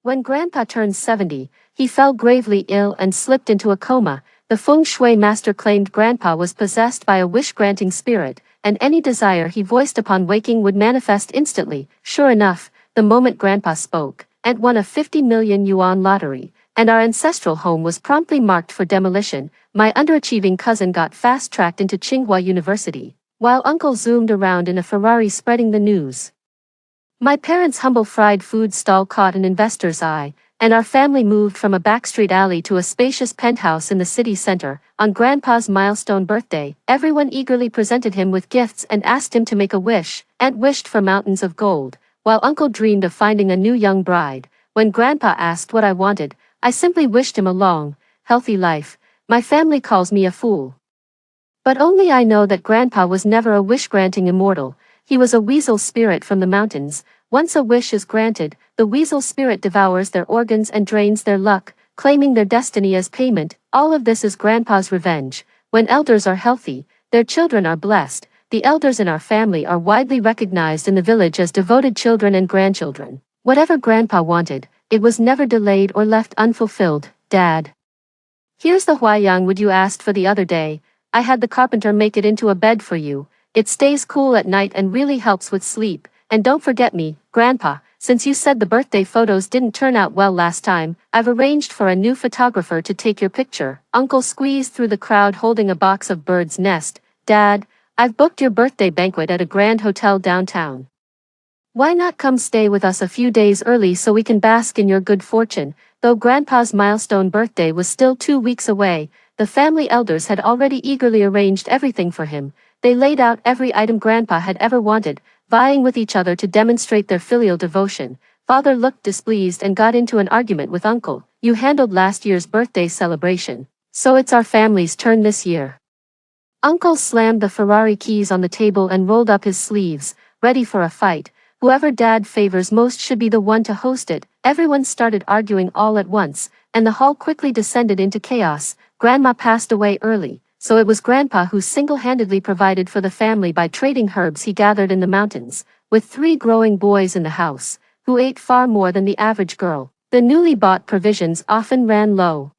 When Grandpa turned 70, he fell gravely ill and slipped into a coma. The feng shui master claimed Grandpa was possessed by a wish-granting spirit, and any desire he voiced upon waking would manifest instantly. Sure enough, the moment Grandpa spoke, and won a 50 million yuan lottery, and our ancestral home was promptly marked for demolition. My underachieving cousin got fast-tracked into Tsinghua University, while Uncle zoomed around in a Ferrari spreading the news. My parents' humble fried food stall caught an investor's eye, and our family moved from a backstreet alley to a spacious penthouse in the city center. On Grandpa's milestone birthday, everyone eagerly presented him with gifts and asked him to make a wish. Aunt wished for mountains of gold, while Uncle dreamed of finding a new young bride. When Grandpa asked what I wanted, I simply wished him a long, healthy life. My family calls me a fool. But only I know that Grandpa was never a wish-granting immortal. He was a weasel spirit from the mountains. Once a wish is granted, the weasel spirit devours their organs and drains their luck, claiming their destiny as payment. All of this is Grandpa's revenge. When elders are healthy, their children are blessed. The elders in our family are widely recognized in the village as devoted children and grandchildren. Whatever Grandpa wanted, it was never delayed or left unfulfilled. Dad. Here's the huayang wood you asked for the other day. I had the carpenter make it into a bed for you. It stays cool at night and really helps with sleep. And don't forget me, Grandpa, since you said the birthday photos didn't turn out well last time, I've arranged for a new photographer to take your picture. Uncle squeezed through the crowd holding a box of bird's nest. Dad, I've booked your birthday banquet at a grand hotel downtown. Why not come stay with us a few days early so we can bask in your good fortune? Though Grandpa's milestone birthday was still 2 weeks away, the family elders had already eagerly arranged everything for him. They laid out every item Grandpa had ever wanted, vying with each other to demonstrate their filial devotion. Father looked displeased and got into an argument with Uncle. You handled last year's birthday celebration, so it's our family's turn this year. Uncle slammed the Ferrari keys on the table and rolled up his sleeves, ready for a fight. Whoever Dad favors most should be the one to host it. Everyone started arguing all at once, and the hall quickly descended into chaos. Grandma passed away early, so it was Grandpa who single-handedly provided for the family by trading herbs he gathered in the mountains. With 3 growing boys in the house, who ate far more than the average girl, the newly bought provisions often ran low.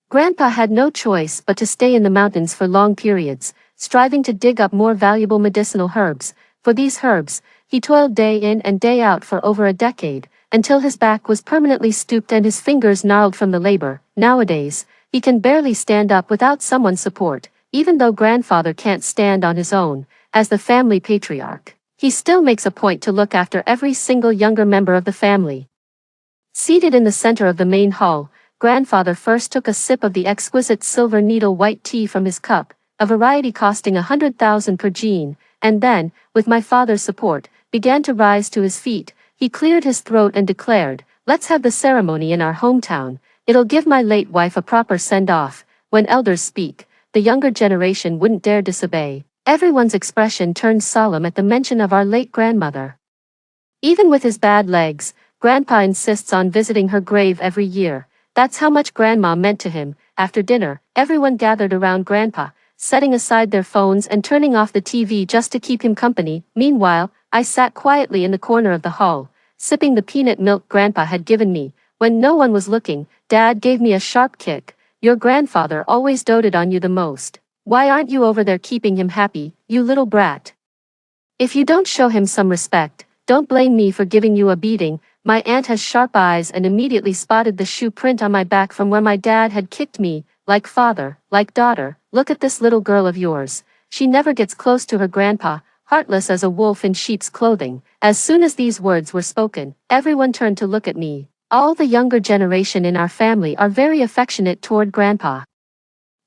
Grandpa had no choice but to stay in the mountains for long periods, striving to dig up more valuable medicinal herbs. For these herbs, he toiled day in and day out for over a decade, until his back was permanently stooped and his fingers gnarled from the labor. Nowadays, he can barely stand up without someone's support. Even though Grandfather can't stand on his own, as the family patriarch, he still makes a point to look after every single younger member of the family. Seated in the center of the main hall, Grandfather first took a sip of the exquisite silver needle white tea from his cup, a variety costing 100,000 per gene, and then, with my father's support, began to rise to his feet. He cleared his throat and declared, "Let's have the ceremony in our hometown. It'll give my late wife a proper send-off." When elders speak, the younger generation wouldn't dare disobey. Everyone's expression turned solemn at the mention of our late grandmother. Even with his bad legs, Grandpa insists on visiting her grave every year. That's how much Grandma meant to him. After dinner, everyone gathered around Grandpa, setting aside their phones and turning off the TV just to keep him company. Meanwhile, I sat quietly in the corner of the hall, sipping the peanut milk Grandpa had given me. When no one was looking, Dad gave me a sharp kick. "Your grandfather always doted on you the most. Why aren't you over there keeping him happy, you little brat? If you don't show him some respect, don't blame me for giving you a beating." My aunt has sharp eyes and immediately spotted the shoe print on my back from where my dad had kicked me. "Like father, like daughter, look at this little girl of yours. She never gets close to her grandpa, heartless as a wolf in sheep's clothing." As soon as these words were spoken, everyone turned to look at me. All the younger generation in our family are very affectionate toward Grandpa.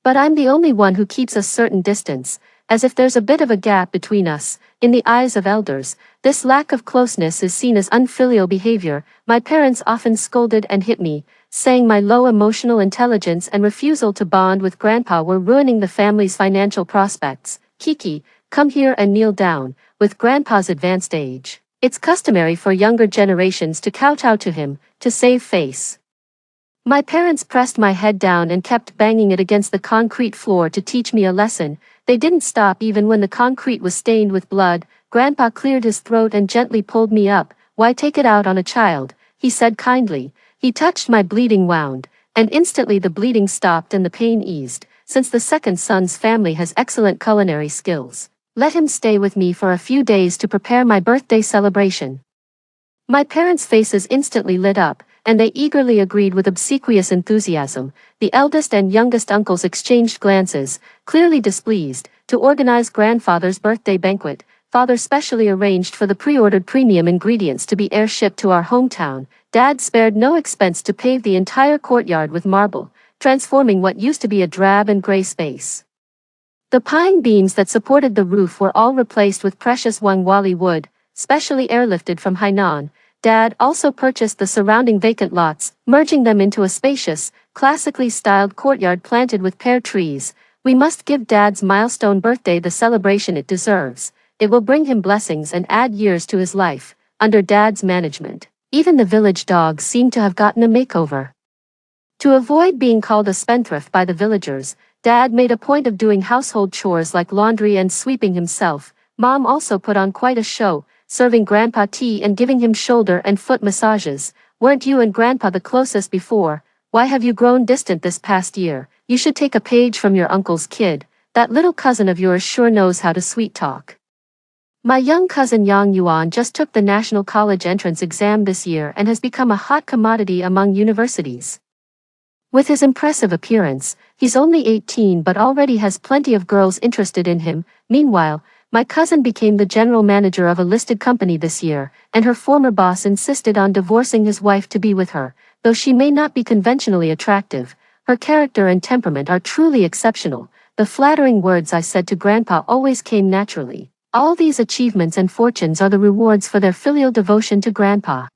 But I'm the only one who keeps a certain distance, as if there's a bit of a gap between us. In the eyes of elders, this lack of closeness is seen as unfilial behavior. My parents often scolded and hit me, saying my low emotional intelligence and refusal to bond with Grandpa were ruining the family's financial prospects. "Kiki, come here and kneel down." With Grandpa's advanced age, it's customary for younger generations to kowtow to him, to save face. My parents pressed my head down and kept banging it against the concrete floor to teach me a lesson. They didn't stop even when the concrete was stained with blood. Grandpa cleared his throat and gently pulled me up. "Why take it out on a child? he said kindly. He touched my bleeding wound, and instantly the bleeding stopped and the pain eased. Since the second son's family has excellent culinary skills, let him stay with me for a few days to prepare my birthday celebration. My parents' faces instantly lit up, and they eagerly agreed with obsequious enthusiasm. The eldest and youngest uncles exchanged glances, clearly displeased. To organize grandfather's birthday banquet, father specially arranged for the pre-ordered premium ingredients to be air-shipped to our hometown. Dad spared no expense to pave the entire courtyard with marble, transforming what used to be a drab and gray space. The pine beams that supported the roof were all replaced with precious Wangwali wood, specially airlifted from Hainan. Dad also purchased the surrounding vacant lots, merging them into a spacious, classically styled courtyard planted with pear trees. We must give Dad's milestone birthday the celebration it deserves. It will bring him blessings and add years to his life. Under Dad's management, even the village dogs seemed to have gotten a makeover. To avoid being called a spendthrift by the villagers, Dad made a point of doing household chores like laundry and sweeping himself. Mom also put on quite a show, serving Grandpa tea and giving him shoulder and foot massages. Weren't you and Grandpa the closest before? Why have you grown distant this past year? You should take a page from your uncle's kid. That little cousin of yours sure knows how to sweet talk. My young cousin Yang Yuan just took the National College entrance exam this year and has become a hot commodity among universities. With his impressive appearance, he's only 18 but already has plenty of girls interested in him. Meanwhile, my cousin became the general manager of a listed company this year, and her former boss insisted on divorcing his wife to be with her. Though she may not be conventionally attractive, her character and temperament are truly exceptional. The flattering words I said to Grandpa always came naturally. All these achievements and fortunes are the rewards for their filial devotion to Grandpa.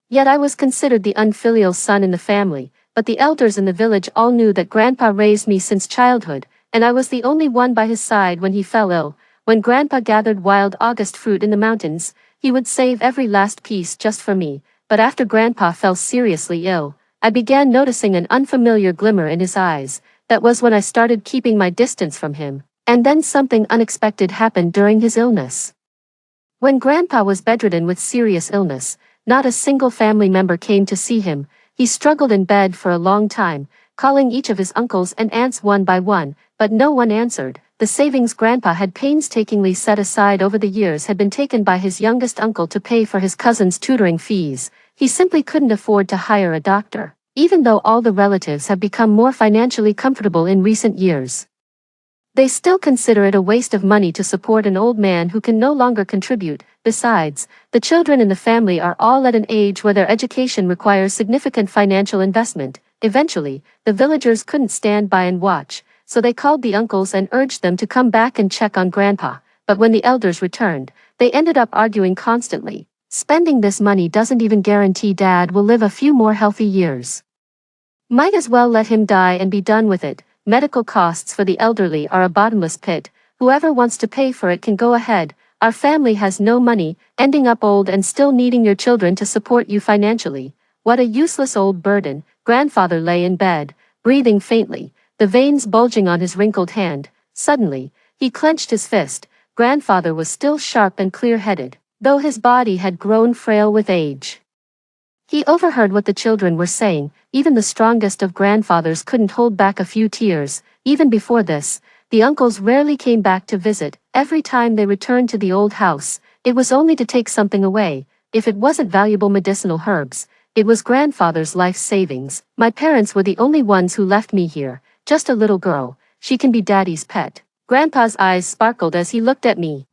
Yet I was considered the unfilial son in the family, but the elders in the village all knew that Grandpa raised me since childhood, and I was the only one by his side when he fell ill. When Grandpa gathered wild August fruit in the mountains, he would save every last piece just for me. But after Grandpa fell seriously ill, I began noticing an unfamiliar glimmer in his eyes. That was when I started keeping my distance from him, and then something unexpected happened during his illness. When Grandpa was bedridden with serious illness, not a single family member came to see him. He struggled in bed for a long time, calling each of his uncles and aunts one by one, but no one answered. The savings Grandpa had painstakingly set aside over the years had been taken by his youngest uncle to pay for his cousin's tutoring fees. He simply couldn't afford to hire a doctor, even though all the relatives have become more financially comfortable in recent years. They still consider it a waste of money to support an old man who can no longer contribute. Besides, the children in the family are all at an age where their education requires significant financial investment. Eventually, the villagers couldn't stand by and watch, so they called the uncles and urged them to come back and check on Grandpa. But when the elders returned, they ended up arguing constantly. Spending this money doesn't even guarantee Dad will live a few more healthy years. Might as well let him die and be done with it. Medical costs for the elderly are a bottomless pit. Whoever wants to pay for it can go ahead. Our family has no money, ending up old and still needing your children to support you financially. What a useless old burden. Grandfather lay in bed, breathing faintly, the veins bulging on his wrinkled hand. Suddenly, he clenched his fist. Grandfather was still sharp and clear-headed, though his body had grown frail with age. He overheard what the children were saying. Even the strongest of grandfathers couldn't hold back a few tears. Even before this, the uncles rarely came back to visit. Every time they returned to the old house, it was only to take something away. If it wasn't valuable medicinal herbs, it was grandfather's life savings. My parents were the only ones who left me here. Just a little girl. She can be Daddy's pet. Grandpa's eyes sparkled as he looked at me,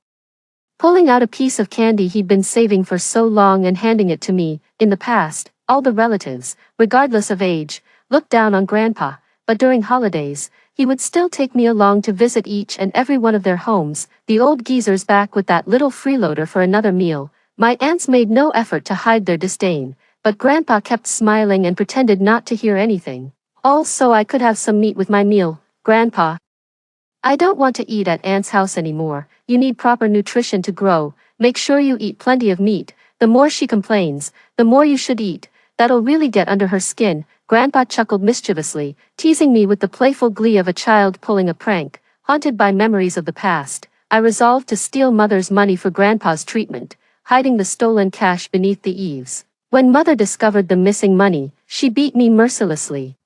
pulling out a piece of candy he'd been saving for so long and handing it to me. In the past, all the relatives, regardless of age, looked down on Grandpa, but during holidays, he would still take me along to visit each and every one of their homes. The old geezer's back with that little freeloader for another meal. My aunts made no effort to hide their disdain, but Grandpa kept smiling and pretended not to hear anything. All so I could have some meat with my meal. Grandpa, I don't want to eat at Aunt's house anymore. You need proper nutrition to grow. Make sure you eat plenty of meat. The more she complains, the more you should eat. That'll really get under her skin. Grandpa chuckled mischievously, teasing me with the playful glee of a child pulling a prank. Haunted by memories of the past, I resolved to steal Mother's money for Grandpa's treatment, hiding the stolen cash beneath the eaves. When mother discovered the missing money, she beat me mercilessly.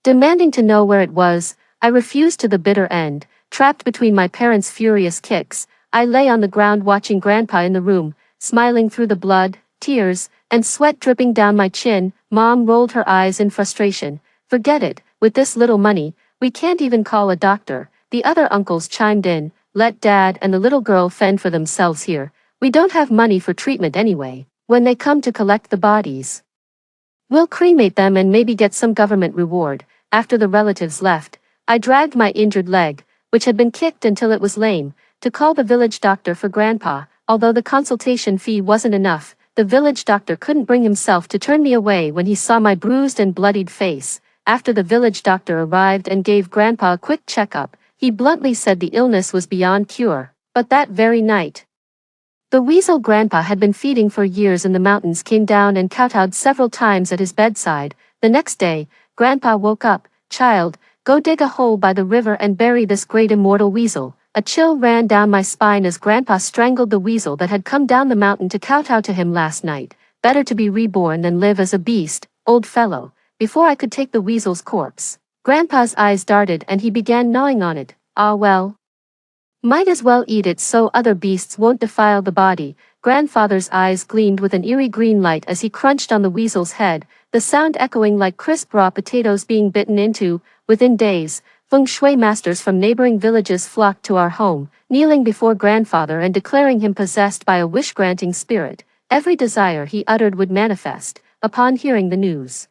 Demanding to know where it was, I refused to the bitter end. Trapped between my parents' furious kicks, I lay on the ground watching Grandpa in the room, smiling through the blood, tears, and sweat dripping down my chin. Mom rolled her eyes in frustration. Forget it, with this little money, we can't even call a doctor. The other uncles chimed in, let Dad and the little girl fend for themselves here. We don't have money for treatment anyway. When they come to collect the bodies, we'll cremate them and maybe get some government reward. After the relatives left, I dragged my injured leg, which had been kicked until it was lame, to call the village doctor for Grandpa. Although the consultation fee wasn't enough, the village doctor couldn't bring himself to turn me away when he saw my bruised and bloodied face. After the village doctor arrived and gave Grandpa a quick checkup, he bluntly said the illness was beyond cure. But that very night, the weasel Grandpa had been feeding for years in the mountains came down and kowtowed several times at his bedside. The next day, Grandpa woke up, child, go dig a hole by the river and bury this great immortal weasel. A chill ran down my spine as Grandpa strangled the weasel that had come down the mountain to kowtow to him last night. Better to be reborn than live as a beast, old fellow. Before I could take the weasel's corpse, Grandpa's eyes darted and he began gnawing on it. Ah well, might as well eat it so other beasts won't defile the body. Grandfather's eyes gleamed with an eerie green light as he crunched on the weasel's head, the sound echoing like crisp raw potatoes being bitten into. Within days, feng shui masters from neighboring villages flocked to our home, kneeling before Grandfather and declaring him possessed by a wish-granting spirit. Every desire he uttered would manifest. Upon hearing the news,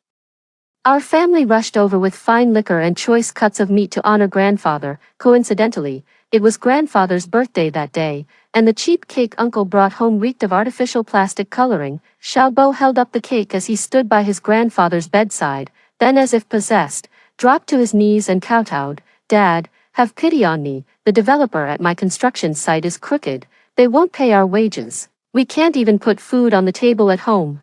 our family rushed over with fine liquor and choice cuts of meat to honor Grandfather. Coincidentally, it was Grandfather's birthday that day, and the cheap cake Uncle brought home reeked of artificial plastic coloring. Xiaobo held up the cake as he stood by his grandfather's bedside, then as if possessed, dropped to his knees and kowtowed. Dad, have pity on me, the developer at my construction site is crooked, they won't pay our wages. We can't even put food on the table at home.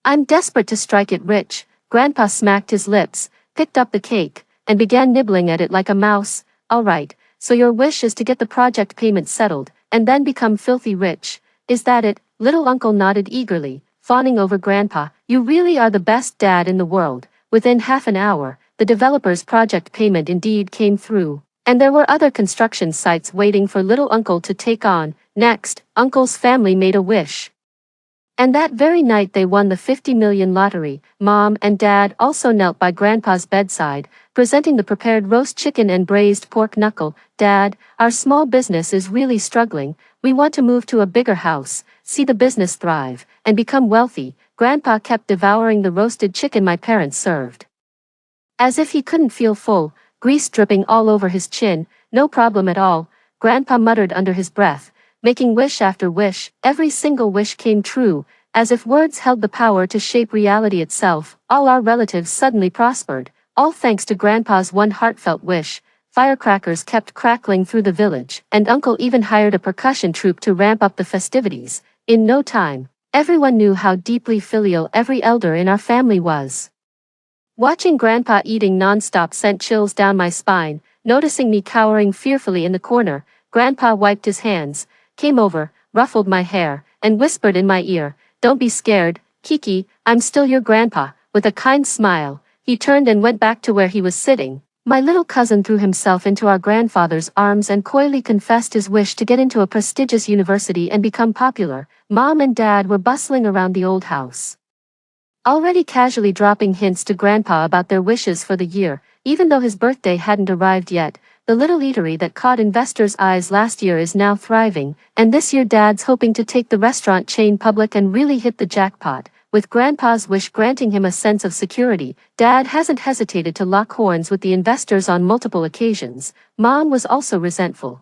I'm desperate to strike it rich. Grandpa smacked his lips, picked up the cake, and began nibbling at it like a mouse. All right, so your wish is to get the project payment settled, and then become filthy rich. Is that it? Little uncle nodded eagerly, fawning over Grandpa. You really are the best dad in the world. Within half an hour, the developer's project payment indeed came through, and there were other construction sites waiting for little uncle to take on. Next, uncle's family made a wish, and that very night they won the 50 million lottery. Mom and Dad also knelt by Grandpa's bedside, presenting the prepared roast chicken and braised pork knuckle. Dad, our small business is really struggling. We want to move to a bigger house, see the business thrive, and become wealthy. Grandpa kept devouring the roasted chicken my parents served, as if he couldn't feel full, grease dripping all over his chin. No problem at all, Grandpa muttered under his breath, making wish after wish. Every single wish came true, as if words held the power to shape reality itself. All our relatives suddenly prospered, all thanks to Grandpa's one heartfelt wish. Firecrackers kept crackling through the village, and Uncle even hired a percussion troupe to ramp up the festivities. In no time, everyone knew how deeply filial every elder in our family was. Watching Grandpa eating non-stop sent chills down my spine. Noticing me cowering fearfully in the corner, Grandpa wiped his hands, came over, ruffled my hair, and whispered in my ear, "Don't be scared, Kiki, I'm still your grandpa." With a kind smile, he turned and went back to where he was sitting. My little cousin threw himself into our grandfather's arms and coyly confessed his wish to get into a prestigious university and become popular. Mom and Dad were bustling around the old house, already casually dropping hints to Grandpa about their wishes for the year. Even though his birthday hadn't arrived yet, the little eatery that caught investors' eyes last year is now thriving, and this year Dad's hoping to take the restaurant chain public and really hit the jackpot. With Grandpa's wish granting him a sense of security, Dad hasn't hesitated to lock horns with the investors on multiple occasions. Mom was also resentful,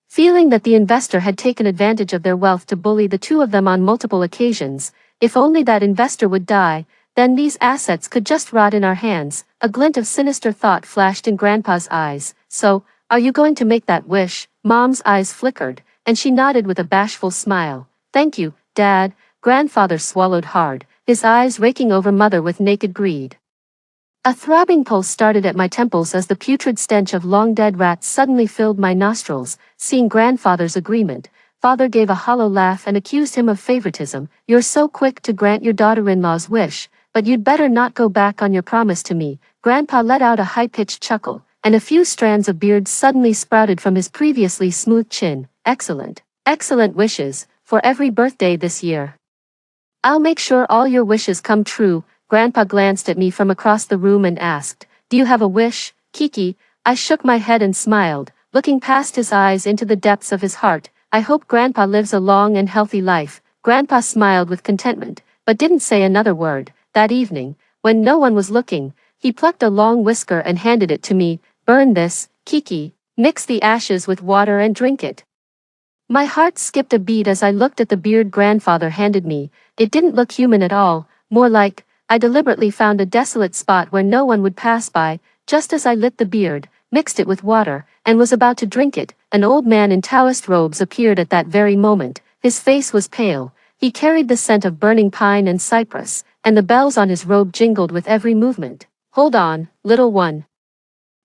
feeling that the investor had taken advantage of their wealth to bully the two of them on multiple occasions. If only that investor would die, then these assets could just rot in our hands. A glint of sinister thought flashed in Grandpa's eyes. So, are you going to make that wish? Mom's eyes flickered, and she nodded with a bashful smile. Thank you, Dad. Grandfather swallowed hard, his eyes raking over Mother with naked greed. A throbbing pulse started at my temples as the putrid stench of long-dead rats suddenly filled my nostrils. Seeing Grandfather's agreement, Father gave a hollow laugh and accused him of favoritism. You're so quick to grant your daughter-in-law's wish, but you'd better not go back on your promise to me. Grandpa let out a high-pitched chuckle, and a few strands of beard suddenly sprouted from his previously smooth chin. Excellent. Excellent wishes, for every birthday this year. I'll make sure all your wishes come true. Grandpa glanced at me from across the room and asked, do you have a wish, Kiki? I shook my head and smiled, looking past his eyes into the depths of his heart. I hope Grandpa lives a long and healthy life. Grandpa smiled with contentment, but didn't say another word. That evening, when no one was looking, he plucked a long whisker and handed it to me. Burn this, Kiki. Mix the ashes with water and drink it. My heart skipped a beat as I looked at the beard grandfather handed me. It didn't look human at all, more like, I deliberately found a desolate spot where no one would pass by. Just as I lit the beard, mixed it with water, and was about to drink it, an old man in Taoist robes appeared at that very moment. His face was pale. He carried the scent of burning pine and cypress, and the bells on his robe jingled with every movement. Hold on, little one.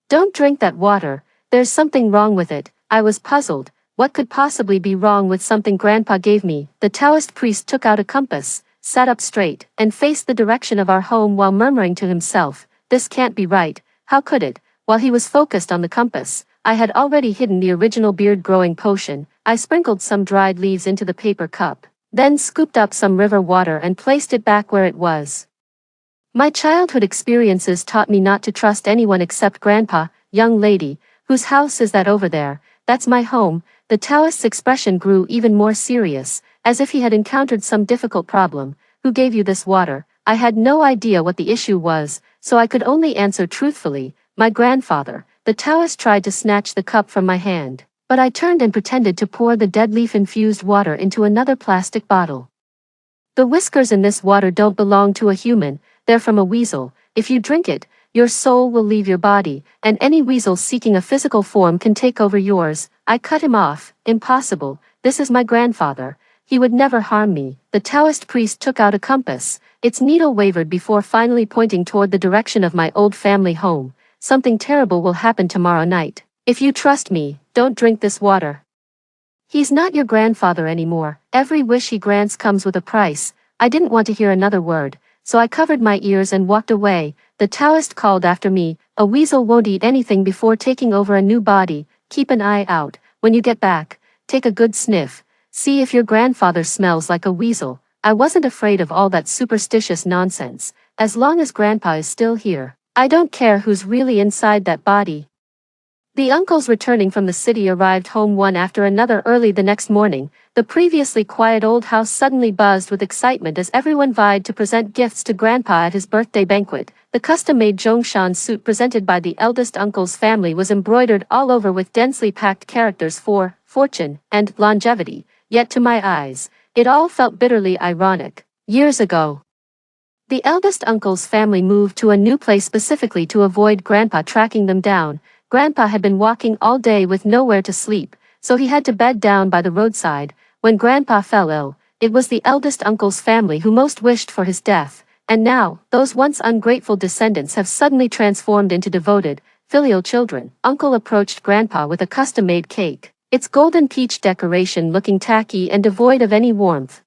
Don't drink that water. There's something wrong with it. I was puzzled. What could possibly be wrong with something Grandpa gave me? The Taoist priest took out a compass, sat up straight, and faced the direction of our home while murmuring to himself, this can't be right. How could it? While he was focused on the compass, I had already hidden the original beard-growing potion. I sprinkled some dried leaves into the paper cup, then scooped up some river water and placed it back where it was. My childhood experiences taught me not to trust anyone except Grandpa. Young lady, whose house is that over there? That's my home. The Taoist's expression grew even more serious, as if he had encountered some difficult problem. Who gave you this water? I had no idea what the issue was, so I could only answer truthfully, my grandfather. The Taoist tried to snatch the cup from my hand, but I turned and pretended to pour the dead leaf-infused water into another plastic bottle. The whiskers in this water don't belong to a human, they're from a weasel. If you drink it, your soul will leave your body, and any weasel seeking a physical form can take over yours. I cut him off. Impossible. This is my grandfather. He would never harm me. The Taoist priest took out a compass. Its needle wavered before finally pointing toward the direction of my old family home. Something terrible will happen tomorrow night. If you trust me, don't drink this water. He's not your grandfather anymore. Every wish he grants comes with a price. I didn't want to hear another word, so I covered my ears and walked away. The Taoist called after me, a weasel won't eat anything before taking over a new body. Keep an eye out. When you get back, take a good sniff. See if your grandfather smells like a weasel. I wasn't afraid of all that superstitious nonsense. As long as Grandpa is still here, I don't care who's really inside that body. The uncles returning from the city arrived home one after another early the next morning. The previously quiet old house suddenly buzzed with excitement as everyone vied to present gifts to Grandpa at his birthday banquet. The custom-made Zhongshan suit presented by the eldest uncle's family was embroidered all over with densely packed characters for fortune and longevity, yet to my eyes, it all felt bitterly ironic. Years ago, the eldest uncle's family moved to a new place specifically to avoid Grandpa tracking them down. Grandpa had been walking all day with nowhere to sleep, so he had to bed down by the roadside. When Grandpa fell ill, it was the eldest uncle's family who most wished for his death, and now, those once ungrateful descendants have suddenly transformed into devoted, filial children. Uncle approached Grandpa with a custom-made cake, its golden peach decoration looking tacky and devoid of any warmth.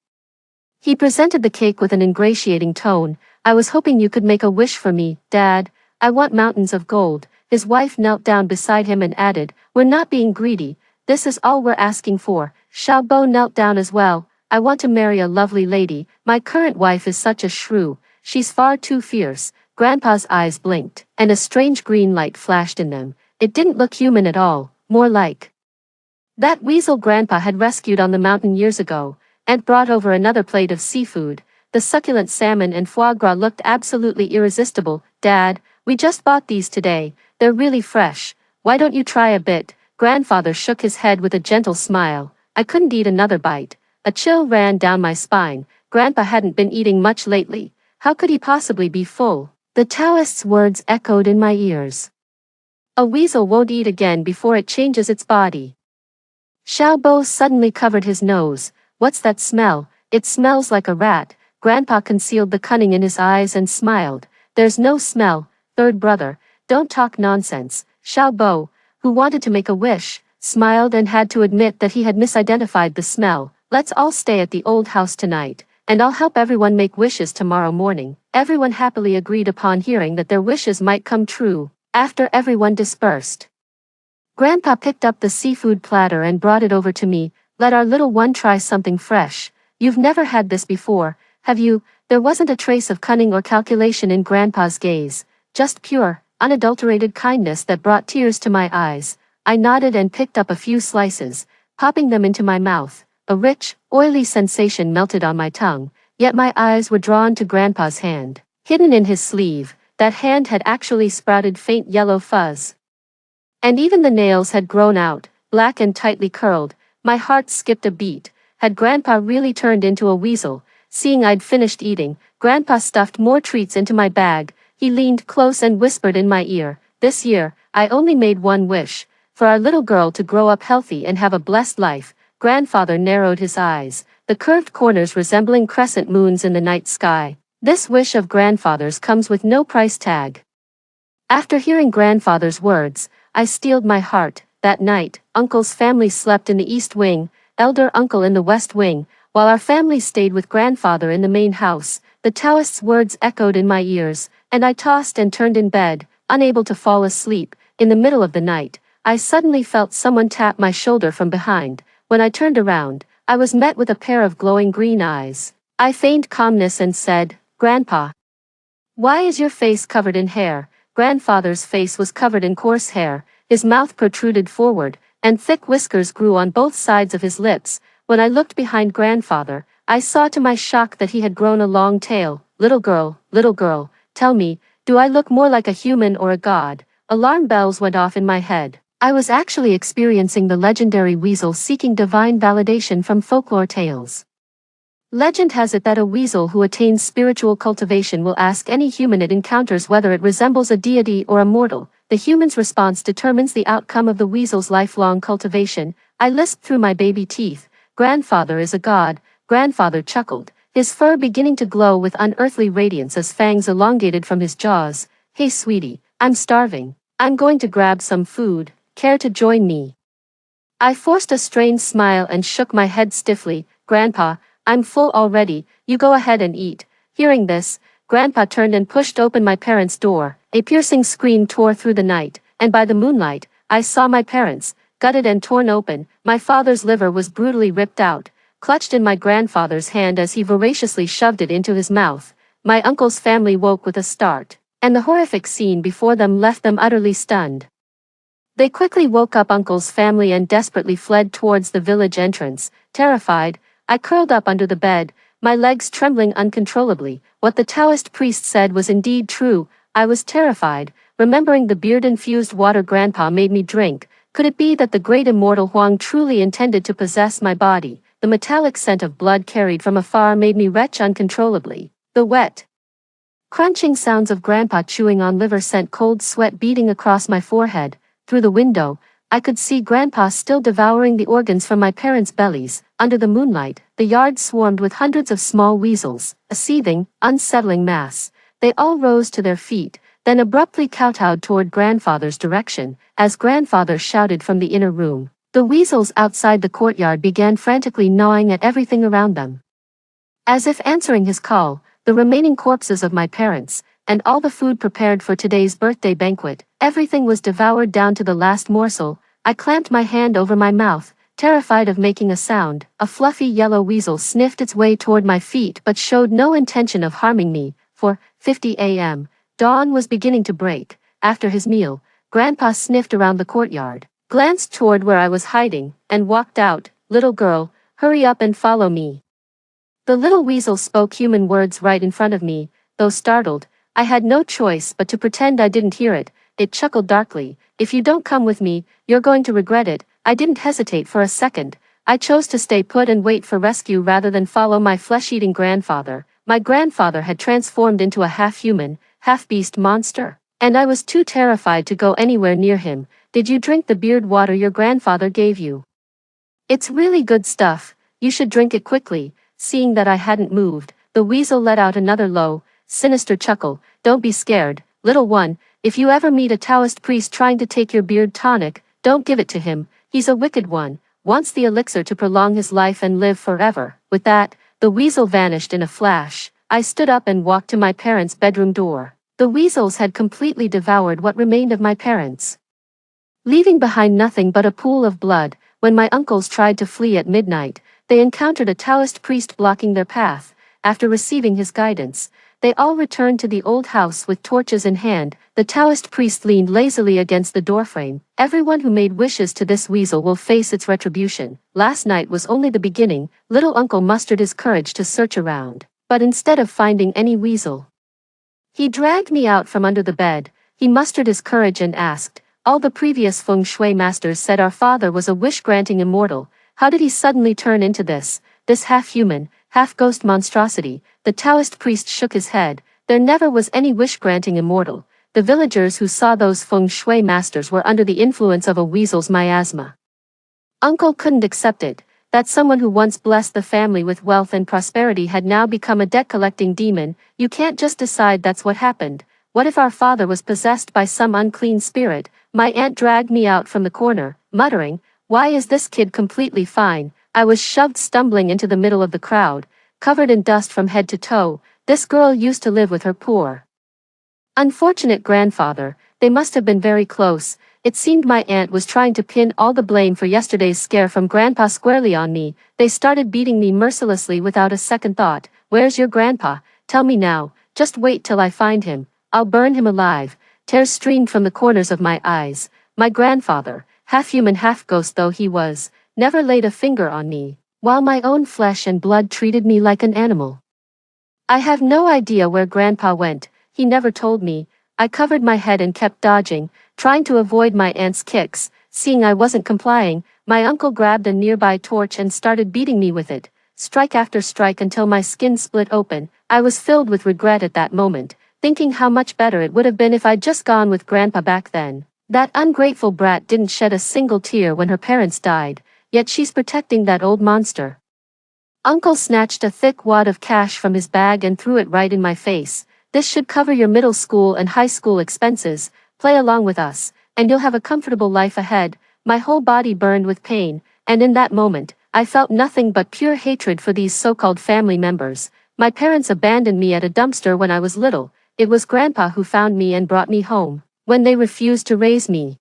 He presented the cake with an ingratiating tone. I was hoping you could make a wish for me, Dad. I want mountains of gold. His wife knelt down beside him and added, we're not being greedy. This is all we're asking for. Xiaobo knelt down as well. I want to marry a lovely lady. My current wife is such a shrew. She's far too fierce. Grandpa's eyes blinked, and a strange green light flashed in them. It didn't look human at all, more like that weasel Grandpa had rescued on the mountain years ago. Aunt brought over another plate of seafood. The succulent salmon and foie gras looked absolutely irresistible. Dad, we just bought these today. They're really fresh. Why don't you try a bit? Grandfather shook his head with a gentle smile. I couldn't eat another bite. A chill ran down my spine. Grandpa hadn't been eating much lately. How could he possibly be full? The Taoist's words echoed in my ears. A weasel won't eat again before it changes its body. Xiaobo suddenly covered his nose. What's that smell? It smells like a rat. Grandpa concealed the cunning in his eyes and smiled. There's no smell, third brother. Don't talk nonsense. Xiaobo, who wanted to make a wish, smiled and had to admit that he had misidentified the smell. Let's all stay at the old house tonight, and I'll help everyone make wishes tomorrow morning. Everyone happily agreed upon hearing that their wishes might come true. After everyone dispersed, Grandpa picked up the seafood platter and brought it over to me. Let our little one try something fresh. You've never had this before, have you? There wasn't a trace of cunning or calculation in Grandpa's gaze, just pure, unadulterated kindness that brought tears to my eyes. I nodded and picked up a few slices, popping them into my mouth. A rich, oily sensation melted on my tongue, yet my eyes were drawn to Grandpa's hand. Hidden in his sleeve, that hand had actually sprouted faint yellow fuzz. And even the nails had grown out, black and tightly curled. My heart skipped a beat. Had Grandpa really turned into a weasel? Seeing I'd finished eating, Grandpa stuffed more treats into my bag. He leaned close and whispered in my ear, "This year, I only made one wish, for our little girl to grow up healthy and have a blessed life." Grandfather narrowed his eyes, the curved corners resembling crescent moons in the night sky. This wish of Grandfather's comes with no price tag. After hearing Grandfather's words, I steeled my heart. That night, Uncle's family slept in the East Wing, elder uncle in the West Wing, while our family stayed with Grandfather in the main house. The Taoist's words echoed in my ears, and I tossed and turned in bed, unable to fall asleep. In the middle of the night, I suddenly felt someone tap my shoulder from behind. When I turned around, I was met with a pair of glowing green eyes. I feigned calmness and said, "Grandpa, why is your face covered in hair?" Grandfather's face was covered in coarse hair, his mouth protruded forward, and thick whiskers grew on both sides of his lips. When I looked behind Grandfather, I saw to my shock that he had grown a long tail. Little girl, tell me, do I look more like a human or a god?" Alarm bells went off in my head. I was actually experiencing the legendary weasel seeking divine validation from folklore tales. Legend has it that a weasel who attains spiritual cultivation will ask any human it encounters whether it resembles a deity or a mortal. The human's response determines the outcome of the weasel's lifelong cultivation. I lisped through my baby teeth, "Grandfather is a god." Grandfather chuckled, his fur beginning to glow with unearthly radiance as fangs elongated from his jaws. "Hey sweetie, I'm starving. I'm going to grab some food. Care to join me?" I forced a strained smile and shook my head stiffly. "Grandpa, I'm full already, you go ahead and eat." Hearing this, Grandpa turned and pushed open my parents' door. A piercing scream tore through the night, and by the moonlight, I saw my parents, gutted and torn open. My father's liver was brutally ripped out, clutched in my grandfather's hand as he voraciously shoved it into his mouth. My uncle's family woke with a start, and the horrific scene before them left them utterly stunned. They quickly woke up Uncle's family and desperately fled towards the village entrance. Terrified, I curled up under the bed, my legs trembling uncontrollably. What the Taoist priest said was indeed true. I was terrified, remembering the beard-infused water Grandpa made me drink. Could it be that the great immortal Huang truly intended to possess my body? The metallic scent of blood carried from afar made me retch uncontrollably. The wet, crunching sounds of Grandpa chewing on liver sent cold sweat beating across my forehead. Through the window, I could see Grandpa still devouring the organs from my parents' bellies. Under the moonlight, the yard swarmed with hundreds of small weasels, a seething, unsettling mass. They all rose to their feet, then abruptly kowtowed toward Grandfather's direction, as Grandfather shouted from the inner room. The weasels outside the courtyard began frantically gnawing at everything around them. As if answering his call, the remaining corpses of my parents, and all the food prepared for today's birthday banquet, everything was devoured down to the last morsel. I clamped my hand over my mouth, terrified of making a sound. A fluffy yellow weasel sniffed its way toward my feet but showed no intention of harming me. 4:50 a.m. Dawn was beginning to break. After his meal, Grandpa sniffed around the courtyard, glanced toward where I was hiding, and walked out. "Little girl, hurry up and follow me." The little weasel spoke human words right in front of me. Though startled, I had no choice but to pretend I didn't hear it. It chuckled darkly. "If you don't come with me, you're going to regret it." I didn't hesitate for a second. I chose to stay put and wait for rescue rather than follow my flesh-eating grandfather. My grandfather had transformed into a half-human, half-beast monster, and I was too terrified to go anywhere near him. "Did you drink the beard water your grandfather gave you? It's really good stuff. You should drink it quickly." Seeing that I hadn't moved, the weasel let out another low, sinister chuckle. "Don't be scared, little one. If you ever meet a Taoist priest trying to take your beard tonic, don't give it to him. He's a wicked one, wants the elixir to prolong his life and live forever. With that, the weasel vanished in a flash. I stood up and walked to my parents' bedroom door. The weasels had completely devoured what remained of my parents, leaving behind nothing but a pool of blood. When my uncles tried to flee at midnight, they encountered a Taoist priest blocking their path. After receiving his guidance, they all returned to the old house with torches in hand. The Taoist priest leaned lazily against the doorframe. Everyone who made wishes to this weasel will face its retribution. Last night was only the beginning. Little uncle mustered his courage to search around, but instead of finding any weasel, he dragged me out from under the bed. He mustered his courage and asked, all the previous feng shui masters said our father was a wish-granting immortal. How did he suddenly turn into this half-human, half-ghost monstrosity? The Taoist priest shook his head. There never was any wish-granting immortal. The villagers who saw those feng shui masters were under the influence of a weasel's miasma. Uncle couldn't accept it, that someone who once blessed the family with wealth and prosperity had now become a debt-collecting demon. You can't just decide that's what happened. What if our father was possessed by some unclean spirit? My aunt dragged me out from the corner, muttering, why is this kid completely fine? I was shoved stumbling into the middle of the crowd, covered in dust from head to toe. This girl used to live with her poor, unfortunate grandfather. They must have been very close. It seemed my aunt was trying to pin all the blame for yesterday's scare from Grandpa squarely on me. They started beating me mercilessly without a second thought. Where's your grandpa? Tell me now. Just wait till I find him. I'll burn him alive. Tears streamed from the corners of my eyes. My grandfather, half-human half-ghost though he was, never laid a finger on me, while my own flesh and blood treated me like an animal. I have no idea where Grandpa went. He never told me. I covered my head and kept dodging, trying to avoid my aunt's kicks. Seeing I wasn't complying, my uncle grabbed a nearby torch and started beating me with it, strike after strike until my skin split open. I was filled with regret at that moment, thinking how much better it would have been if I'd just gone with Grandpa back then. That ungrateful brat didn't shed a single tear when her parents died, yet she's protecting that old monster. Uncle snatched a thick wad of cash from his bag and threw it right in my face. This should cover your middle school and high school expenses. Play along with us, and you'll have a comfortable life ahead. My whole body burned with pain, and in that moment, I felt nothing but pure hatred for these so-called family members. My parents abandoned me at a dumpster when I was little. It was Grandpa who found me and brought me home, when they refused to raise me.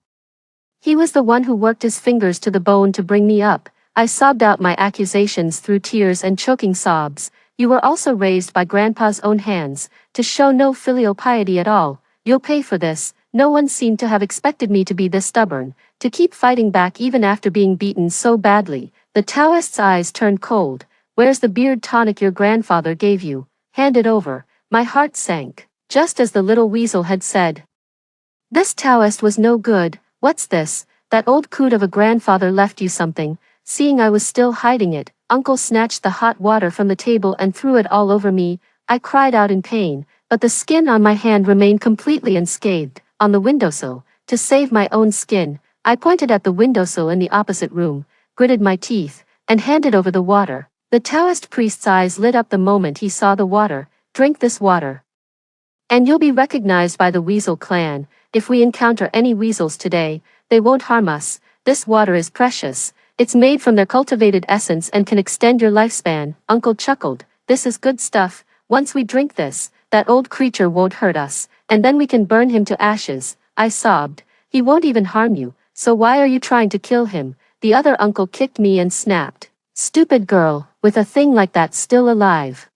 He was the one who worked his fingers to the bone to bring me up. I sobbed out my accusations through tears and choking sobs. You were also raised by Grandpa's own hands, to show no filial piety at all. You'll pay for this. No one seemed to have expected me to be this stubborn, to keep fighting back even after being beaten so badly. The Taoist's eyes turned cold. Where's the beard tonic your grandfather gave you? Hand it over. My heart sank, just as the little weasel had said. This Taoist was no good. What's this? That old coot of a grandfather left you something. Seeing I was still hiding it, Uncle snatched the hot water from the table and threw it all over me. I cried out in pain, but the skin on my hand remained completely unscathed. On the windowsill, to save my own skin, I pointed at the windowsill in the opposite room, gritted my teeth, and handed over the water. The Taoist priest's eyes lit up the moment he saw the water. Drink this water, and you'll be recognized by the Weasel clan. If we encounter any weasels today, they won't harm us. This water is precious. It's made from their cultivated essence and can extend your lifespan. Uncle chuckled. This is good stuff. Once we drink this, that old creature won't hurt us, and then we can burn him to ashes. I sobbed. He won't even harm you, so why are you trying to kill him? The other uncle kicked me and snapped. Stupid girl, with a thing like that still alive.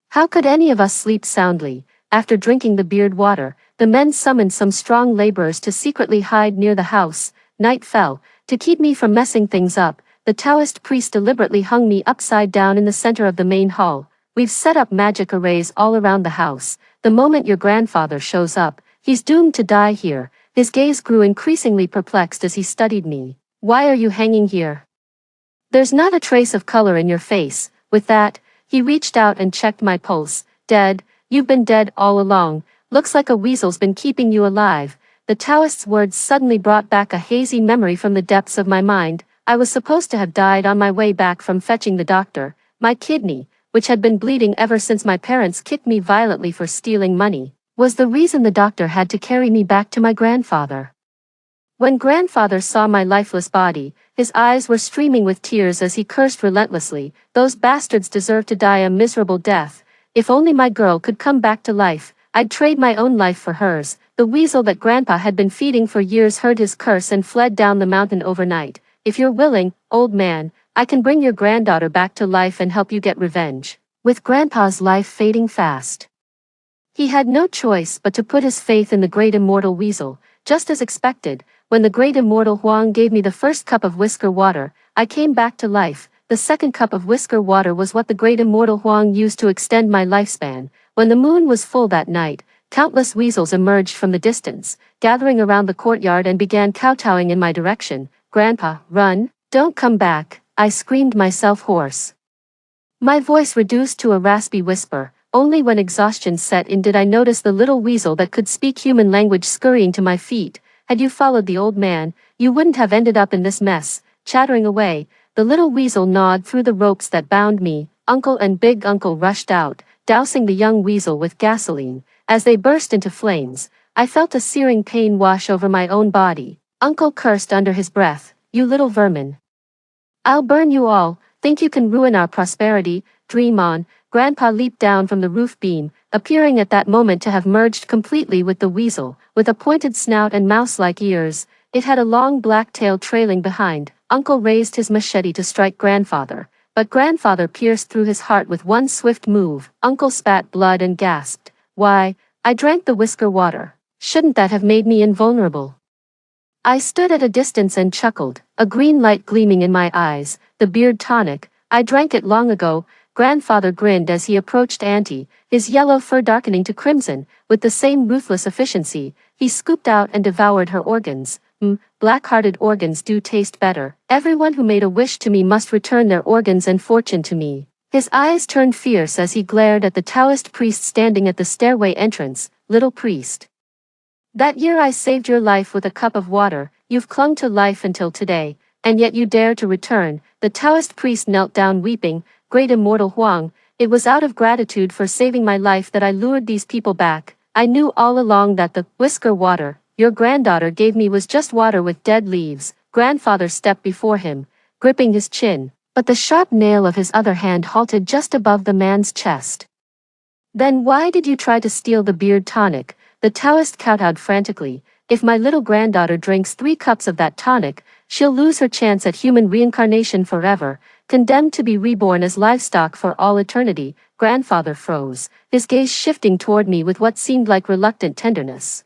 How could any of us sleep soundly? After drinking the beard water, the men summoned some strong laborers to secretly hide near the house. Night fell. To keep me from messing things up, the Taoist priest deliberately hung me upside down in the center of the main hall. We've set up magic arrays all around the house. The moment your grandfather shows up, he's doomed to die here. His gaze grew increasingly perplexed as he studied me. Why are you hanging here? There's not a trace of color in your face. With that, he reached out and checked my pulse. Dead. You've been dead all along. Looks like a weasel's been keeping you alive. The Taoist's words suddenly brought back a hazy memory from the depths of my mind. I was supposed to have died on my way back from fetching the doctor. My kidney, which had been bleeding ever since my parents kicked me violently for stealing money, was the reason the doctor had to carry me back to my grandfather. When grandfather saw my lifeless body, his eyes were streaming with tears as he cursed relentlessly. Those bastards deserve to die a miserable death. If only my girl could come back to life, I'd trade my own life for hers. The weasel that grandpa had been feeding for years heard his curse and fled down the mountain overnight. If you're willing, old man, I can bring your granddaughter back to life and help you get revenge. With grandpa's life fading fast, he had no choice but to put his faith in the great immortal weasel. Just as expected, when the great immortal Huang gave me the first cup of whisker water, I came back to life. The second cup of whisker water was what the great immortal Huang used to extend my lifespan. When the moon was full that night, countless weasels emerged from the distance, gathering around the courtyard and began kowtowing in my direction. Grandpa, run, don't come back, I screamed myself hoarse. My voice reduced to a raspy whisper. Only when exhaustion set in did I notice the little weasel that could speak human language scurrying to my feet. Had you followed the old man, you wouldn't have ended up in this mess. Chattering away, the little weasel gnawed through the ropes that bound me. Uncle and big uncle rushed out, dousing the young weasel with gasoline. As they burst into flames, I felt a searing pain wash over my own body. Uncle cursed under his breath, "You little vermin. I'll burn you all. Think you can ruin our prosperity? Dream on." Grandpa leaped down from the roof beam, appearing at that moment to have merged completely with the weasel. With a pointed snout and mouse-like ears, it had a long black tail trailing behind. Uncle raised his machete to strike grandfather, but grandfather pierced through his heart with one swift move. Uncle spat blood and gasped. "Why, I drank the whisker water. Shouldn't that have made me invulnerable?" I stood at a distance and chuckled, a green light gleaming in my eyes. "The beard tonic, I drank it long ago." Grandfather grinned as he approached Auntie, his yellow fur darkening to crimson. With the same ruthless efficiency, he scooped out and devoured her organs. Black-hearted organs do taste better. Everyone who made a wish to me must return their organs and fortune to me. His eyes turned fierce as he glared at the Taoist priest standing at the stairway entrance. "Little priest. That year I saved your life with a cup of water. You've clung to life until today, and yet you dare to return." The Taoist priest knelt down weeping. "Great immortal Huang, it was out of gratitude for saving my life that I lured these people back. I knew all along that the whisker water your granddaughter gave me was just water with dead leaves." Grandfather stepped before him, gripping his chin, but the sharp nail of his other hand halted just above the man's chest. "Then why did you try to steal the beard tonic?" The Taoist kowtowed frantically. "If my little granddaughter drinks 3 cups of that tonic, she'll lose her chance at human reincarnation forever, condemned to be reborn as livestock for all eternity." Grandfather froze, his gaze shifting toward me with what seemed like reluctant tenderness.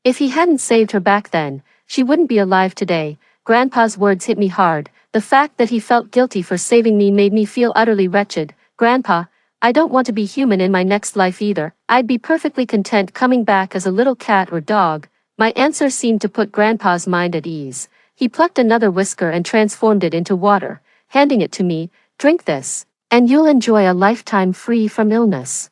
"If he hadn't saved her back then, she wouldn't be alive today." Grandpa's words hit me hard. The fact that he felt guilty for saving me made me feel utterly wretched. "Grandpa, I don't want to be human in my next life either. I'd be perfectly content coming back as a little cat or dog." My answer seemed to put Grandpa's mind at ease. He plucked another whisker and transformed it into water, handing it to me. "Drink this, and you'll enjoy a lifetime free from illness."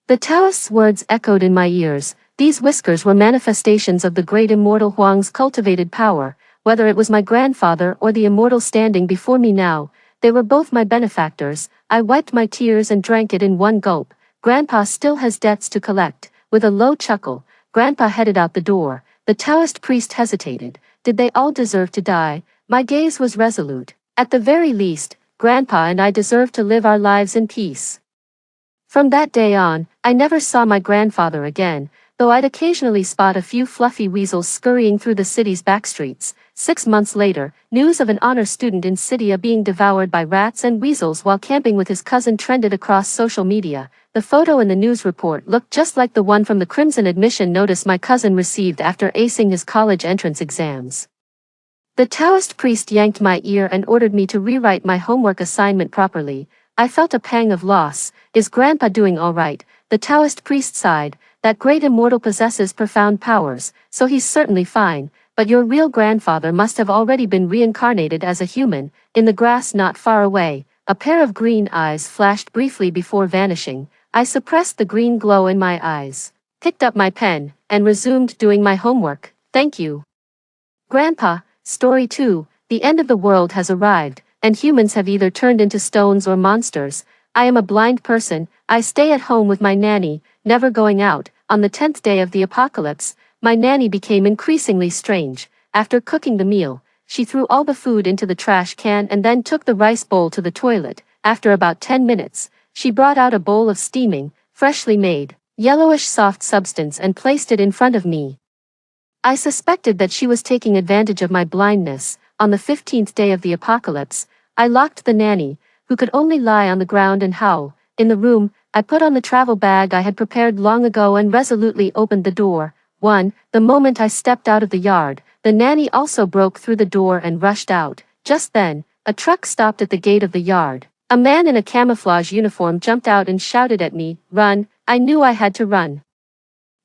The Taoist's words echoed in my ears. These whiskers were manifestations of the great immortal Huang's cultivated power. Whether it was my grandfather or the immortal standing before me now, they were both my benefactors. I wiped my tears and drank it in one gulp. "Grandpa still has debts to collect." With a low chuckle, Grandpa headed out the door. The Taoist priest hesitated. Did they all deserve to die? My gaze was resolute. At the very least, Grandpa and I deserved to live our lives in peace. From that day on, I never saw my grandfather again, though I'd occasionally spot a few fluffy weasels scurrying through the city's backstreets. 6 months later, news of an honor student in Sitia being devoured by rats and weasels while camping with his cousin trended across social media. The photo in the news report looked just like the one from the crimson admission notice my cousin received after acing his college entrance exams. The Taoist priest yanked my ear and ordered me to rewrite my homework assignment properly. I felt a pang of loss. "Is Grandpa doing all right?" The Taoist priest sighed. "That great immortal possesses profound powers, so he's certainly fine, but your real grandfather must have already been reincarnated as a human." In the grass not far away, a pair of green eyes flashed briefly before vanishing. I suppressed the green glow in my eyes, picked up my pen, and resumed doing my homework. "Thank you, Grandpa." Story 2, the end of the world has arrived, and humans have either turned into stones or monsters. I am a blind person. I stay at home with my nanny, never going out. On the 10th day of the apocalypse, my nanny became increasingly strange. After cooking the meal, she threw all the food into the trash can and then took the rice bowl to the toilet. After about 10 minutes, she brought out a bowl of steaming, freshly made, yellowish soft substance and placed it in front of me. I suspected that she was taking advantage of my blindness. On the 15th day of the apocalypse, I locked the nanny, who could only lie on the ground and howl, in the room. I put on the travel bag I had prepared long ago and resolutely opened the door. The moment I stepped out of the yard, the nanny also broke through the door and rushed out. Just then, a truck stopped at the gate of the yard. A man in a camouflage uniform jumped out and shouted at me, "Run!" I knew I had to run.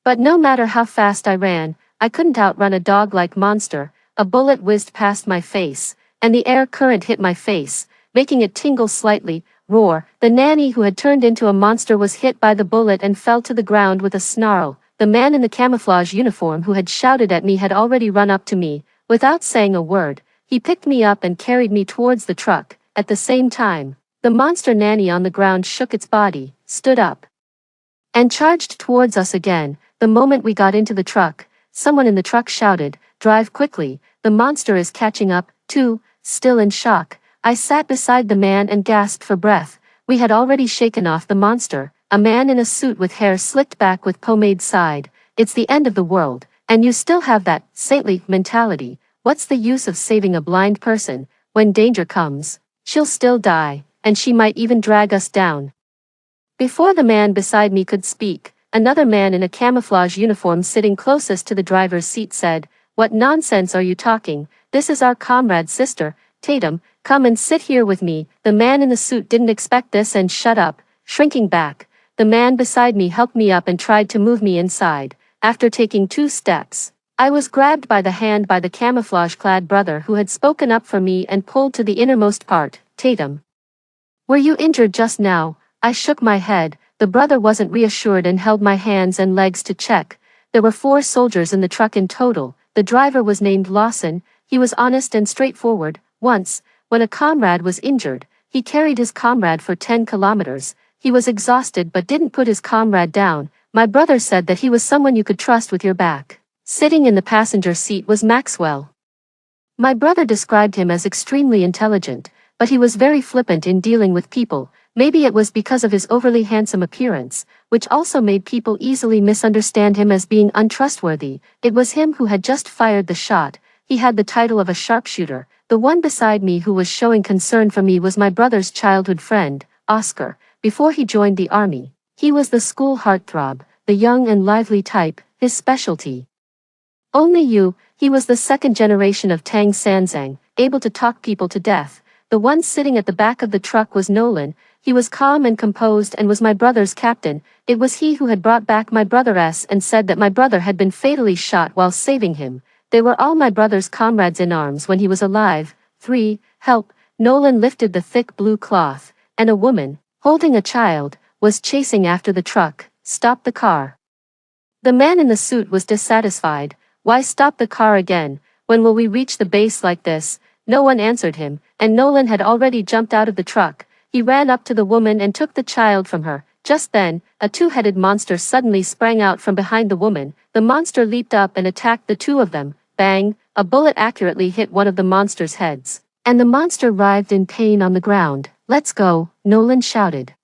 But no matter how fast I ran, I couldn't outrun a dog-like monster. A bullet whizzed past my face, and the air current hit my face, making it tingle slightly. Roar! The nanny who had turned into a monster was hit by the bullet and fell to the ground with a snarl. The man in the camouflage uniform who had shouted at me had already run up to me. Without saying a word, he picked me up and carried me towards the truck. At the same time, the monster nanny on the ground shook its body, stood up, and charged towards us again. The moment we got into the truck, someone in the truck shouted, "Drive quickly, the monster is catching up, too." Still in shock, I sat beside the man and gasped for breath. We had already shaken off the monster. A man in a suit with hair slicked back with pomade sighed, "It's the end of the world, and you still have that saintly mentality. What's the use of saving a blind person? When danger comes, she'll still die, and she might even drag us down." Before the man beside me could speak, another man in a camouflage uniform sitting closest to the driver's seat said, "What nonsense are you talking? This is our comrade's sister, Tatum. Come and sit here with me." The man in the suit didn't expect this and shut up, shrinking back. The man beside me helped me up and tried to move me inside. After taking 2 steps, I was grabbed by the hand by the camouflage-clad brother who had spoken up for me and pulled to the innermost part. "Tatum, were you injured just now?" I shook my head. The brother wasn't reassured and held my hands and legs to check. There were 4 soldiers in the truck in total. The driver was named Lawson. He was honest and straightforward. Once, when a comrade was injured, he carried his comrade for 10 kilometers. He was exhausted but didn't put his comrade down. My brother said that he was someone you could trust with your back. Sitting in the passenger seat was Maxwell. My brother described him as extremely intelligent, but he was very flippant in dealing with people. Maybe it was because of his overly handsome appearance, which also made people easily misunderstand him as being untrustworthy. It was him who had just fired the shot. He had the title of a sharpshooter. The one beside me who was showing concern for me was my brother's childhood friend, Oscar. Before he joined the army, he was the school heartthrob, the young and lively type, his specialty. Only you. He was the second generation of Tang Sanzang, able to talk people to death. The one sitting at the back of the truck was Nolan. He was calm and composed and was my brother's captain. It was he who had brought back my brother S and said that my brother had been fatally shot while saving him. They were all my brother's comrades in arms when he was alive. 3. Help! Nolan lifted the thick blue cloth, and a woman, holding a child, was chasing after the truck. "Stop the car." The man in the suit was dissatisfied. "Why stop the car again? When will we reach the base like this?" No one answered him, and Nolan had already jumped out of the truck. He ran up to the woman and took the child from her. Just then, a 2-headed monster suddenly sprang out from behind the woman. The monster leaped up and attacked the 2 of them. Bang! A bullet accurately hit one of the monster's heads, and the monster writhed in pain on the ground. "Let's go," Nolan shouted.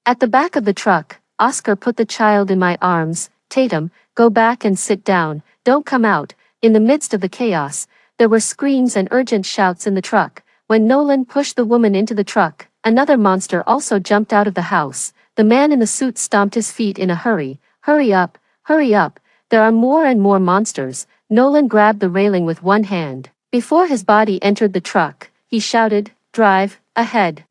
At the back of the truck, Oscar put the child in my arms. "Tatum, go back and sit down. Don't come out." In the midst of the chaos, there were screams and urgent shouts in the truck. When Nolan pushed the woman into the truck, another monster also jumped out of the house. The man in the suit stomped his feet in a hurry. "Hurry up, hurry up. There are more and more monsters." Nolan grabbed the railing with one hand. Before his body entered the truck, he shouted, "Drive, ahead."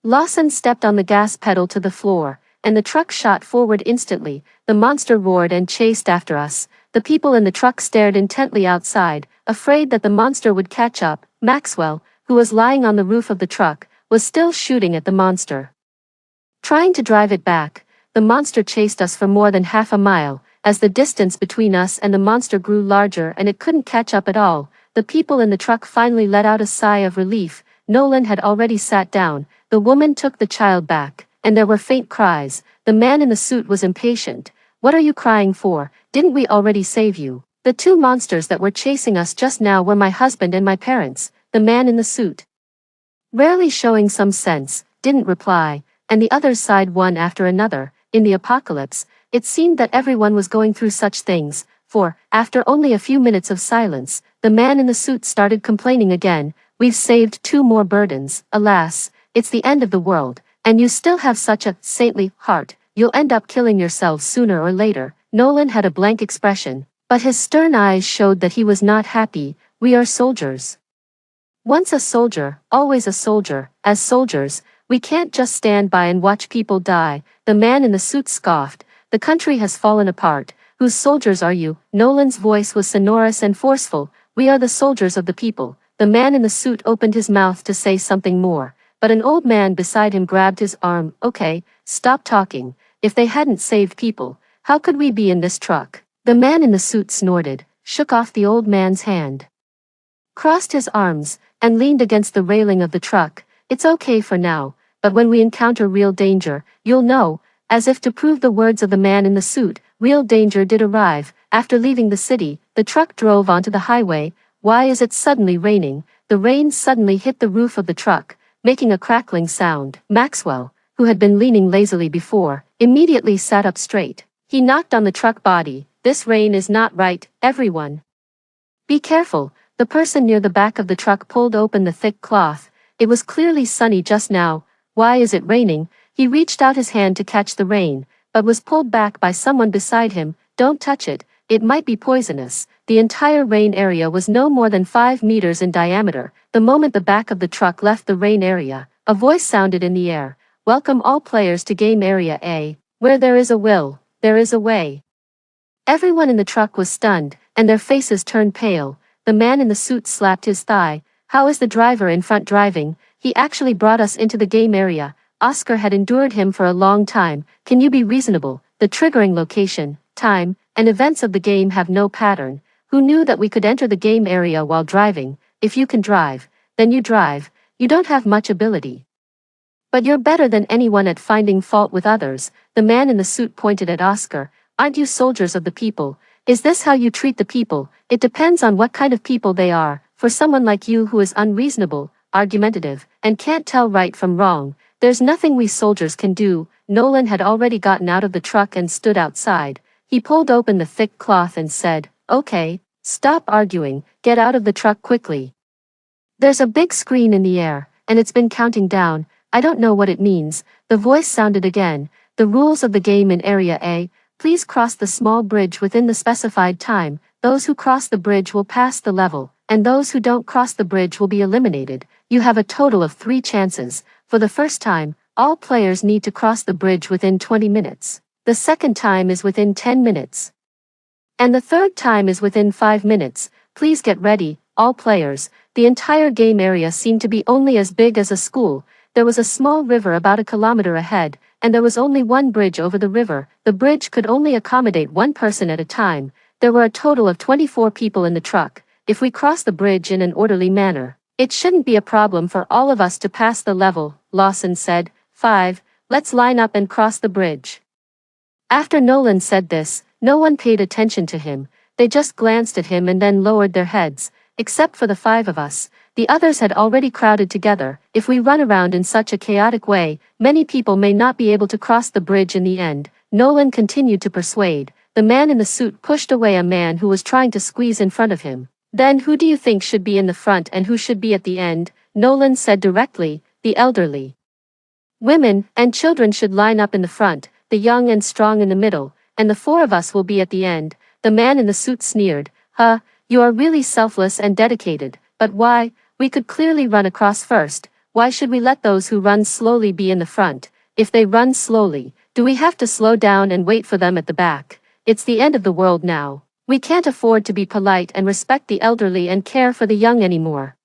Lawson stepped on the gas pedal to the floor, and the truck shot forward instantly. The monster roared and chased after us. The people in the truck stared intently outside, afraid that the monster would catch up. Maxwell, who was lying on the roof of the truck, was still shooting at the monster, trying to drive it back. The monster chased us for more than half a mile. As the distance between us and the monster grew larger and it couldn't catch up at all, the people in the truck finally let out a sigh of relief. Nolan had already sat down. The woman took the child back, and there were faint cries. The man in the suit was impatient. "What are you crying for? Didn't we already save you?" The two monsters that were chasing us just now were my husband and my parents, the man in the suit. Rarely showing some sense, didn't reply, and the others sighed one after another. In the apocalypse, it seemed that everyone was going through such things, for, after only a few minutes of silence, the man in the suit started complaining again. We've saved two more burdens, alas, it's the end of the world, and you still have such a saintly heart, you'll end up killing yourselves sooner or later. Nolan had a blank expression, but his stern eyes showed that he was not happy. We are soldiers. Once a soldier, always a soldier. As soldiers, we can't just stand by and watch people die. The man in the suit scoffed. The country has fallen apart. Whose soldiers are you? Nolan's voice was sonorous and forceful. We are the soldiers of the people. The man in the suit opened his mouth to say something more, but an old man beside him grabbed his arm. Okay, stop talking. If they hadn't saved people, how could we be in this truck? The man in the suit snorted, shook off the old man's hand, crossed his arms, and leaned against the railing of the truck. It's okay for now, but when we encounter real danger, you'll know. As if to prove the words of the man in the suit, real danger did arrive. After leaving the city, the truck drove onto the highway. Why is it suddenly raining? The rain suddenly hit the roof of the truck, making a crackling sound. Maxwell, who had been leaning lazily before, immediately sat up straight. He knocked on the truck body. This rain is not right, everyone. Be careful. The person near the back of the truck pulled open the thick cloth. It was clearly sunny just now. Why is it raining? He reached out his hand to catch the rain, but was pulled back by someone beside him. Don't touch it, it might be poisonous. The entire rain area was no more than 5 meters in diameter. The moment the back of the truck left the rain area, a voice sounded in the air. Welcome all players to Game Area A. Where there is a will, there is a way. Everyone in the truck was stunned, and their faces turned pale. The man in the suit slapped his thigh. How is the driver in front driving? He actually brought us into the game area. Oscar had endured him for a long time. Can you be reasonable? The triggering location, time, and events of the game have no pattern. Who knew that we could enter the game area while driving? If you can drive, then you drive. You don't have much ability, but you're better than anyone at finding fault with others. The man in the suit pointed at Oscar. Aren't you soldiers of the people? Is this how you treat the people? It depends on what kind of people they are. For someone like you who is unreasonable, argumentative, and can't tell right from wrong, there's nothing we soldiers can do. Nolan had already gotten out of the truck and stood outside. He pulled open the thick cloth and said, Okay, stop arguing, get out of the truck quickly. There's a big screen in the air, and it's been counting down. I don't know what it means. The voice sounded again. The rules of the game in Area A. Please cross the small bridge within the specified time. Those who cross the bridge will pass the level, and those who don't cross the bridge will be eliminated. You have a total of 3 chances. For the first time, all players need to cross the bridge within 20 minutes. The second time is within 10 minutes. And the third time is within 5 minutes. Please get ready, all players. The entire game area seemed to be only as big as a school. There was a small river about a kilometer ahead, and there was only one bridge over the river. The bridge could only accommodate one person at a time. There were a total of 24 people in the truck. If we cross the bridge in an orderly manner, it shouldn't be a problem for all of us to pass the level, Lawson said. 5, let's line up and cross the bridge. After Nolan said this, no one paid attention to him. They just glanced at him and then lowered their heads. Except for the 5 of us, the others had already crowded together. If we run around in such a chaotic way, many people may not be able to cross the bridge in the end. Nolan continued to persuade. The man in the suit pushed away a man who was trying to squeeze in front of him. Then who do you think should be in the front and who should be at the end? Nolan said directly, the elderly. Women and children should line up in the front, the young and strong in the middle, and the 4 of us will be at the end. The man in the suit sneered. Huh, you are really selfless and dedicated, but why? We could clearly run across first. Why should we let those who run slowly be in the front? If they run slowly, do we have to slow down and wait for them at the back? It's the end of the world now. We can't afford to be polite and respect the elderly and care for the young anymore.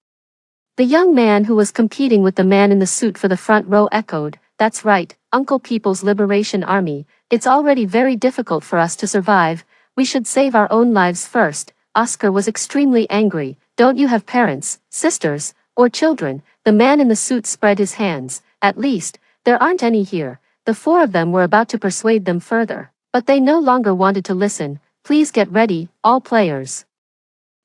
The young man who was competing with the man in the suit for the front row echoed, That's right, Uncle People's Liberation Army. It's already very difficult for us to survive. We should save our own lives first. Oscar was extremely angry. Don't you have parents, sisters, or children? The man in the suit spread his hands. At least, there aren't any here. The 4 of them were about to persuade them further, but they no longer wanted to listen. Please get ready, all players.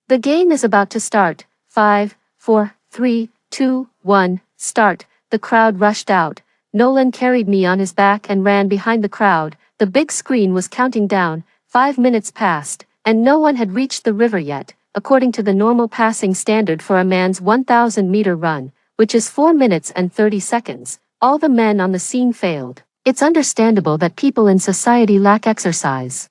The game is about to start. 5, 4, 3, 2, 1, start. The crowd rushed out. Nolan carried me on his back and ran behind the crowd. The big screen was counting down. 5 minutes passed, and no one had reached the river yet, according to the normal passing standard for a man's 1,000-meter run, which is 4 minutes and 30 seconds. All the men on the scene failed. It's understandable that people in society lack exercise.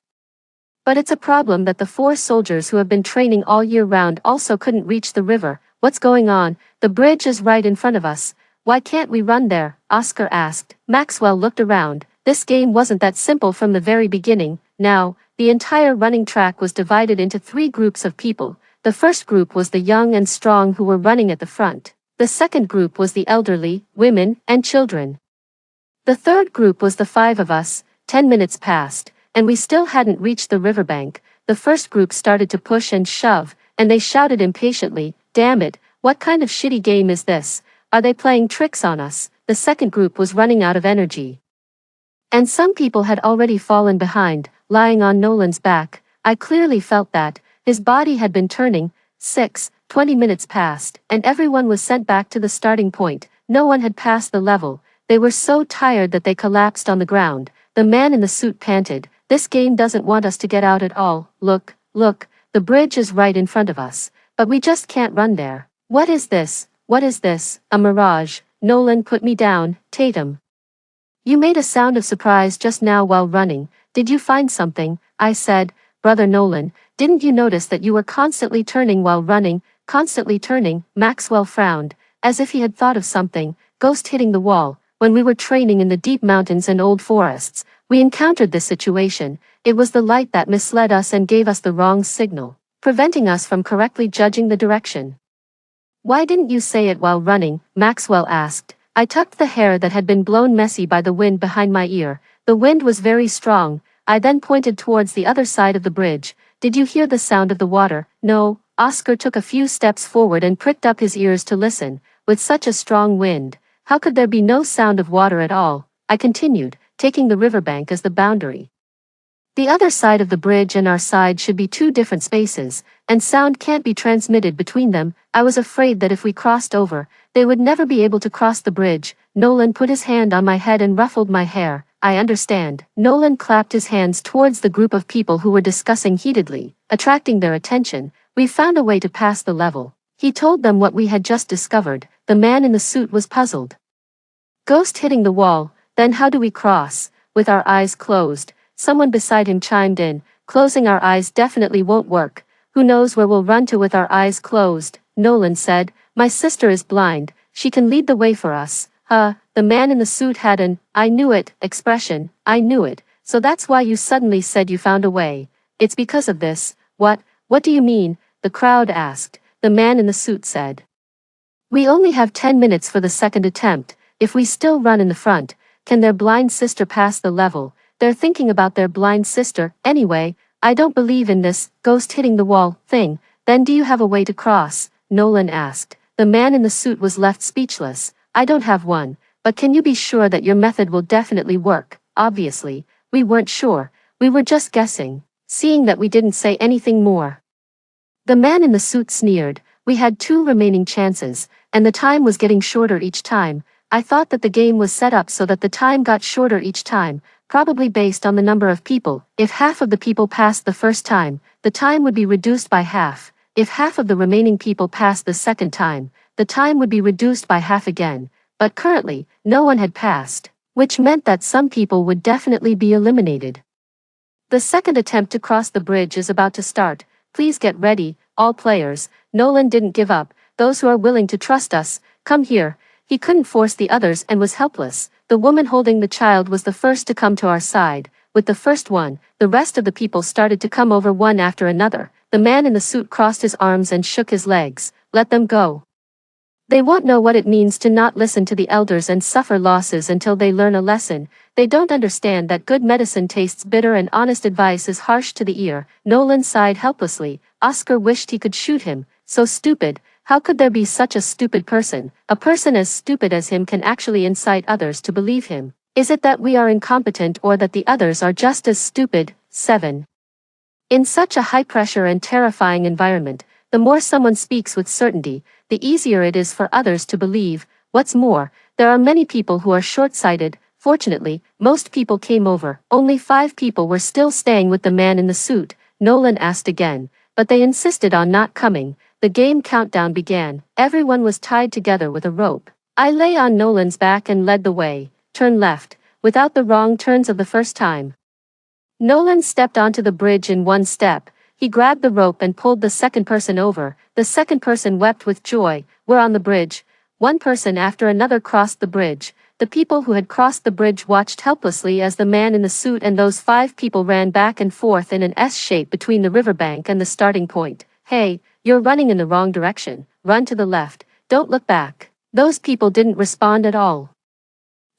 But it's a problem that the 4 soldiers who have been training all year round also couldn't reach the river. What's going on? The bridge is right in front of us. Why can't we run there? Oscar asked. Maxwell looked around. This game wasn't that simple from the very beginning. Now, the entire running track was divided into 3 groups of people. The first group was the young and strong who were running at the front. The second group was the elderly, women, and children. The third group was the 5 of us. 10 minutes passed, and we still hadn't reached the riverbank. The first group started to push and shove, and they shouted impatiently, "Damn it, what kind of shitty game is this? Are they playing tricks on us?" The second group was running out of energy. And some people had already fallen behind, lying on Nolan's back. I clearly felt that. His body had been turning. 20 minutes passed, and everyone was sent back to the starting point. No one had passed the level. They were so tired that they collapsed on the ground. The man in the suit panted, "This game doesn't want us to get out at all. Look, the bridge is right in front of us, but we just can't run there. What is this? What is this? A mirage?" Nolan put me down. "Tatum, you made a sound of surprise just now while running. Did you find something?" I said. "Brother Nolan, didn't you notice that you were constantly turning while running?" "Constantly turning?" Maxwell frowned, as if he had thought of something. "Ghost hitting the wall. When we were training in the deep mountains and old forests, we encountered this situation. It was the light that misled us and gave us the wrong signal, preventing us from correctly judging the direction." "Why didn't you say it while running?" Maxwell asked. I tucked the hair that had been blown messy by the wind behind my ear. The wind was very strong. I then pointed towards the other side of the bridge. "Did you hear the sound of the water?" "No." Oscar took a few steps forward and pricked up his ears to listen. "With such a strong wind, how could there be no sound of water at all?" I continued, taking the riverbank as the boundary. "The other side of the bridge and our side should be 2 different spaces, and sound can't be transmitted between them. I was afraid that if we crossed over, they would never be able to cross the bridge." Nolan put his hand on my head and ruffled my hair. "I understand." Nolan clapped his hands towards the group of people who were discussing heatedly, attracting their attention. "We found a way to pass the level." He told them what we had just discovered. The man in the suit was puzzled. "Ghost hitting the wall, then how do we cross?" "With our eyes closed." Someone beside him chimed in. "Closing our eyes definitely won't work. Who knows where we'll run to with our eyes closed?" Nolan said. "My sister is blind. She can lead the way for us." The man in the suit had an "I knew it" expression. "I knew it. So that's why you suddenly said you found a way." "It's because of this." What do you mean?" the crowd asked. The man in the suit said, "We only have 10 minutes for the second attempt. If we still run in the front, can their blind sister pass the level?" They're thinking about their blind sister. "Anyway, I don't believe in this ghost hitting the wall thing." "Then do you have a way to cross?" Nolan asked. The man in the suit was left speechless. "I don't have one, but can you be sure that your method will definitely work?" Obviously, we weren't sure. We were just guessing. Seeing that we didn't say anything more, the man in the suit sneered. "We had 2 remaining chances, and the time was getting shorter each time. I thought that the game was set up so that the time got shorter each time, probably based on the number of people. If half of the people passed the first time, the time would be reduced by half. If half of the remaining people passed the second time, the time would be reduced by half again. But currently, no one had passed, which meant that some people would definitely be eliminated. The second attempt to cross the bridge is about to start. Please get ready, all players." Nolan didn't give up. "Those who are willing to trust us, come here." He couldn't force the others and was helpless. The woman holding the child was the first to come to our side. With the first one, the rest of the people started to come over one after another. The man in the suit crossed his arms and shook his legs. "Let them go. They won't know what it means to not listen to the elders and suffer losses until they learn a lesson. They don't understand that good medicine tastes bitter and honest advice is harsh to the ear." Nolan sighed helplessly. Oscar wished he could shoot him. So stupid. How could there be such a stupid person? A person as stupid as him can actually incite others to believe him. Is it that we are incompetent or that the others are just as stupid? 7. In such a high-pressure and terrifying environment, the more someone speaks with certainty, the easier it is for others to believe. What's more, there are many people who are short-sighted. Fortunately, most people came over. Only 5 people were still staying with the man in the suit. Nolan asked again, but they insisted on not coming. The game countdown began. Everyone was tied together with a rope. I lay on Nolan's back and led the way. Turn left, without the wrong turns of the first time. Nolan stepped onto the bridge in one step. He grabbed the rope and pulled the second person over. The second person wept with joy. We're on the bridge. One person after another crossed the bridge. The people who had crossed the bridge watched helplessly as the man in the suit and those 5 people ran back and forth in an S shape between the riverbank and the starting point. Hey, you're running in the wrong direction. Run to the left. Don't look back. Those people didn't respond at all.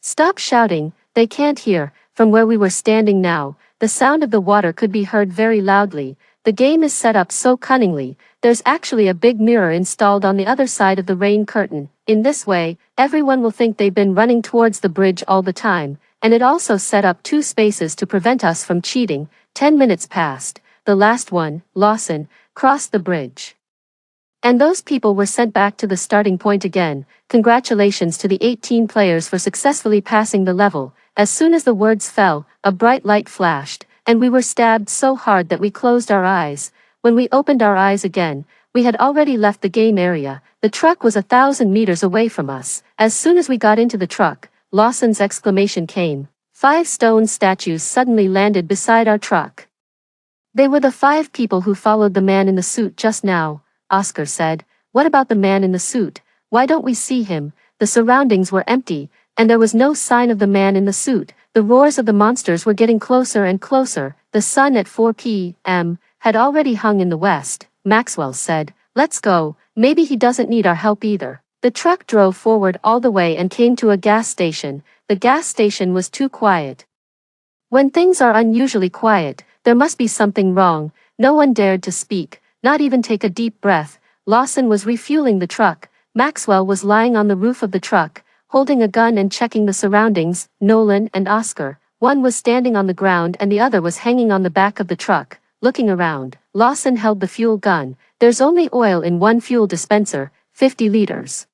Stop shouting, they can't hear. From where we were standing now, the sound of the water could be heard very loudly. The game is set up so cunningly, there's actually a big mirror installed on the other side of the rain curtain. In this way, everyone will think they've been running towards the bridge all the time, and it also set up 2 spaces to prevent us from cheating. 10 minutes passed. The last one, Lawson, crossed the bridge. And those people were sent back to the starting point again. Congratulations to the 18 players for successfully passing the level. As soon as the words fell, a bright light flashed, and we were stabbed so hard that we closed our eyes. When we opened our eyes again, we had already left the game area. The truck was 1,000 meters away from us. As soon as we got into the truck, Lawson's exclamation came. 5 stone statues suddenly landed beside our truck. They were the 5 people who followed the man in the suit just now, Oscar said. What about the man in the suit? Why don't we see him? The surroundings were empty, and there was no sign of the man in the suit. The roars of the monsters were getting closer and closer. The sun at 4 p.m. had already hung in the west. Maxwell said, "Let's go, maybe he doesn't need our help either." The truck drove forward all the way and came to a gas station. The gas station was too quiet. When things are unusually quiet, there must be something wrong. No one dared to speak, not even take a deep breath. Lawson was refueling the truck. Maxwell was lying on the roof of the truck, holding a gun and checking the surroundings. Nolan and Oscar, one was standing on the ground and the other was hanging on the back of the truck, looking around. Lawson held the fuel gun. There's only oil in one fuel dispenser, 50 liters.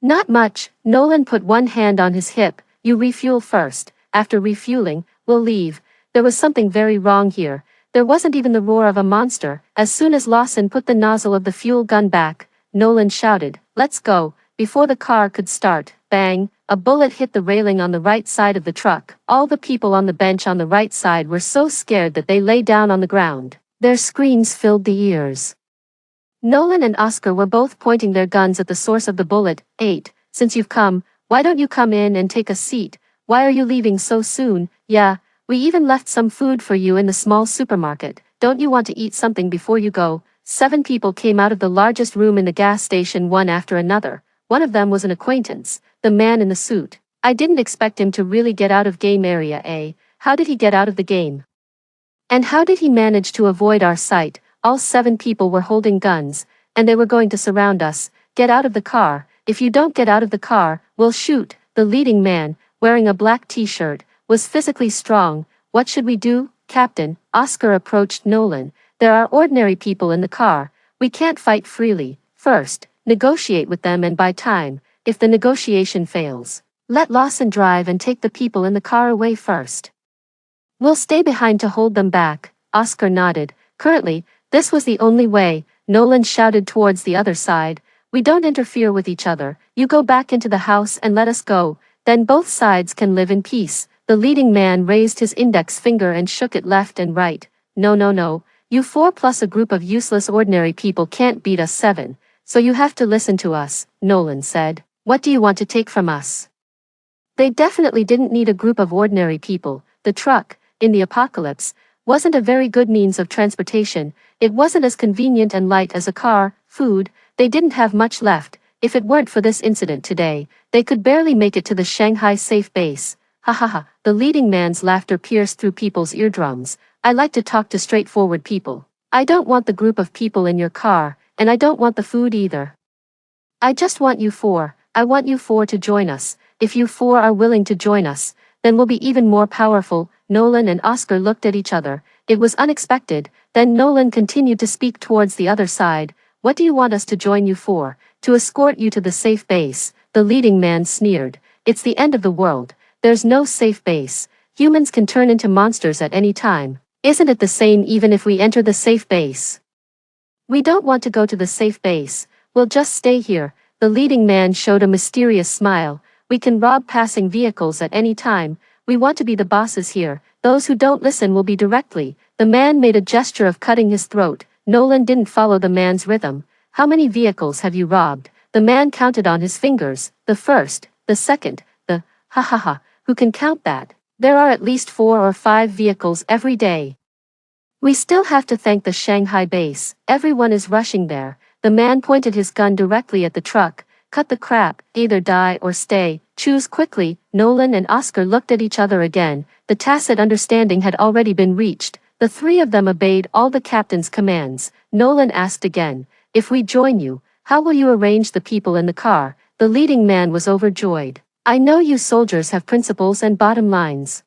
Not much. Nolan put one hand on his hip. You refuel first. After refueling, we'll leave. There was something very wrong here. There wasn't even the roar of a monster. As soon as Lawson put the nozzle of the fuel gun back, Nolan shouted, "Let's go." Before the car could start, bang, a bullet hit the railing on the right side of the truck. All the people on the bench on the right side were so scared that they lay down on the ground. Their screams filled the ears. Nolan and Oscar were both pointing their guns at the source of the bullet. "8, since you've come, why don't you come in and take a seat? Why are you leaving so soon?" "Yeah, we even left some food for you in the small supermarket. Don't you want to eat something before you go?" 7 people came out of the largest room in the gas station one after another. One of them was an acquaintance, the man in the suit. I didn't expect him to really get out of game area A. How did he get out of the game? And how did he manage to avoid our sight? All 7 people were holding guns, and they were going to surround us. "Get out of the car. If you don't get out of the car, we'll shoot." The leading man, wearing a black t-shirt, was physically strong. "What should we do, Captain?" Oscar approached Nolan. "There are ordinary people in the car. We can't fight freely. First, negotiate with them and buy time. If the negotiation fails, let Lawson drive and take the people in the car away first. We'll stay behind to hold them back." Oscar nodded. Currently, this was the only way. Nolan shouted towards the other side. "We don't interfere with each other. You go back into the house and let us go. Then both sides can live in peace." The leading man raised his index finger and shook it left and right. No, no, no. You 4 plus a group of useless ordinary people can't beat us 7. So you have to listen to us, Nolan said. "What do you want to take from us?" They definitely didn't need a group of ordinary people. The truck, in the apocalypse, wasn't a very good means of transportation. It wasn't as convenient and light as a car. Food, they didn't have much left. If it weren't for this incident today, they could barely make it to the Shanghai safe base. Ha ha ha, the leading man's laughter pierced through people's eardrums. "I like to talk to straightforward people. I don't want the group of people in your car, and I don't want the food either. I just want you 4. I want you 4 to join us. If you 4 are willing to join us, then we'll be even more powerful." Nolan and Oscar looked at each other. It was unexpected. Then Nolan continued to speak towards the other side. What do you want us to join you for? To escort you to the safe base, the leading man sneered. It's the end of the world. There's no safe base. Humans can turn into monsters at any time. Isn't it the same even if we enter the safe base? We don't want to go to the safe base. We'll just stay here. The leading man showed a mysterious smile. We can rob passing vehicles at any time. We want to be the bosses here. Those who don't listen will be directly. The man made a gesture of cutting his throat. Nolan didn't follow the man's rhythm. How many vehicles have you robbed? The man counted on his fingers. The first, the second, the, ha ha ha, who can count that? There are at least 4 or 5 vehicles every day. We still have to thank the Shanghai base. Everyone is rushing there. The man pointed his gun directly at the truck. Cut the crap, either die or stay. Choose quickly. Nolan and Oscar looked at each other again. The tacit understanding had already been reached. The three of them obeyed all the captain's commands. Nolan asked again, if we join you, how will you arrange the people in the car? The leading man was overjoyed. I know you soldiers have principles and bottom lines.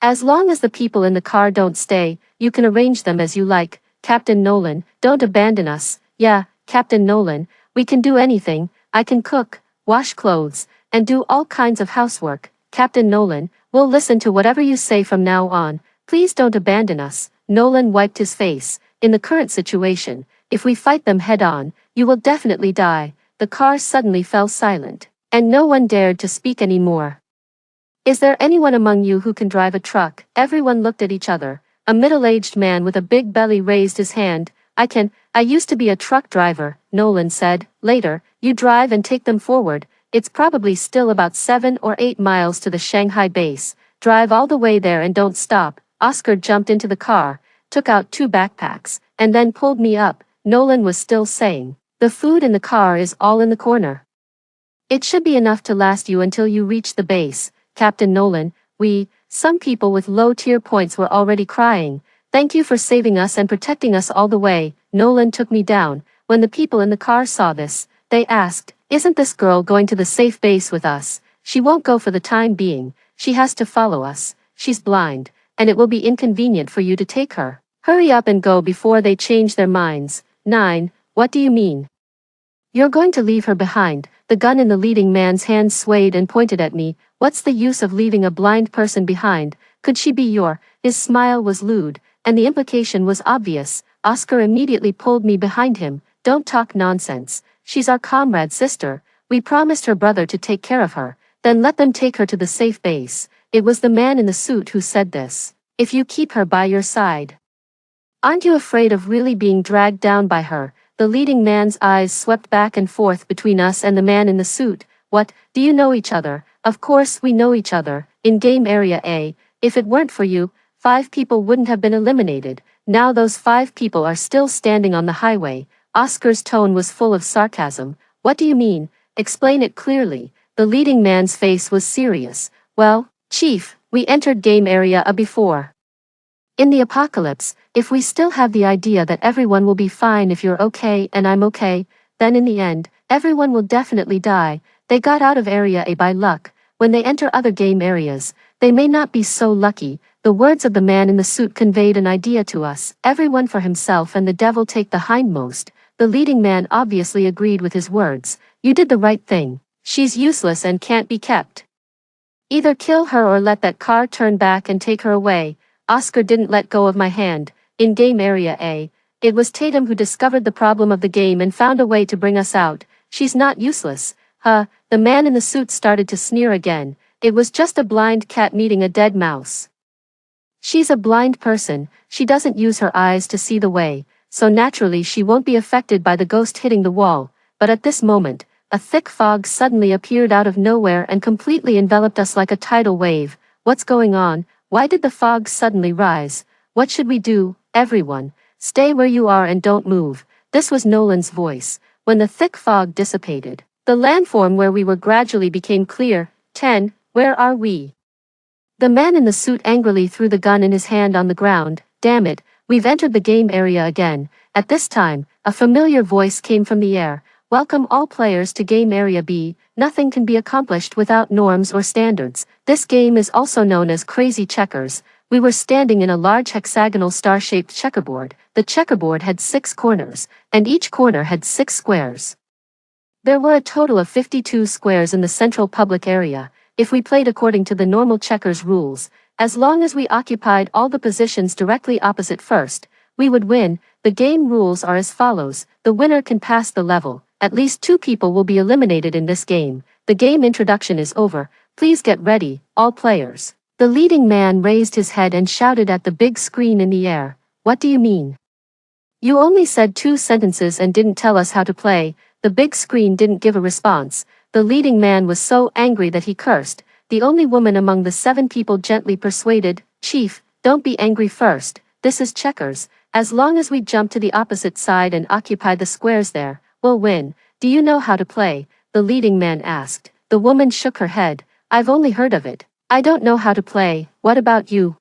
As long as the people in the car don't stay, you can arrange them as you like. Captain Nolan, don't abandon us. Yeah, Captain Nolan, we can do anything. I can cook, wash clothes, and do all kinds of housework. Captain Nolan, we'll listen to whatever you say from now on. Please don't abandon us. Nolan wiped his face. In the current situation, if we fight them head-on, you will definitely die. The car suddenly fell silent, and no one dared to speak anymore. Is there anyone among you who can drive a truck? Everyone looked at each other. A middle-aged man with a big belly raised his hand. I used to be a truck driver, Nolan said. Later, you drive and take them forward. It's probably still about 7 or 8 miles to the Shanghai base. Drive all the way there and don't stop. Oscar jumped into the car, took out 2 backpacks, and then pulled me up. Nolan was still saying, the food in the car is all in the corner. It should be enough to last you until you reach the base. Captain Nolan, some people with low tier points were already crying. Thank you for saving us and protecting us all the way. Nolan took me down. When the people in the car saw this, they asked, isn't this girl going to the safe base with us? She won't go for the time being. She has to follow us. She's blind, and it will be inconvenient for you to take her. Hurry up and go before they change their minds. 9. What do you mean? You're going to leave her behind. The gun in the leading man's hand swayed and pointed at me. What's the use of leaving a blind person behind? Could she be your? His smile was lewd, and the implication was obvious. Oscar immediately pulled me behind him. Don't talk nonsense. She's our comrade's sister. We promised her brother to take care of her. Then let them take her to the safe base. It was the man in the suit who said this. If you keep her by your side. Aren't you afraid of really being dragged down by her? The leading man's eyes swept back and forth between us and the man in the suit. What, do you know each other? Of course we know each other. In game area A, if it weren't for you, 5 people wouldn't have been eliminated. Now those 5 people are still standing on the highway. Oscar's tone was full of sarcasm. What do you mean? Explain it clearly. The leading man's face was serious. Well, Chief, we entered game area A before. In the apocalypse, if we still have the idea that everyone will be fine if you're okay and I'm okay, then in the end, everyone will definitely die. They got out of area A by luck. When they enter other game areas, they may not be so lucky. The words of the man in the suit conveyed an idea to us. Everyone for himself and the devil take the hindmost. The leading man obviously agreed with his words. You did the right thing. She's useless and can't be kept. Either kill her or let that car turn back and take her away. Oscar didn't let go of my hand. In game area A, it was Tatum who discovered the problem of the game and found a way to bring us out. She's not useless. The man in the suit started to sneer again. It was just a blind cat meeting a dead mouse. She's a blind person. She doesn't use her eyes to see the way, so naturally she won't be affected by the ghost hitting the wall. But at this moment, a thick fog suddenly appeared out of nowhere and completely enveloped us like a tidal wave. What's going on? Why did the fog suddenly rise? What should we do? Everyone, stay where you are and don't move. This was Nolan's voice. When the thick fog dissipated, the landform where we were gradually became clear. 10. Where are we? The man in the suit angrily threw the gun in his hand on the ground. Damn it, we've entered the game area again. At this time, a familiar voice came from the air. Welcome all players to game area B. Nothing can be accomplished without norms or standards. This game is also known as Crazy Checkers. We were standing in a large hexagonal star-shaped checkerboard. The checkerboard had 6 corners, and each corner had 6 squares. There were a total of 52 squares in the central public area. If we played according to the normal checkers rules, as long as we occupied all the positions directly opposite first, we would win. The game rules are as follows: the winner can pass the level. At least 2 people will be eliminated in this game. The game introduction is over. Please get ready, all players. The leading man raised his head and shouted at the big screen in the air. What do you mean? You only said 2 sentences and didn't tell us how to play. The big screen didn't give a response. The leading man was so angry that he cursed. The only woman among the 7 people gently persuaded, Chief, don't be angry first. This is checkers. As long as we jump to the opposite side and occupy the squares there, we'll win. Do you know how to play? The leading man asked. The woman shook her head. I've only heard of it. I don't know how to play. What about you?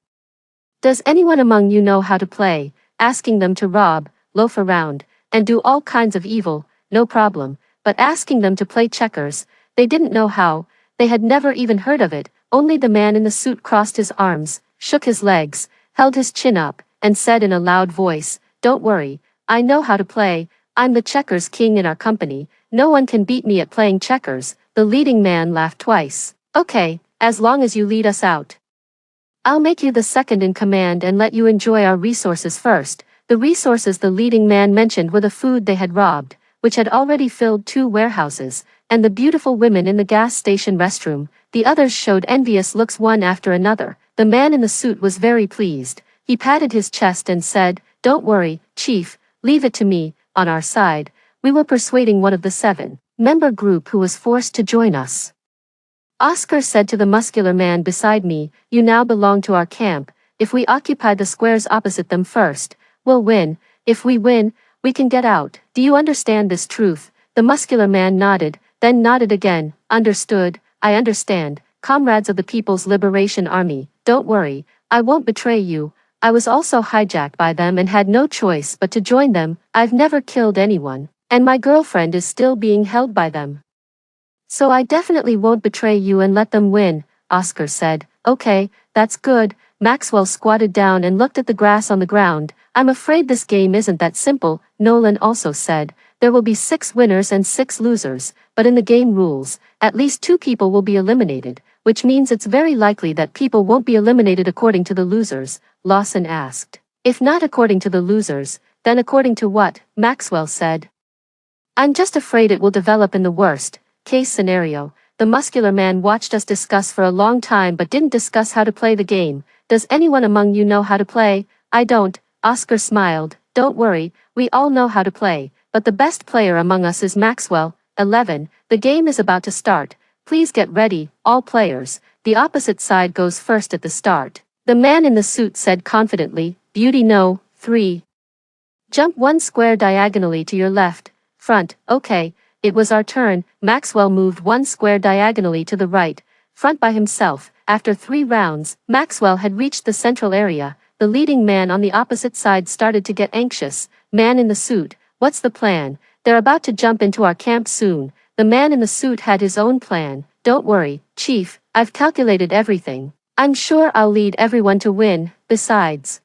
Does anyone among you know how to play? Asking them to rob, loaf around, and do all kinds of evil, no problem, but asking them to play checkers, they didn't know how, they had never even heard of it. Only the man in the suit crossed his arms, shook his legs, held his chin up, and said in a loud voice, Don't worry, I know how to play. I'm the checkers king in our company. No one can beat me at playing checkers. The leading man laughed twice. Okay, as long as you lead us out. I'll make you the second in command and let you enjoy our resources first. The resources the leading man mentioned were the food they had robbed, which had already filled 2 warehouses, and the beautiful women in the gas station restroom. The others showed envious looks one after another. The man in the suit was very pleased. He patted his chest and said, Don't worry, Chief, leave it to me. On our side, we were persuading one of the 7-member group who was forced to join us. Oscar said to the muscular man beside me, You now belong to our camp. If we occupy the squares opposite them first, we'll win. If we win, we can get out. Do you understand this truth? The muscular man nodded, then nodded again. Understood, I understand. Comrades of the People's Liberation Army, don't worry, I won't betray you. I was also hijacked by them and had no choice but to join them. I've never killed anyone, and my girlfriend is still being held by them. So I definitely won't betray you and let them win, Oscar said. Okay, that's good. Maxwell squatted down and looked at the grass on the ground. I'm afraid this game isn't that simple, Nolan also said. There will be 6 winners and 6 losers, but in the game rules, at least 2 people will be eliminated, which means it's very likely that people won't be eliminated according to the losers, Lawson asked. If not according to the losers, then according to what? Maxwell said. I'm just afraid it will develop in the worst case scenario. The muscular man watched us discuss for a long time but didn't discuss how to play the game. Does anyone among you know how to play? I don't, Oscar smiled. Don't worry, we all know how to play, but the best player among us is Maxwell. 11. The game is about to start. Please get ready, all players. The opposite side goes first at the start. The man in the suit said confidently, Beauty no. 3. Jump 1 square diagonally to your left, front. Okay, it was our turn. Maxwell moved 1 square diagonally to the right, front by himself. After 3 rounds, Maxwell had reached the central area. The leading man on the opposite side started to get anxious. Man in the suit, what's the plan? They're about to jump into our camp soon. The man in the suit had his own plan. Don't worry, Chief, I've calculated everything. I'm sure I'll lead everyone to win. Besides,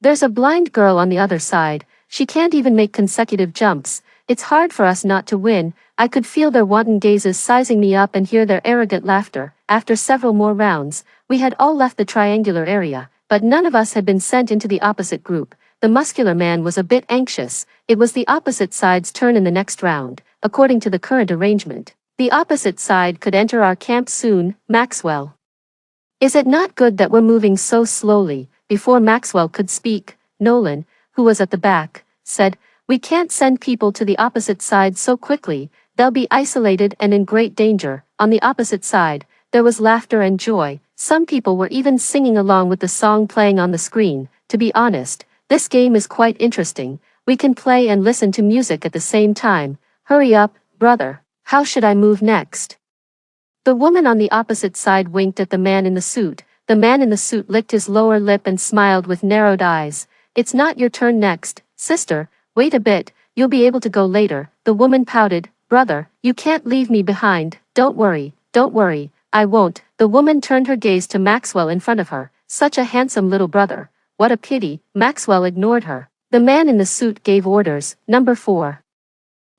there's a blind girl on the other side. She can't even make consecutive jumps. It's hard for us not to win. I could feel their wanton gazes sizing me up and hear their arrogant laughter. After several more rounds, we had all left the triangular area, but none of us had been sent into the opposite group. The muscular man was a bit anxious. It was the opposite side's turn in the next round, according to the current arrangement. The opposite side could enter our camp soon. Maxwell. Is it not good that we're moving so slowly? Before Maxwell could speak, Nolan, who was at the back, said, We can't send people to the opposite side so quickly. They'll be isolated and in great danger. On the opposite side, there was laughter and joy. Some people were even singing along with the song playing on the screen. To be honest, this game is quite interesting. We can play and listen to music at the same time. Hurry up, brother. How should I move next? The woman on the opposite side winked at the man in the suit. The man in the suit licked his lower lip and smiled with narrowed eyes. It's not your turn next, sister. Wait a bit, you'll be able to go later. The woman pouted. Brother, you can't leave me behind. Don't worry, I won't. The woman turned her gaze to Maxwell in front of her. such a handsome little brother. What a pity. Maxwell ignored her. The man in the suit gave orders. Number 4.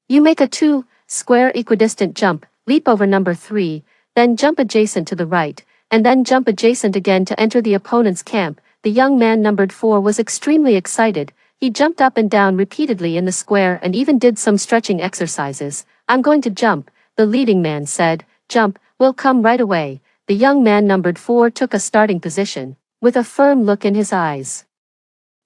You make a 2-square equidistant jump, leap over number 3, then jump adjacent to the right, and then jump adjacent again to enter the opponent's camp. The young man numbered 4 was extremely excited. He jumped up and down repeatedly in the square and even did some stretching exercises. I'm going to jump, the leading man said. Jump, we'll come right away. The young man numbered 4 took a starting position, with a firm look in his eyes.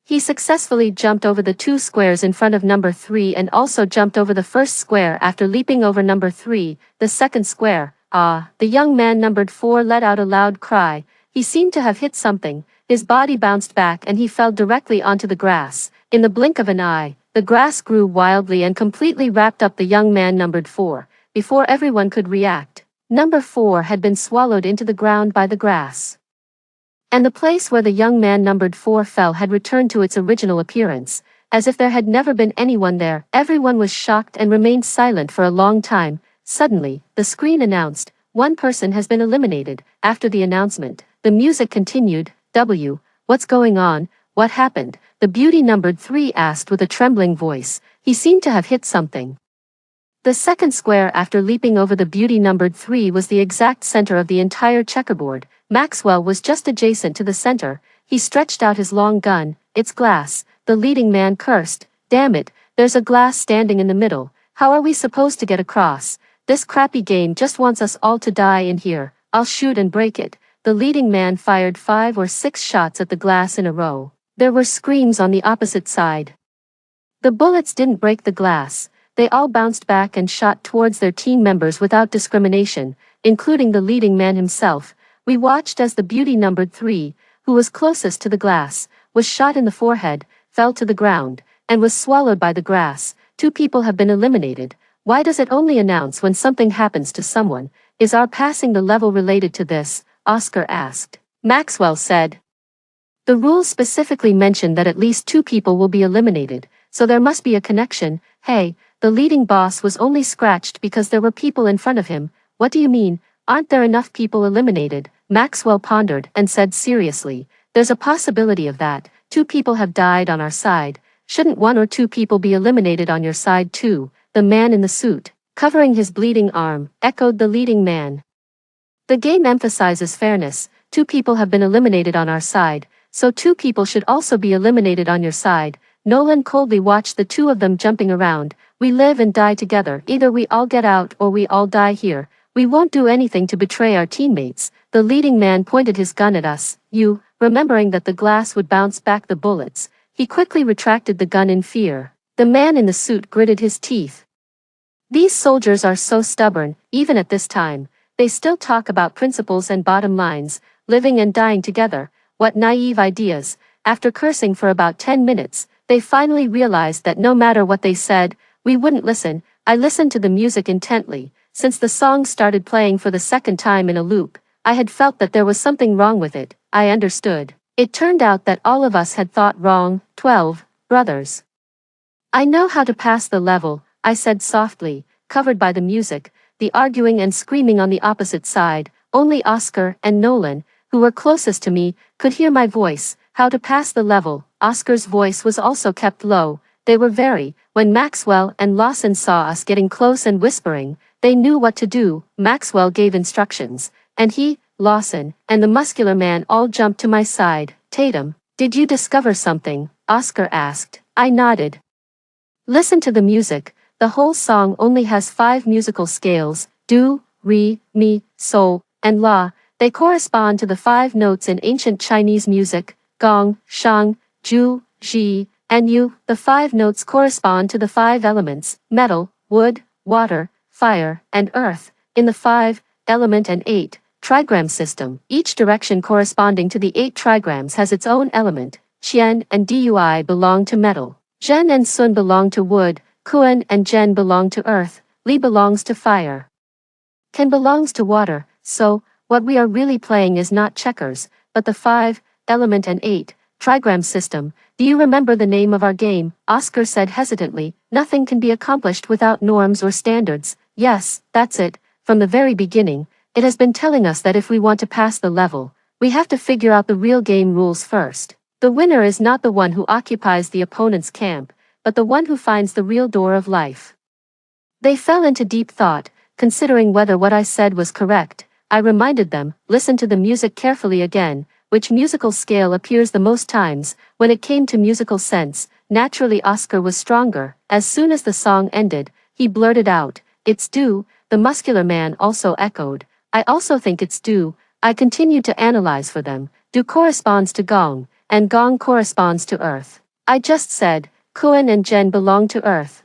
He successfully jumped over the 2 squares in front of number 3 and also jumped over the first square after leaping over number 3, the second square. Ah, the young man numbered 4 let out a loud cry. He seemed to have hit something. His body bounced back and he fell directly onto the grass. In the blink of an eye, the grass grew wildly and completely wrapped up the young man numbered 4. Before everyone could react, number 4 had been swallowed into the ground by the grass. And the place where the young man numbered 4 fell had returned to its original appearance, as if there had never been anyone there. Everyone was shocked and remained silent for a long time. Suddenly, the screen announced, "One person has been eliminated." After the announcement, the music continued. What's going on? What happened? The beauty numbered 3 asked with a trembling voice. He seemed to have hit something. The second square after leaping over the beauty numbered 3 was the exact center of the entire checkerboard. Maxwell was just adjacent to the center. He stretched out his long gun. "It's glass," the leading man cursed. "Damn it, there's a glass standing in the middle. How are we supposed to get across? This crappy game just wants us all to die in here. I'll shoot and break it." The leading man fired 5 or 6 shots at the glass in a row. There were screams on the opposite side. The bullets didn't break the glass. They all bounced back and shot towards their team members without discrimination, including the leading man himself. We watched as the beauty numbered 3, who was closest to the glass, was shot in the forehead, fell to the ground, and was swallowed by the grass. 2 people have been eliminated. Why does it only announce when something happens to someone? Is our passing the level related to this? Oscar asked. Maxwell said. The rules specifically mention that at least 2 people will be eliminated, so there must be a connection. Hey, the leading boss was only scratched because there were people in front of him. What do you mean? Aren't there enough people eliminated? Maxwell pondered and said seriously. There's a possibility of that. 2 people have died on our side. Shouldn't 1 or 2 people be eliminated on your side too? The man in the suit, covering his bleeding arm, echoed the leading man. The game emphasizes fairness. 2 people have been eliminated on our side, so 2 people should also be eliminated on your side. Nolan coldly watched the 2 of them jumping around. We live and die together. Either we all get out or we all die here. We won't do anything to betray our teammates. The leading man pointed his gun at us. Remembering that the glass would bounce back the bullets, he quickly retracted the gun in fear. The man in the suit gritted his teeth. These soldiers are so stubborn, even at this time. They still talk about principles and bottom lines, living and dying together. What naive ideas. After cursing for about 10 minutes, they finally realized that no matter what they said, we wouldn't listen. I listened to the music intently. Since the song started playing for the second time in a loop, I had felt that there was something wrong with it. I understood. It turned out that all of us had thought wrong. 12 brothers. I know how to pass the level, I said softly, covered by the music. The arguing and screaming on the opposite side. Only Oscar and Nolan, who were closest to me, could hear my voice. How to pass the level. Oscar's voice was also kept low. They were very. When Maxwell and Lawson saw us getting close and whispering, they knew what to do. Maxwell gave instructions, and he, Lawson, and the muscular man all jumped to my side. Tatum, did you discover something? Oscar asked. I nodded. Listen to the music. The whole song only has 5 musical scales, do, re, mi, sol, and la. They correspond to the 5 notes in ancient Chinese music, gong, shang, ju, ji, and yu. The 5 notes correspond to the 5 elements, metal, wood, water, fire, and earth. In the 5, element and 8, trigram system, each direction corresponding to the 8 trigrams has its own element. Qian and Dui belong to metal. Zhen and Sun belong to wood. Kuan and Zhen belong to earth. Li belongs to fire. Ken belongs to water. So, what we are really playing is not checkers, but the 5, element and 8, trigram system. Do you remember the name of our game? Oscar said hesitantly. Nothing can be accomplished without norms or standards. Yes, that's it. From the very beginning, it has been telling us that if we want to pass the level, We have to figure out the real game rules first. The winner is not the one who occupies the opponent's camp, but the one who finds the real door of life. They fell into deep thought, considering whether what I said was correct. I reminded them, listen to the music carefully again, which musical scale appears the most times. When it came to musical sense, naturally Oscar was stronger. As soon as the song ended, he blurted out, "It's do." The muscular man also echoed, "I also think it's do." I continued to analyze for them. Do corresponds to gong, and gong corresponds to earth. I just said, Kuan and Jen belong to earth.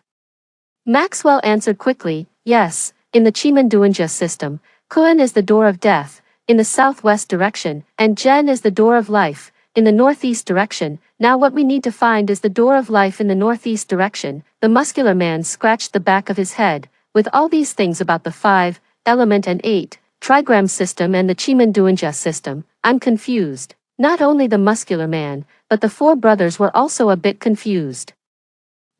Maxwell answered quickly, yes, in the Chimanduanja system, Kuan is the door of death, in the southwest direction, and Jen is the door of life, in the northeast direction. Now what we need to find is the door of life in the northeast direction. The muscular man scratched the back of his head. With all these things about the 5, element and 8, trigram system and the Chimanduanja system, I'm confused. Not only the muscular man, but the 4 brothers were also a bit confused.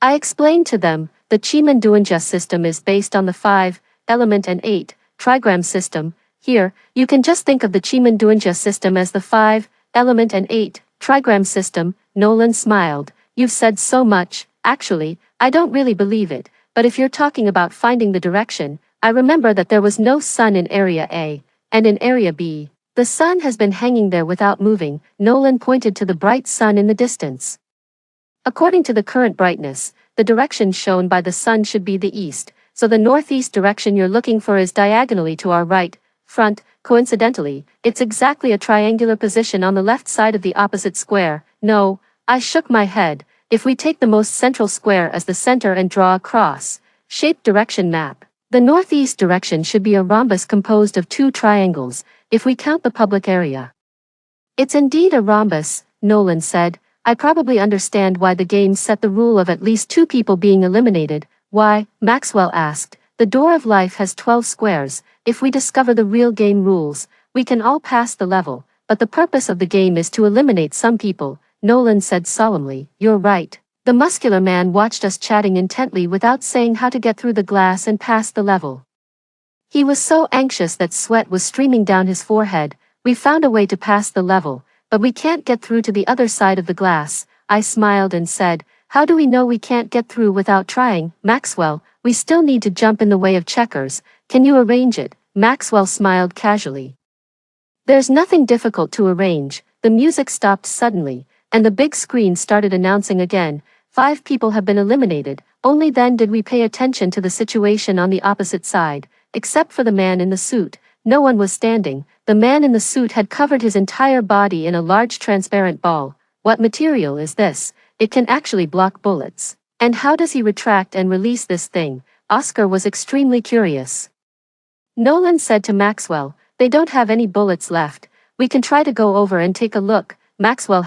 I explained to them, the Chimanduanja system is based on the 5, element and 8, trigram system. Here, you can just think of the Chimanduanja system as the 5, element and 8, trigram system. Nolan smiled. You've said so much. Actually, I don't really believe it, but if you're talking about finding the direction, I remember that there was no sun in Area A, and in Area B, the sun has been hanging there without moving. Nolan pointed to the bright sun in the distance. According to the current brightness, the direction shown by the sun should be the east, so the northeast direction you're looking for is diagonally to our right front. Coincidentally, it's exactly a triangular position on the left side of the opposite square. No, I shook my head. If we take the most central square as the center and draw a cross-shaped direction map, the northeast direction should be a rhombus composed of 2 triangles, if we count the public area. It's indeed a rhombus, Nolan said. I probably understand why the game set the rule of at least 2 people being eliminated. Why? Maxwell asked. The door of life has 12 squares. If we discover the real game rules, we can all pass the level, but the purpose of the game is to eliminate some people, Nolan said solemnly. You're right. The muscular man watched us chatting intently without saying how to get through the glass and pass the level. He was so anxious that sweat was streaming down his forehead. We found a way to pass the level, but we can't get through to the other side of the glass. I smiled and said, how do we know we can't get through without trying? Maxwell, we still need to jump in the way of checkers. Can you arrange it? Maxwell smiled casually. There's nothing difficult to arrange. The music stopped suddenly, and the big screen started announcing again, 5 people have been eliminated. Only then did we pay attention to the situation on the opposite side. Except for the man in the suit, no one was standing. The man in the suit had covered his entire body in a large transparent ball. What material is this? It can actually block bullets. And how does he retract and release this thing? Oscar was extremely curious. Nolan said to Maxwell, they don't have any bullets left. We can try to go over and take a look. Maxwell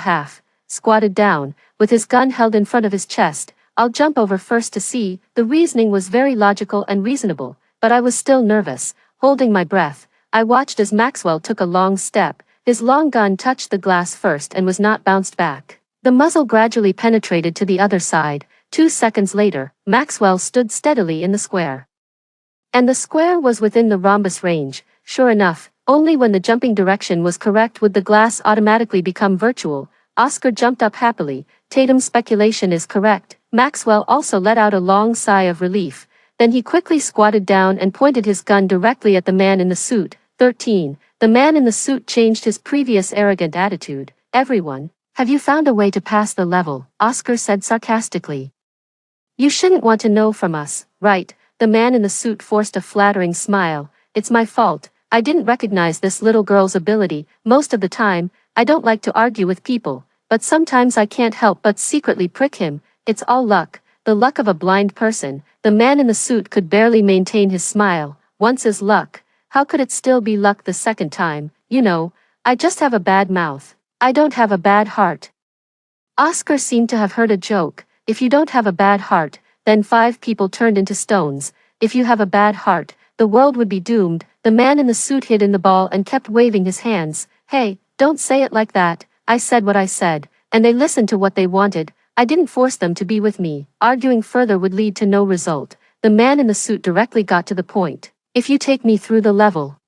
squatted down, with his gun held in front of his chest. I'll jump over first to see. The reasoning was very logical and reasonable, but I was still nervous, holding my breath. I watched as Maxwell took a long step. His long gun touched the glass first and was not bounced back. The muzzle gradually penetrated to the other side. 2 seconds later, Maxwell stood steadily in the square. And the square was within the rhombus range. Sure enough, only when the jumping direction was correct would the glass automatically become virtual. Oscar jumped up happily. Tatum's speculation is correct. Maxwell also let out a long sigh of relief. Then he quickly squatted down and pointed his gun directly at the man in the suit. 13. The man in the suit changed his previous arrogant attitude. Everyone, have you found a way to pass the level? Oscar said sarcastically. You shouldn't want to know from us, right? The man in the suit forced a flattering smile. It's my fault. I didn't recognize this little girl's ability. Most of the time, I don't like to argue with people, but sometimes I can't help but secretly prick him. It's all luck, the luck of a blind person. The man in the suit could barely maintain his smile. Once is luck. How could it still be luck the second time? You know, I just have a bad mouth. I don't have a bad heart. Oscar seemed to have heard a joke. If you don't have a bad heart, then 5 people turned into stones. If you have a bad heart, the world would be doomed. The man in the suit hid in the ball and kept waving his hands. Hey, don't say it like that. I said what I said, and they listened to what they wanted. I didn't force them to be with me. Arguing further would lead to no result. The man in the suit directly got to the point. If you take me through the level,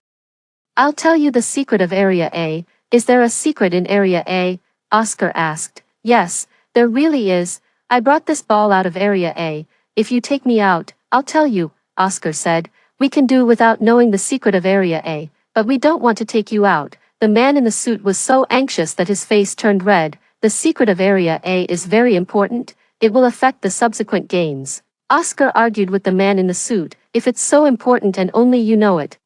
I'll tell you the secret of Area A. Is there a secret in Area A? Oscar asked. Yes, there really is. I brought this ball out of Area A. If you take me out, I'll tell you, Oscar said. We can do without knowing the secret of Area A, but we don't want to take you out. The man in the suit was so anxious that his face turned red. The secret of Area A is very important. It will affect the subsequent games. Oscar argued with the man in the suit. If it's so important and only you know it.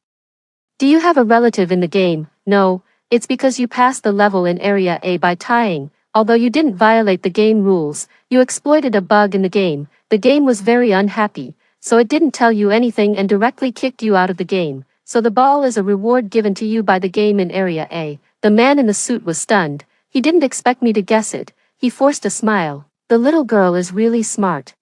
Do you have a relative in the game? No, it's because you passed the level in Area A by tying. Although you didn't violate the game rules, you exploited a bug in the game. The game was very unhappy, so it didn't tell you anything and directly kicked you out of the game. So the ball is a reward given to you by the game in Area A. The man in the suit was stunned. He didn't expect me to guess it. He forced a smile. The little girl is really smart.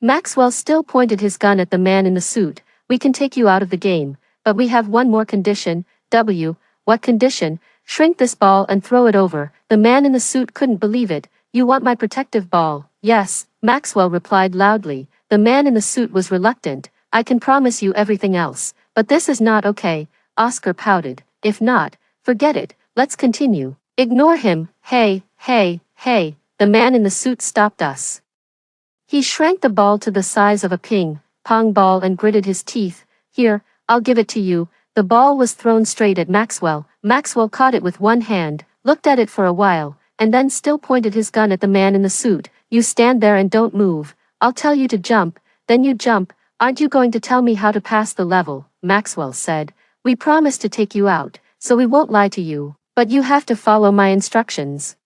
Maxwell still pointed his gun at the man in the suit. We can take you out of the game, but we have one more condition. W. What condition? Shrink this ball and throw it over. The man in the suit couldn't believe it. You want my protective ball? Yes, Maxwell replied loudly. The man in the suit was reluctant. I can promise you everything else, but this is not okay. Oscar pouted. If not, forget it. Let's continue. Ignore him. Hey, hey, hey. The man in the suit stopped us. He shrank the ball to the size of a ping-pong ball and gritted his teeth. Here, I'll give it to you. The ball was thrown straight at Maxwell. Maxwell caught it with one hand, looked at it for a while, and then still pointed his gun at the man in the suit. You stand there and don't move. I'll tell you to jump, then you jump. Aren't you going to tell me how to pass the level? Maxwell said. We promised to take you out, so we won't lie to you, but you have to follow my instructions.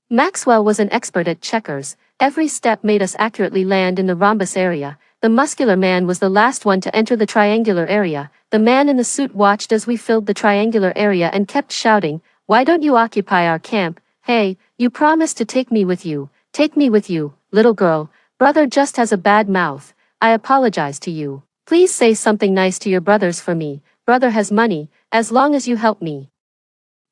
Maxwell was an expert at checkers. Every step made us accurately land in the rhombus area. The muscular man was the last one to enter the triangular area. The man in the suit watched as we filled the triangular area and kept shouting, "Why don't you occupy our camp? Hey, you promised to take me with you. Take me with you, little girl. Brother just has a bad mouth. I apologize to you. Please say something nice to your brothers for me. Brother has money, as long as you help me.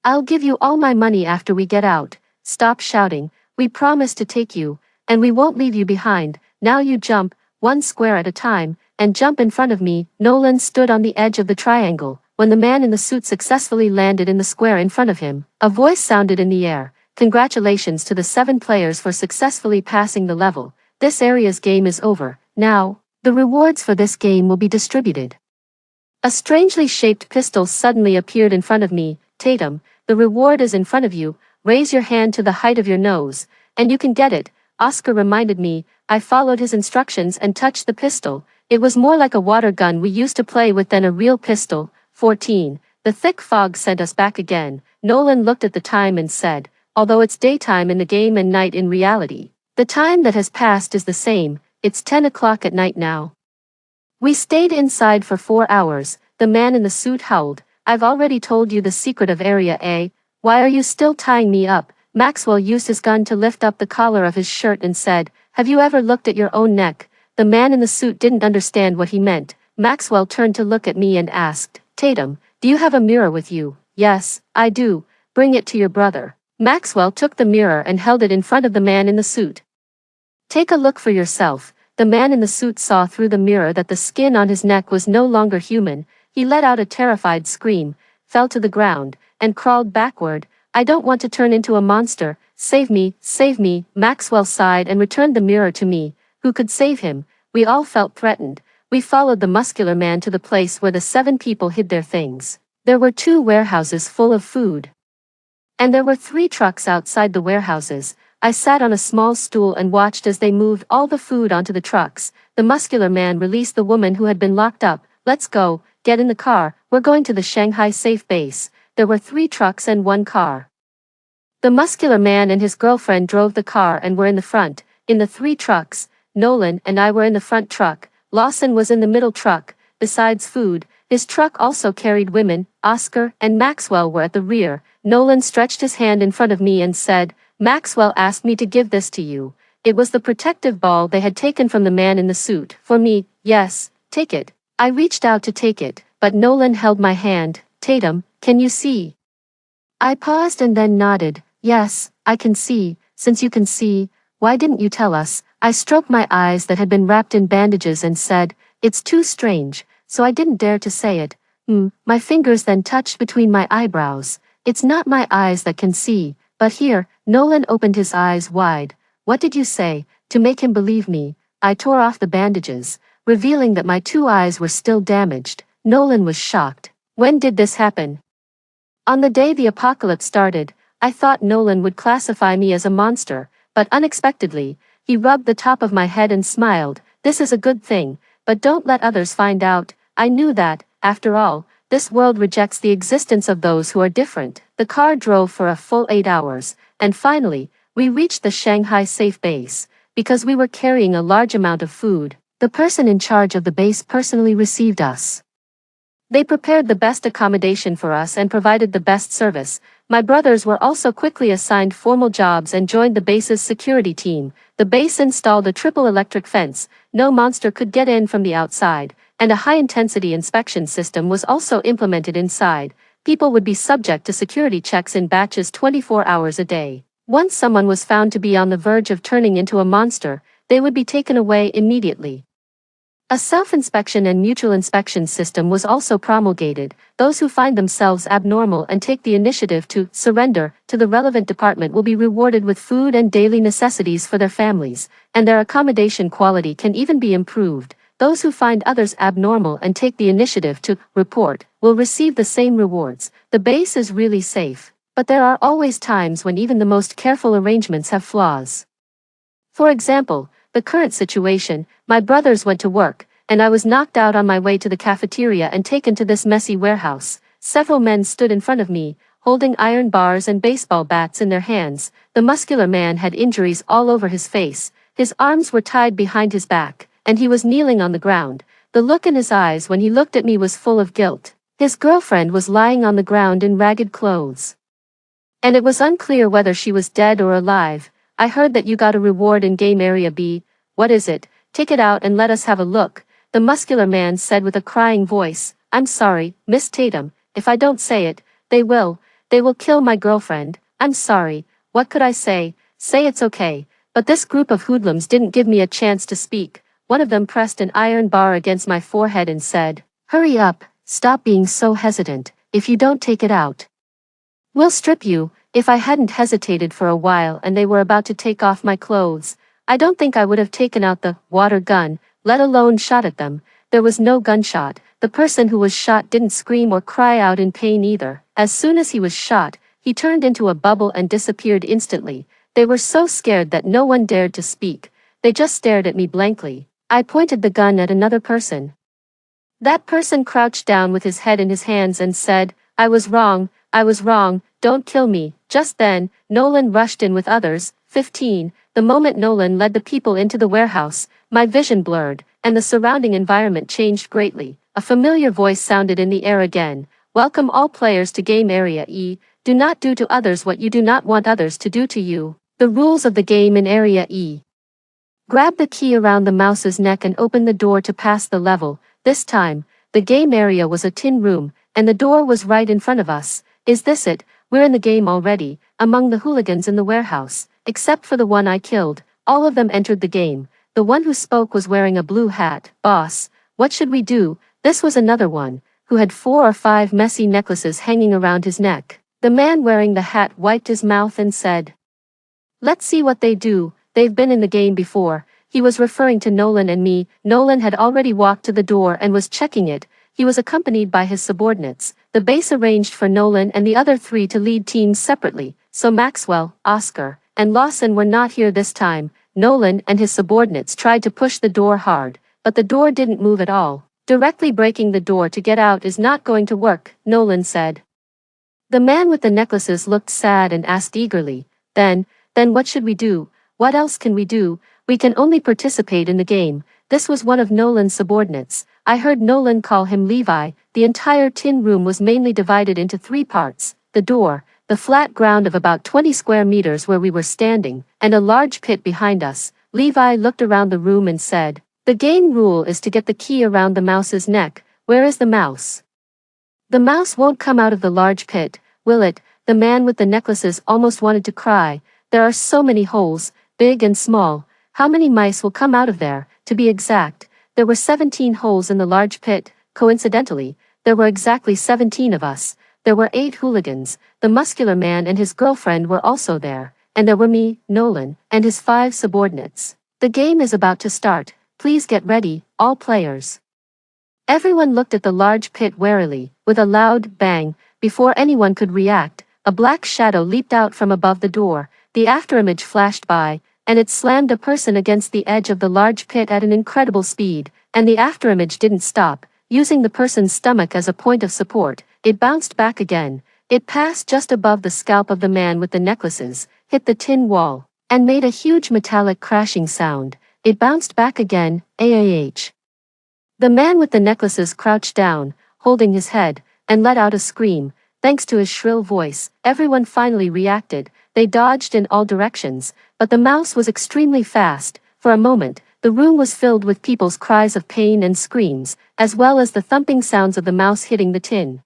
I'll give you all my money after we get out. Stop shouting. We promised to take you, and we won't leave you behind. Now you jump, one square at a time, and jump in front of me." Nolan stood on the edge of the triangle. When the man in the suit successfully landed in the square in front of him, a voice sounded in the air. Congratulations to the 7 players for successfully passing the level. This area's game is over. Now, the rewards for this game will be distributed. A strangely shaped pistol suddenly appeared in front of me. Tatum, the reward is in front of you. Raise your hand to the height of your nose, and you can get it. Oscar reminded me. I followed his instructions and touched the pistol. It was more like a water gun we used to play with than a real pistol. 14. The thick fog sent us back again. Nolan looked at the time and said, although it's daytime in the game and night in reality, the time that has passed is the same. It's 10 o'clock at night now. We stayed inside for 4 hours. The man in the suit howled. I've already told you the secret of Area A. Why are you still tying me up? Maxwell used his gun to lift up the collar of his shirt and said, have you ever looked at your own neck? The man in the suit didn't understand what he meant. Maxwell turned to look at me and asked, Tatum, do you have a mirror with you? Yes, I do. Bring it to your brother. Maxwell took the mirror and held it in front of the man in the suit. Take a look for yourself. The man in the suit saw through the mirror that the skin on his neck was no longer human. He let out a terrified scream, fell to the ground, and crawled backward. I don't want to turn into a monster. Save me, save me. Maxwell sighed and returned the mirror to me. Who could save him? We all felt threatened. We followed the muscular man to the place where the 7 people hid their things. There were 2 warehouses full of food. And there were 3 trucks outside the warehouses. I sat on a small stool and watched as they moved all the food onto the trucks. The muscular man released the woman who had been locked up. Let's go, get in the car, we're going to the Shanghai safe base. There were 3 trucks and 1 car. The muscular man and his girlfriend drove the car and were in the front. In the 3 trucks, Nolan and I were in the front truck. Lawson was in the middle truck. Besides food, his truck also carried women. Oscar and Maxwell were at the rear. Nolan stretched his hand in front of me and said, Maxwell asked me to give this to you. It was the protective ball they had taken from the man in the suit. For me, yes, take it. I reached out to take it, but Nolan held my hand. Tatum, can you see? I paused and then nodded. Yes, I can see. Since you can see, why didn't you tell us? I stroked my eyes that had been wrapped in bandages and said, it's too strange, so I didn't dare to say it. My fingers then touched between my eyebrows. It's not my eyes that can see, but here, Nolan opened his eyes wide. What did you say? To make him believe me, I tore off the bandages, revealing that my two eyes were still damaged. Nolan was shocked. When did this happen? On the day the apocalypse started. I thought Nolan would classify me as a monster, but unexpectedly, he rubbed the top of my head and smiled. This is a good thing, but don't let others find out. I knew that, after all, this world rejects the existence of those who are different. The car drove for a full 8 hours, and finally, we reached the Shanghai safe base. Because we were carrying a large amount of food, the person in charge of the base personally received us. They prepared the best accommodation for us and provided the best service. My brothers were also quickly assigned formal jobs and joined the base's security team. The base installed a triple electric fence, no monster could get in from the outside, and a high-intensity inspection system was also implemented inside. People would be subject to security checks in batches 24 hours a day. Once someone was found to be on the verge of turning into a monster, they would be taken away immediately. A self-inspection and mutual inspection system was also promulgated. Those who find themselves abnormal and take the initiative to surrender to the relevant department will be rewarded with food and daily necessities for their families, and their accommodation quality can even be improved. Those who find others abnormal and take the initiative to report will receive the same rewards. The base is really safe, but there are always times when even the most careful arrangements have flaws. For example, the current situation, my brothers went to work, and I was knocked out on my way to the cafeteria and taken to this messy warehouse. Several men stood in front of me, holding iron bars and baseball bats in their hands. The muscular man had injuries all over his face, his arms were tied behind his back, and he was kneeling on the ground. The look in his eyes when he looked at me was full of guilt. His girlfriend was lying on the ground in ragged clothes, and it was unclear whether she was dead or alive. I heard that you got a reward in game area B. What is it? Take it out and let us have a look, the muscular man said with a crying voice. I'm sorry, Miss Tatum, if I don't say it, they will kill my girlfriend. I'm sorry, what could I say? Say it's okay. But this group of hoodlums didn't give me a chance to speak. One of them pressed an iron bar against my forehead and said, hurry up, stop being so hesitant. If you don't take it out, we'll strip you. If I hadn't hesitated for a while and they were about to take off my clothes, I don't think I would have taken out the water gun, let alone shot at them. There was no gunshot. The person who was shot didn't scream or cry out in pain either. As soon as he was shot, he turned into a bubble and disappeared instantly. They were so scared that no one dared to speak. They just stared at me blankly. I pointed the gun at another person. That person crouched down with his head in his hands and said, I was wrong, don't kill me. Just then, Nolan rushed in with others, 15. The moment Nolan led the people into the warehouse, my vision blurred, and the surrounding environment changed greatly. A familiar voice sounded in the air again. Welcome all players to Game Area E. Do not do to others what you do not want others to do to you. The rules of the game in Area E. Grab the key around the mouse's neck and open the door to pass the level. This time, the game area was a tin room, and the door was right in front of us. Is this it? We're in the game already, among the hooligans in the warehouse, except for the one I killed. All of them entered the game. The one who spoke was wearing a blue hat. Boss, what should we do? This was another one, who had 4 or 5 messy necklaces hanging around his neck. The man wearing the hat wiped his mouth and said, let's see what they do. They've been in the game before. He was referring to Nolan and me. Nolan had already walked to the door and was checking it. He was accompanied by his subordinates. The base arranged for Nolan and the other 3 to lead teams separately, so Maxwell, Oscar, and Lawson were not here this time. Nolan and his subordinates tried to push the door hard, but the door didn't move at all. Directly breaking the door to get out is not going to work, Nolan said. The man with the necklaces looked sad and asked eagerly, Then what should we do? What else can we do? We can only participate in the game. This was one of Nolan's subordinates. I heard Nolan call him Levi. The entire tin room was mainly divided into 3 parts. The door, the flat ground of about 20 square meters where we were standing, and a large pit behind us. Levi looked around the room and said, the game rule is to get the key around the mouse's neck. Where is the mouse? The mouse won't come out of the large pit, will it? The man with the necklaces almost wanted to cry. There are so many holes, big and small. How many mice will come out of there? To be exact, there were 17 holes in the large pit. Coincidentally, there were exactly 17 of us. there were 8 hooligans. The muscular man and his girlfriend were also there, and there were me, Nolan, and his 5 subordinates. The game is about to start. Please get ready, all players. Everyone looked at the large pit warily. With a loud bang, before anyone could react, a black shadow leaped out from above the door. The afterimage flashed by, and it slammed a person against the edge of the large pit at an incredible speed, and the afterimage didn't stop. Using the person's stomach as a point of support, it bounced back again. It passed just above the scalp of the man with the necklaces, hit the tin wall, and made a huge metallic crashing sound. It bounced back again, AAH. The man with the necklaces crouched down, holding his head, and let out a scream. Thanks to his shrill voice, everyone finally reacted. They dodged in all directions, but the mouse was extremely fast. For a moment, the room was filled with people's cries of pain and screams, as well as the thumping sounds of the mouse hitting the tin.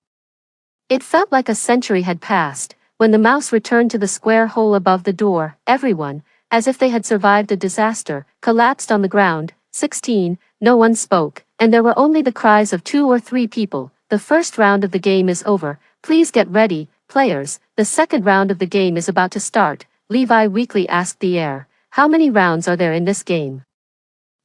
It felt like a century had passed. When the mouse returned to the square hole above the door, everyone, as if they had survived a disaster, collapsed on the ground. 16. No one spoke, and there were only the cries of 2 or 3 people. The first round of the game is over. Please get ready, players. The second round of the game is about to start. Levi weakly asked the air. How many rounds are there in this game?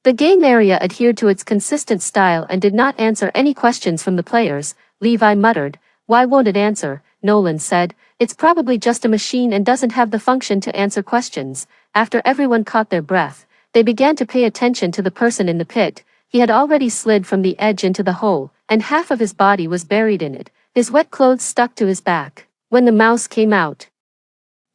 The game area adhered to its consistent style and did not answer any questions from the players. Levi muttered. Why won't it answer? Nolan said. It's probably just a machine and doesn't have the function to answer questions. After everyone caught their breath, they began to pay attention to the person in the pit. He had already slid from the edge into the hole, and half of his body was buried in it. His wet clothes stuck to his back. When the mouse came out,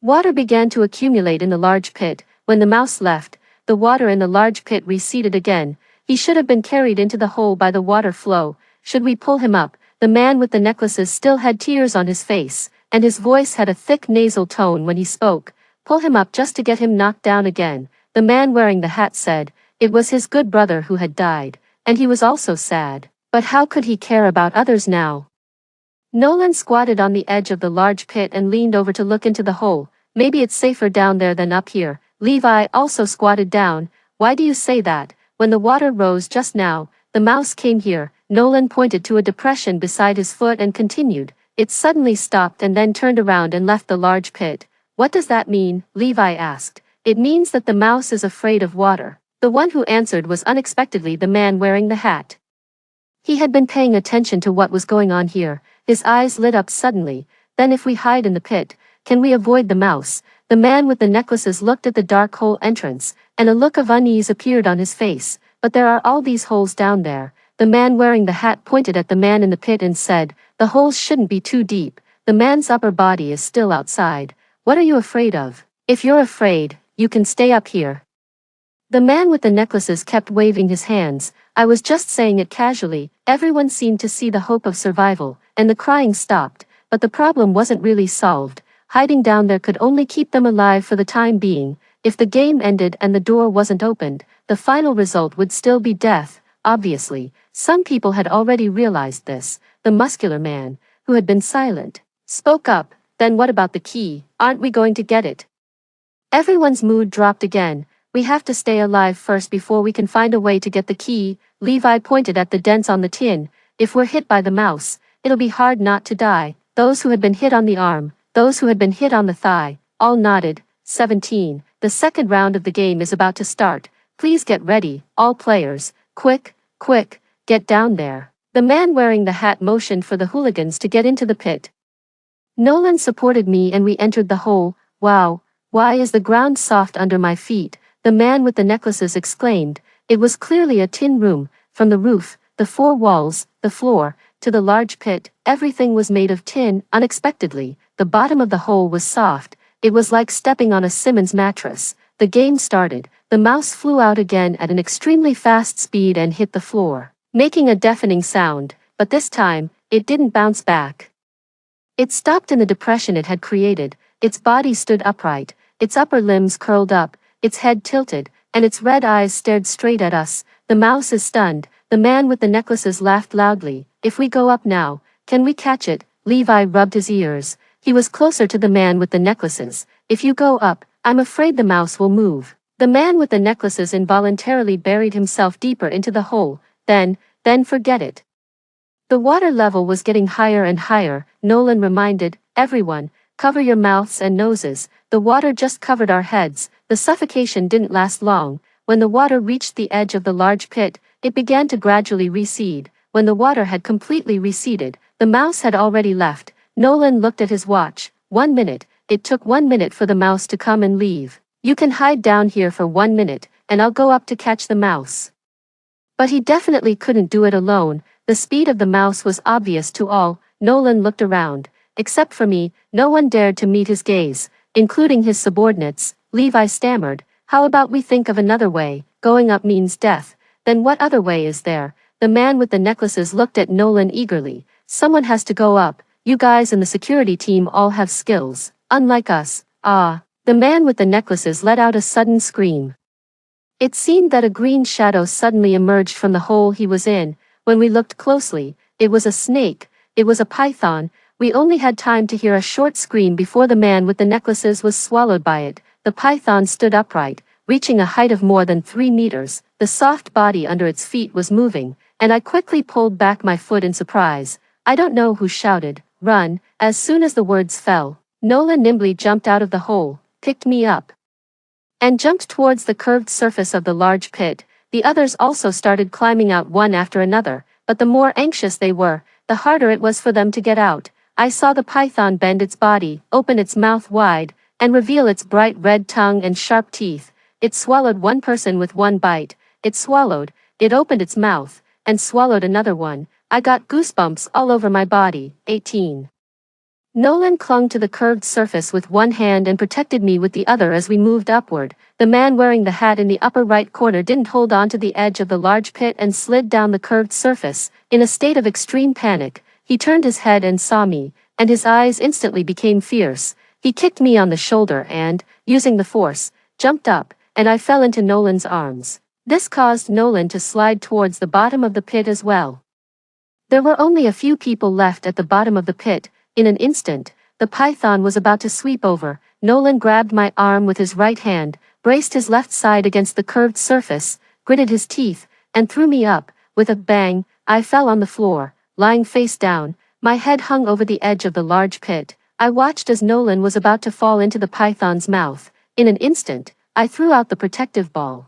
water began to accumulate in the large pit. When the mouse left, the water in the large pit receded again. He should have been carried into the hole by the water flow. Should we pull him up? The man with the necklaces still had tears on his face, and his voice had a thick nasal tone when he spoke. Pull him up just to get him knocked down again. The man wearing the hat said. It was his good brother who had died, and he was also sad. But how could he care about others now? Nolan squatted on the edge of the large pit and leaned over to look into the hole. Maybe it's safer down there than up here. Levi also squatted down. Why do you say that? When the water rose just now, the mouse came here. Nolan pointed to a depression beside his foot and continued. It suddenly stopped and then turned around and left the large pit. What does that mean? Levi asked. It means that the mouse is afraid of water. The one who answered was unexpectedly the man wearing the hat. He had been paying attention to what was going on here. His eyes lit up suddenly. Then if we hide in the pit, can we avoid the mouse? The man with the necklaces looked at the dark hole entrance, and a look of unease appeared on his face. But there are all these holes down there. The man wearing the hat pointed at the man in the pit and said, the holes shouldn't be too deep. The man's upper body is still outside. What are you afraid of? If you're afraid, you can stay up here. The man with the necklaces kept waving his hands. I was just saying it casually. Everyone seemed to see the hope of survival, and the crying stopped. But the problem wasn't really solved. Hiding down there could only keep them alive for the time being. If the game ended and the door wasn't opened, the final result would still be death. Obviously, some people had already realized this. The muscular man, who had been silent, spoke up. Then what about the key? Aren't we going to get it? Everyone's mood dropped again. We have to stay alive first before we can find a way to get the key. Levi pointed at the dents on the tin. If we're hit by the mouse, it'll be hard not to die. Those who had been hit on the arm, those who had been hit on the thigh, all nodded. 17. The second round of the game is about to start. Please get ready, all players. Quick, quick, get down there. The man wearing the hat motioned for the hooligans to get into the pit. Nolan supported me and we entered the hole. Wow, why is the ground soft under my feet? The man with the necklaces exclaimed. It was clearly a tin room. From the roof, the 4 walls, the floor, to the large pit, everything was made of tin. Unexpectedly, the bottom of the hole was soft. It was like stepping on a Simmons mattress. The game started. The mouse flew out again at an extremely fast speed and hit the floor, making a deafening sound, but this time, it didn't bounce back. It stopped in the depression it had created. Its body stood upright, its upper limbs curled up, its head tilted, and its red eyes stared straight at us. The mouse is stunned. The man with the necklaces laughed loudly. If we go up now, can we catch it? Levi rubbed his ears. He was closer to the man with the necklaces. If you go up, I'm afraid the mouse will move. The man with the necklaces involuntarily buried himself deeper into the hole. Then forget it. The water level was getting higher and higher, Nolan reminded everyone, cover your mouths and noses. The water just covered our heads. The suffocation didn't last long. When the water reached the edge of the large pit, it began to gradually recede. When the water had completely receded, the mouse had already left. Nolan looked at his watch. 1 minute. It took 1 minute for the mouse to come and leave. You can hide down here for 1 minute, and I'll go up to catch the mouse. But he definitely couldn't do it alone. The speed of the mouse was obvious to all. Nolan looked around. Except for me, no one dared to meet his gaze, including his subordinates. Levi stammered, how about we think of another way? Going up means death. Then what other way is there? The man with the necklaces looked at Nolan eagerly. Someone has to go up. You guys in the security team all have skills. Unlike us. Ah. The man with the necklaces let out a sudden scream. It seemed that a green shadow suddenly emerged from the hole he was in. When we looked closely, it was a snake. It was a python. We only had time to hear a short scream before the man with the necklaces was swallowed by it. The python stood upright, reaching a height of more than 3 meters. The soft body under its feet was moving, and I quickly pulled back my foot in surprise. I don't know who shouted, "Run!" As soon as the words fell. Nolan nimbly jumped out of the hole, picked me up, and jumped towards the curved surface of the large pit. The others also started climbing out one after another, but the more anxious they were, the harder it was for them to get out. I saw the python bend its body, open its mouth wide, and reveal its bright red tongue and sharp teeth. It swallowed one person with one bite. It swallowed, it opened its mouth, and swallowed another one. I got goosebumps all over my body. 18. Nolan clung to the curved surface with one hand and protected me with the other as we moved upward. The man wearing the hat in the upper right corner didn't hold on to the edge of the large pit and slid down the curved surface. In a state of extreme panic, he turned his head and saw me, and his eyes instantly became fierce. He kicked me on the shoulder and, using the force, jumped up, and I fell into Nolan's arms. This caused Nolan to slide towards the bottom of the pit as well. There were only a few people left at the bottom of the pit. In an instant, the python was about to sweep over. Nolan grabbed my arm with his right hand, braced his left side against the curved surface, gritted his teeth, and threw me up. With a bang, I fell on the floor, lying face down. My head hung over the edge of the large pit. I watched as Nolan was about to fall into the python's mouth. In an instant, I threw out the protective ball.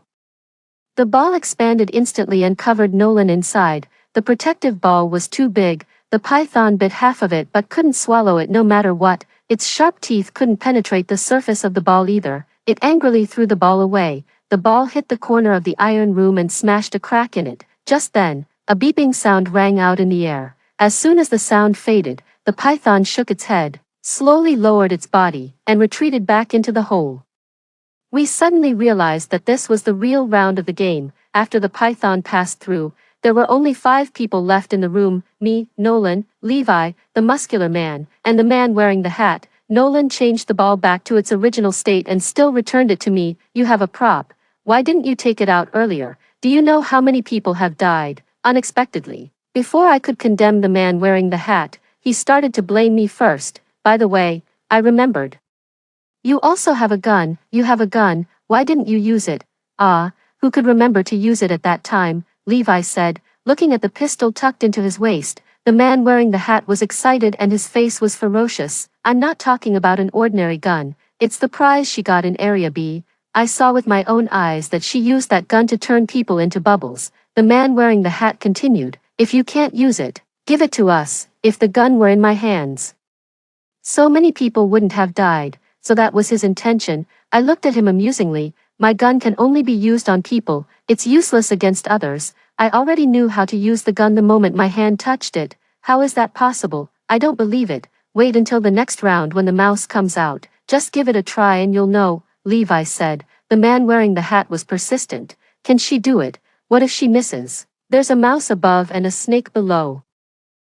The ball expanded instantly and covered Nolan inside. The protective ball was too big. The python bit half of it but couldn't swallow it no matter what. Its sharp teeth couldn't penetrate the surface of the ball either. It angrily threw the ball away. The ball hit the corner of the iron room and smashed a crack in it. Just then, a beeping sound rang out in the air. As soon as the sound faded, the python shook its head, slowly lowered its body, and retreated back into the hole. We suddenly realized that this was the real round of the game. After the python passed through, there were only 5 people left in the room, me, Nolan, Levi, the muscular man, and the man wearing the hat. Nolan changed the ball back to its original state and still returned it to me. You have a prop. Why didn't you take it out earlier? Do you know how many people have died, unexpectedly? Before I could condemn the man wearing the hat, he started to blame me first. By the way, I remembered. You also have a gun. You have a gun. Why didn't you use it? Ah, who could remember to use it at that time? Levi said, looking at the pistol tucked into his waist. The man wearing the hat was excited and his face was ferocious. I'm not talking about an ordinary gun. It's the prize she got in Area B. I saw with my own eyes that she used that gun to turn people into bubbles. The man wearing the hat continued, if you can't use it, give it to us. If the gun were in my hands, so many people wouldn't have died. So that was his intention. I looked at him amusingly. My gun can only be used on people. It's useless against others. I already knew how to use the gun the moment my hand touched it. How is that possible? I don't believe it. Wait until the next round when the mouse comes out. Just give it a try and you'll know, Levi said. The man wearing the hat was persistent. Can she do it? What if she misses? There's a mouse above and a snake below.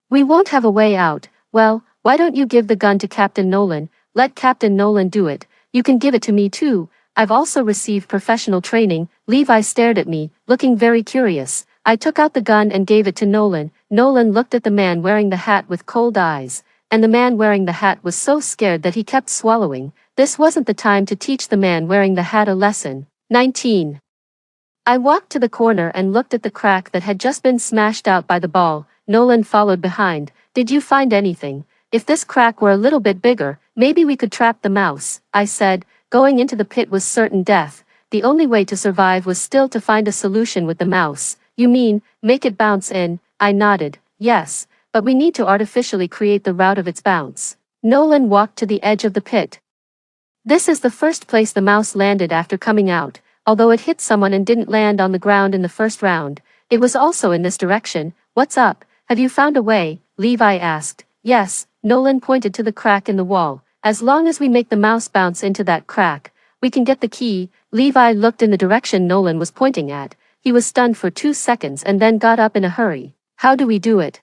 We won't have a way out. Well, why don't you give the gun to Captain Nolan? Let Captain Nolan do it. You can give it to me too. I've also received professional training. Levi stared at me, looking very curious. I took out the gun and gave it to Nolan. Nolan looked at the man wearing the hat with cold eyes, and the man wearing the hat was so scared that he kept swallowing. This wasn't the time to teach the man wearing the hat a lesson. 19. I walked to the corner and looked at the crack that had just been smashed out by the ball. Nolan followed behind. Did you find anything? If this crack were a little bit bigger, maybe we could trap the mouse, I said. Going into the pit was certain death. The only way to survive was still to find a solution with the mouse. You mean, make it bounce in? I nodded. Yes, but we need to artificially create the route of its bounce. Nolan walked to the edge of the pit. This is the first place the mouse landed after coming out, although it hit someone and didn't land on the ground in the first round. It was also in this direction. What's up? Have you found a way? Levi asked. Yes, Nolan pointed to the crack in the wall. As long as we make the mouse bounce into that crack, we can get the key. Levi looked in the direction Nolan was pointing at. He was stunned for 2 seconds and then got up in a hurry. How do we do it?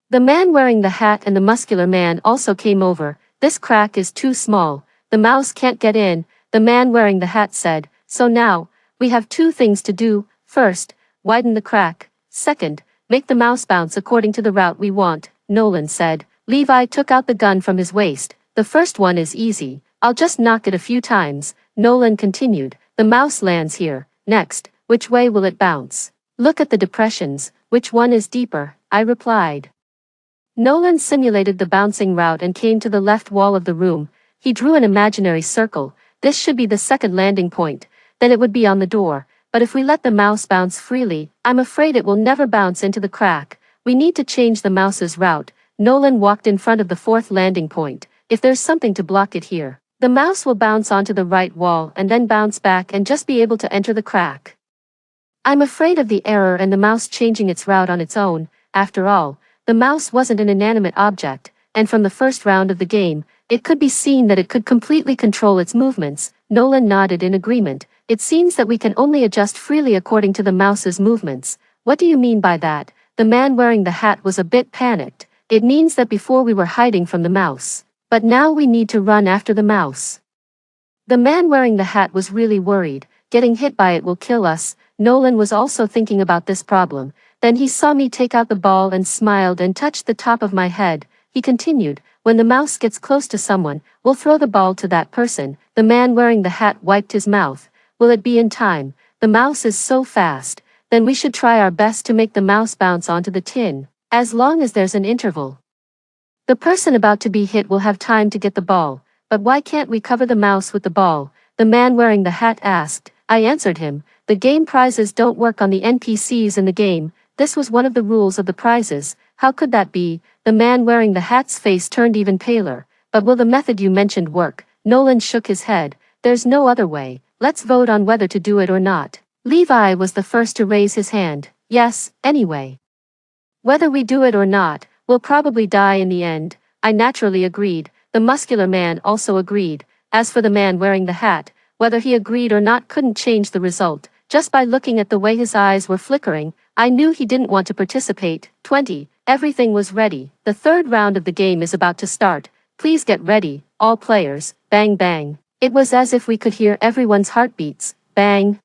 The man wearing the hat and the muscular man also came over. This crack is too small. The mouse can't get in, the man wearing the hat said. So now, we have 2 things to do. First, widen the crack. Second, make the mouse bounce according to the route we want, Nolan said. Levi took out the gun from his waist. The first one is easy. I'll just knock it a few times. Nolan continued. The mouse lands here. Next, which way will it bounce? Look at the depressions. Which one is deeper? I replied. Nolan simulated the bouncing route and came to the left wall of the room. He drew an imaginary circle. This should be the second landing point. Then it would be on the door. But if we let the mouse bounce freely, I'm afraid it will never bounce into the crack. We need to change the mouse's route. Nolan walked in front of the 4th landing point. If there's something to block it here, the mouse will bounce onto the right wall and then bounce back and just be able to enter the crack. I'm afraid of the error and the mouse changing its route on its own. After all, the mouse wasn't an inanimate object, and from the first round of the game, it could be seen that it could completely control its movements. Nolan nodded in agreement. It seems that we can only adjust freely according to the mouse's movements. What do you mean by that? The man wearing the hat was a bit panicked. It means that before we were hiding from the mouse, but now we need to run after the mouse. The man wearing the hat was really worried. Getting hit by it will kill us. Nolan was also thinking about this problem. Then he saw me take out the ball and smiled and touched the top of my head. He continued, when the mouse gets close to someone, we'll throw the ball to that person. The man wearing the hat wiped his mouth. Will it be in time? The mouse is so fast. Then we should try our best to make the mouse bounce onto the tin, as long as there's an interval. The person about to be hit will have time to get the ball. But why can't we cover the mouse with the ball? The man wearing the hat asked. I answered him. The game prizes don't work on the NPCs in the game. This was one of the rules of the prizes. How could that be? The man wearing the hat's face turned even paler. But will the method you mentioned work? Nolan shook his head. There's no other way. Let's vote on whether to do it or not. Levi was the first to raise his hand. Yes, anyway. Whether we do it or not, we'll probably die in the end. I naturally agreed. The muscular man also agreed. As for the man wearing the hat, whether he agreed or not couldn't change the result. Just by looking at the way his eyes were flickering, I knew he didn't want to participate. 20. Everything was ready. The 3rd round of the game is about to start. Please get ready, all players. Bang bang. It was as if we could hear everyone's heartbeats. Bang.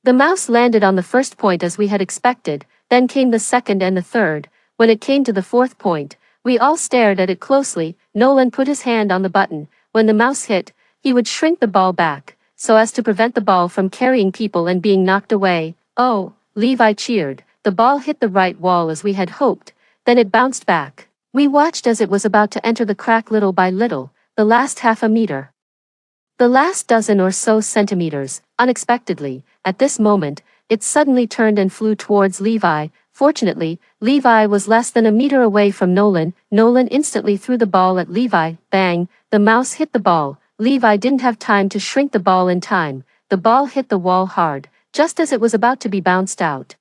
The mouse landed on the first point as we had expected, then came the 2nd and the 3rd. When it came to the 4th point, we all stared at it closely. Nolan put his hand on the button. When the mouse hit, he would shrink the ball back, so as to prevent the ball from carrying people and being knocked away. Oh, Levi cheered. The ball hit the right wall as we had hoped, then it bounced back. We watched as it was about to enter the crack little by little, the last half a meter. The last dozen or so centimeters. Unexpectedly, at this moment, it suddenly turned and flew towards Levi. Fortunately, Levi was less than a meter away from Nolan. Nolan instantly threw the ball at Levi. Bang! The mouse hit the ball. Levi didn't have time to shrink the ball in time. The ball hit the wall hard, just as it was about to be bounced out.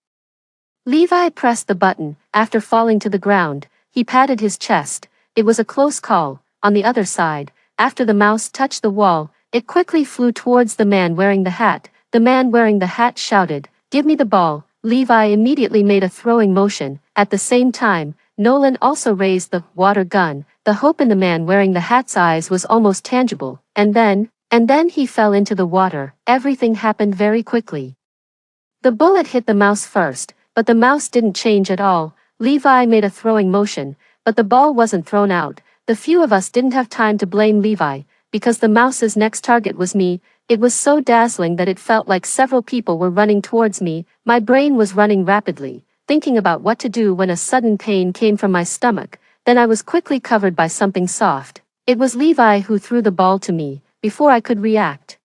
Levi pressed the button. After falling to the ground, he patted his chest. It was a close call. On the other side, after the mouse touched the wall, it quickly flew towards the man wearing the hat. The man wearing the hat shouted, "Give me the ball." Levi immediately made a throwing motion. At the same time, Nolan also raised the water gun. The hope in the man wearing the hat's eyes was almost tangible. And then he fell into the water. Everything happened very quickly. The bullet hit the mouse first, but the mouse didn't change at all. Levi made a throwing motion, but the ball wasn't thrown out. The few of us didn't have time to blame Levi. because the mouse's next target was me. It was so dazzling that it felt like several people were running towards me. My brain was running rapidly, thinking about what to do when a sudden pain came from my stomach. Then I was quickly covered by something soft. It was Levi who threw the ball to me, before I could react.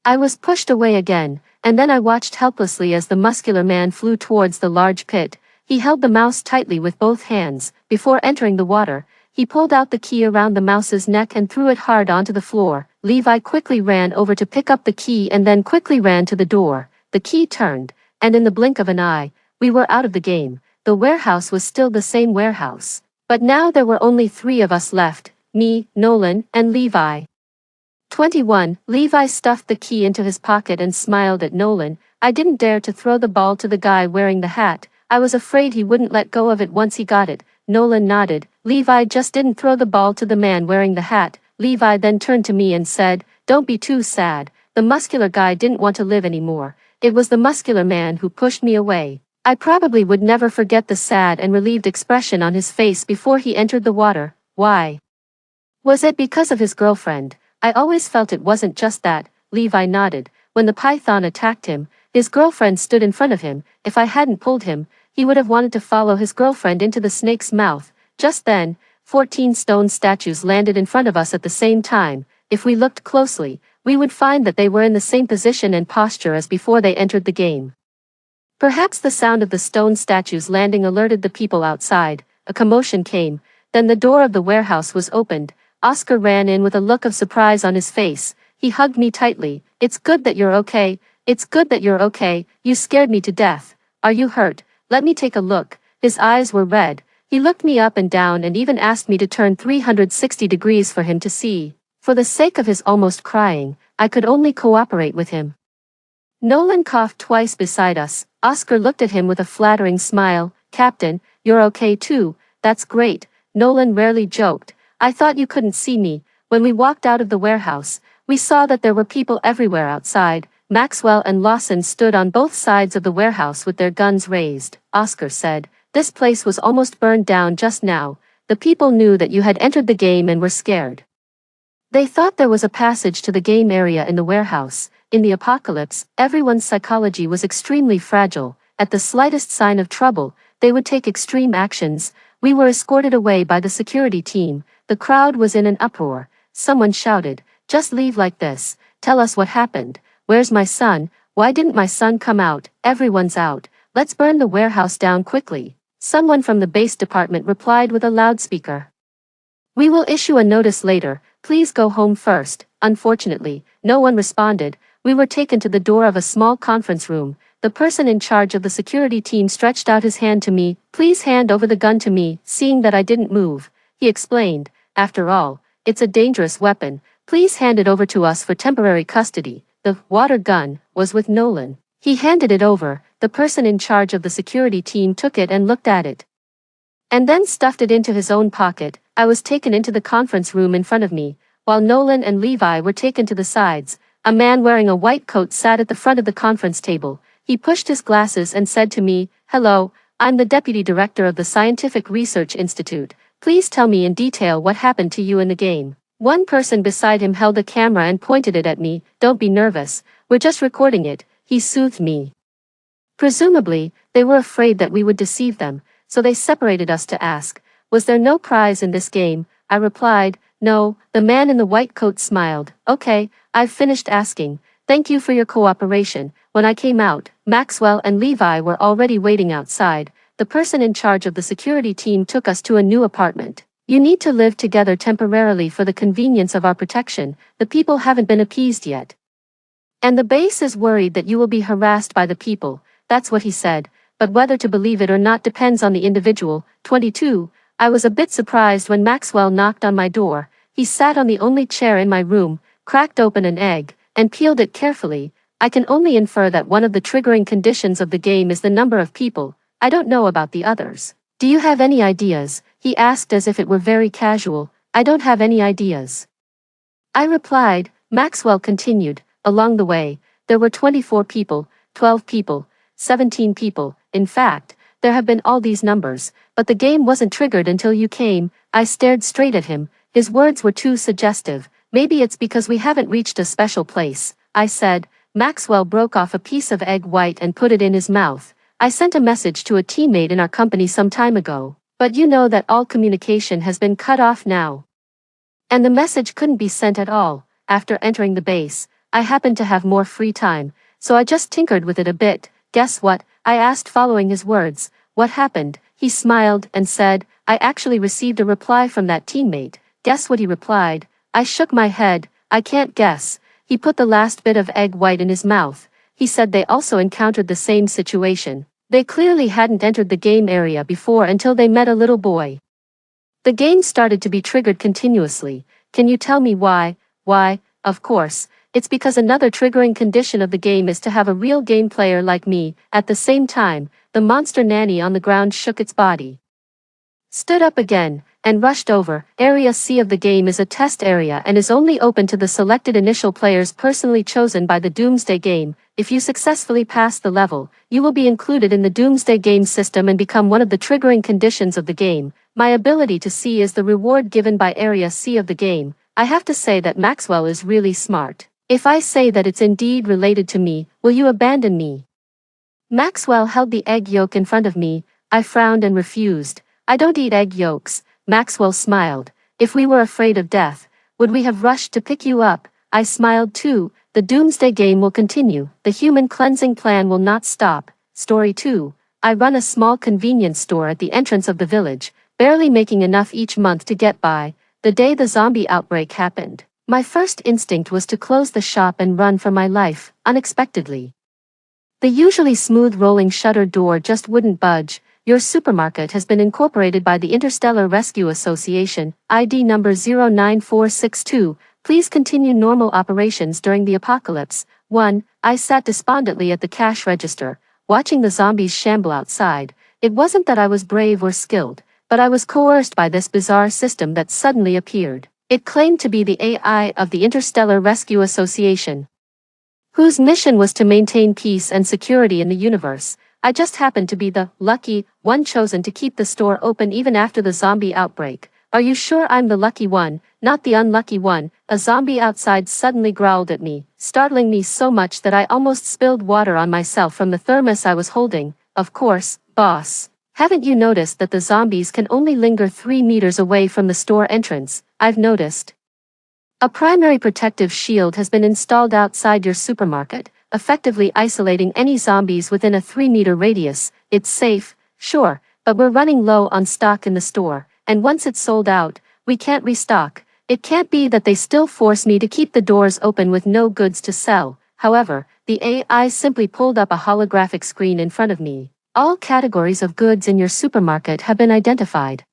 I was pushed away again, and then I watched helplessly as the muscular man flew towards the large pit. He held the mouse tightly with both hands. Before entering the water, he pulled out the key around the mouse's neck and threw it hard onto the floor. Levi quickly ran over to pick up the key and then quickly ran to the door. The key turned, and in the blink of an eye, we were out of the game. The warehouse was still the same warehouse, but now there were only 3 of us left, me, Nolan, and Levi. 21. Levi stuffed the key into his pocket and smiled at Nolan. I didn't dare to throw the ball to the guy wearing the hat. I was afraid he wouldn't let go of it once he got it. Nolan nodded. Levi just didn't throw the ball to the man wearing the hat. Levi then turned to me and said, "Don't be too sad." The muscular guy didn't want to live anymore. It was the muscular man who pushed me away. I probably would never forget the sad and relieved expression on his face before he entered the water. Why? Was it because of his girlfriend? I always felt it wasn't just that. Levi nodded. When the python attacked him, his girlfriend stood in front of him. If I hadn't pulled him, he would have wanted to follow his girlfriend into the snake's mouth. Just then, 14 stone statues landed in front of us at the same time. If we looked closely, we would find that they were in the same position and posture as before they entered the game. Perhaps the sound of the stone statues landing alerted the people outside. A commotion came. Then the door of the warehouse was opened. Oscar ran in with a look of surprise on his face. He hugged me tightly. "It's good that you're okay. It's good that you're okay. You scared me to death. Are you hurt? Let me take a look." His eyes were red. He looked me up and down and even asked me to turn 360 degrees for him to see. For the sake of his almost crying, I could only cooperate with him. Nolan coughed twice beside us. Oscar looked at him with a flattering smile. "Captain, you're okay too. That's great." Nolan rarely joked. "I thought you couldn't see me." When we walked out of the warehouse, we saw that there were people everywhere outside. Maxwell and Lawson stood on both sides of the warehouse with their guns raised. Oscar said, "This place was almost burned down just now. The people knew that you had entered the game and were scared. They thought there was a passage to the game area in the warehouse. In the apocalypse, everyone's psychology was extremely fragile. At the slightest sign of trouble, they would take extreme actions." We were escorted away by the security team. The crowd was in an uproar. Someone shouted, "Just leave like this. Tell us what happened. Where's my son? Why didn't my son come out? Everyone's out. Let's burn the warehouse down quickly." Someone from the base department replied with a loudspeaker. "We will issue a notice later. Please go home first." Unfortunately, no one responded. We were taken to the door of a small conference room. The person in charge of the security team stretched out his hand to me. "Please hand over the gun to me." Seeing that I didn't move, he explained, "After all, it's a dangerous weapon. Please hand it over to us for temporary custody." The water gun was with Nolan. He handed it over. The person in charge of the security team took it and looked at it, and then stuffed it into his own pocket. I was taken into the conference room in front of me, while Nolan and Levi were taken to the sides. A man wearing a white coat sat at the front of the conference table. He pushed his glasses and said to me, "Hello, I'm the deputy director of the Scientific Research Institute. Please tell me in detail what happened to you in the game." One person beside him held a camera and pointed it at me. "Don't be nervous. We're just recording it," he soothed me. Presumably, they were afraid that we would deceive them, so they separated us to ask, "Was there no prize in this game?" I replied, "No." The man in the white coat smiled. "Okay, I've finished asking. Thank you for your cooperation." When I came out, Maxwell and Levi were already waiting outside. The person in charge of the security team took us to a new apartment. "You need to live together temporarily for the convenience of our protection. The people haven't been appeased yet, and the base is worried that you will be harassed by the people." That's what he said, but whether to believe it or not depends on the individual. 22. I was a bit surprised when Maxwell knocked on my door. He sat on the only chair in my room, cracked open an egg, and peeled it carefully. I can only infer that one of the triggering conditions of the game is the number of people. I don't know about the others. "Do you have any ideas?" he asked as if it were very casual. "I don't have any ideas," I replied. Maxwell continued, "Along the way, there were 24 people, 12 people, 17 people. In fact, there have been all these numbers, but the game wasn't triggered until you came." I stared straight at him. His words were too suggestive. Maybe it's because we haven't reached a special place, I said. Maxwell broke off a piece of egg white and put it in his mouth. I sent a message to a teammate in our company some time ago, but you know that all communication has been cut off now. And the message couldn't be sent at all. After entering the base, I happened to have more free time, so I just tinkered with it a bit. Guess what? I asked following his words. What happened? He smiled and said, I actually received a reply from that teammate. Guess what he replied? I shook my head. I can't guess. He put the last bit of egg white in his mouth. He said they also encountered the same situation. They clearly hadn't entered the game area before until they met a little boy. The game started to be triggered continuously. Can you tell me why? Why, of course, it's because another triggering condition of the game is to have a real game player like me. At the same time, the monster nanny on the ground shook its body, stood up again, and rushed over. Area C of the game is a test area and is only open to the selected initial players personally chosen by the Doomsday game. If you successfully pass the level, you will be included in the Doomsday game system and become one of the triggering conditions of the game. My ability to see is the reward given by Area C of the game. I have to say that Maxwell is really smart. If I say that it's indeed related to me, will you abandon me? Maxwell held the egg yolk in front of me. I frowned and refused. I don't eat egg yolks. Maxwell smiled. If we were afraid of death, would we have rushed to pick you up? I smiled too. The Doomsday game will continue. The human cleansing plan will not stop. Story 2. I run a small convenience store at the entrance of the village, barely making enough each month to get by. The day the zombie outbreak happened, my first instinct was to close the shop and run for my life. Unexpectedly, the usually smooth rolling shutter door just wouldn't budge. Your supermarket has been incorporated by the Interstellar Rescue Association, ID number 09462. Please continue normal operations during the apocalypse. 1. I sat despondently at the cash register, watching the zombies shamble outside. It wasn't that I was brave or skilled, but I was coerced by this bizarre system that suddenly appeared. It claimed to be the AI of the Interstellar Rescue Association, whose mission was to maintain peace and security in the universe. I just happened to be the lucky one chosen to keep the store open even after the zombie outbreak. Are you sure I'm the lucky one, not the unlucky one? A zombie outside suddenly growled at me, startling me so much that I almost spilled water on myself from the thermos I was holding. Of course, boss. Haven't you noticed that the zombies can only linger 3 meters away from the store entrance? I've noticed. A primary protective shield has been installed outside your supermarket, effectively isolating any zombies within a 3-meter radius. It's safe, sure, but we're running low on stock in the store, and once it's sold out, we can't restock. It can't be that they still force me to keep the doors open with no goods to sell. However, the AI simply pulled up a holographic screen in front of me. All categories of goods in your supermarket have been identified.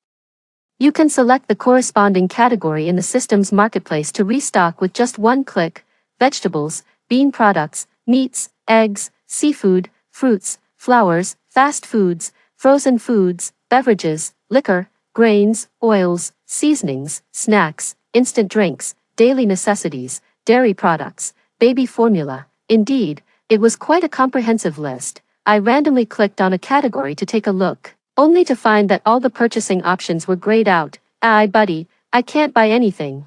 You can select the corresponding category in the system's marketplace to restock with just one click. Vegetables, bean products, meats, eggs, seafood, fruits, flowers, fast foods, frozen foods, beverages, liquor, grains, oils, seasonings, snacks, instant drinks, daily necessities, dairy products, baby formula. Indeed, it was quite a comprehensive list. I randomly clicked on a category to take a look, only to find that all the purchasing options were grayed out. Buddy, I can't buy anything.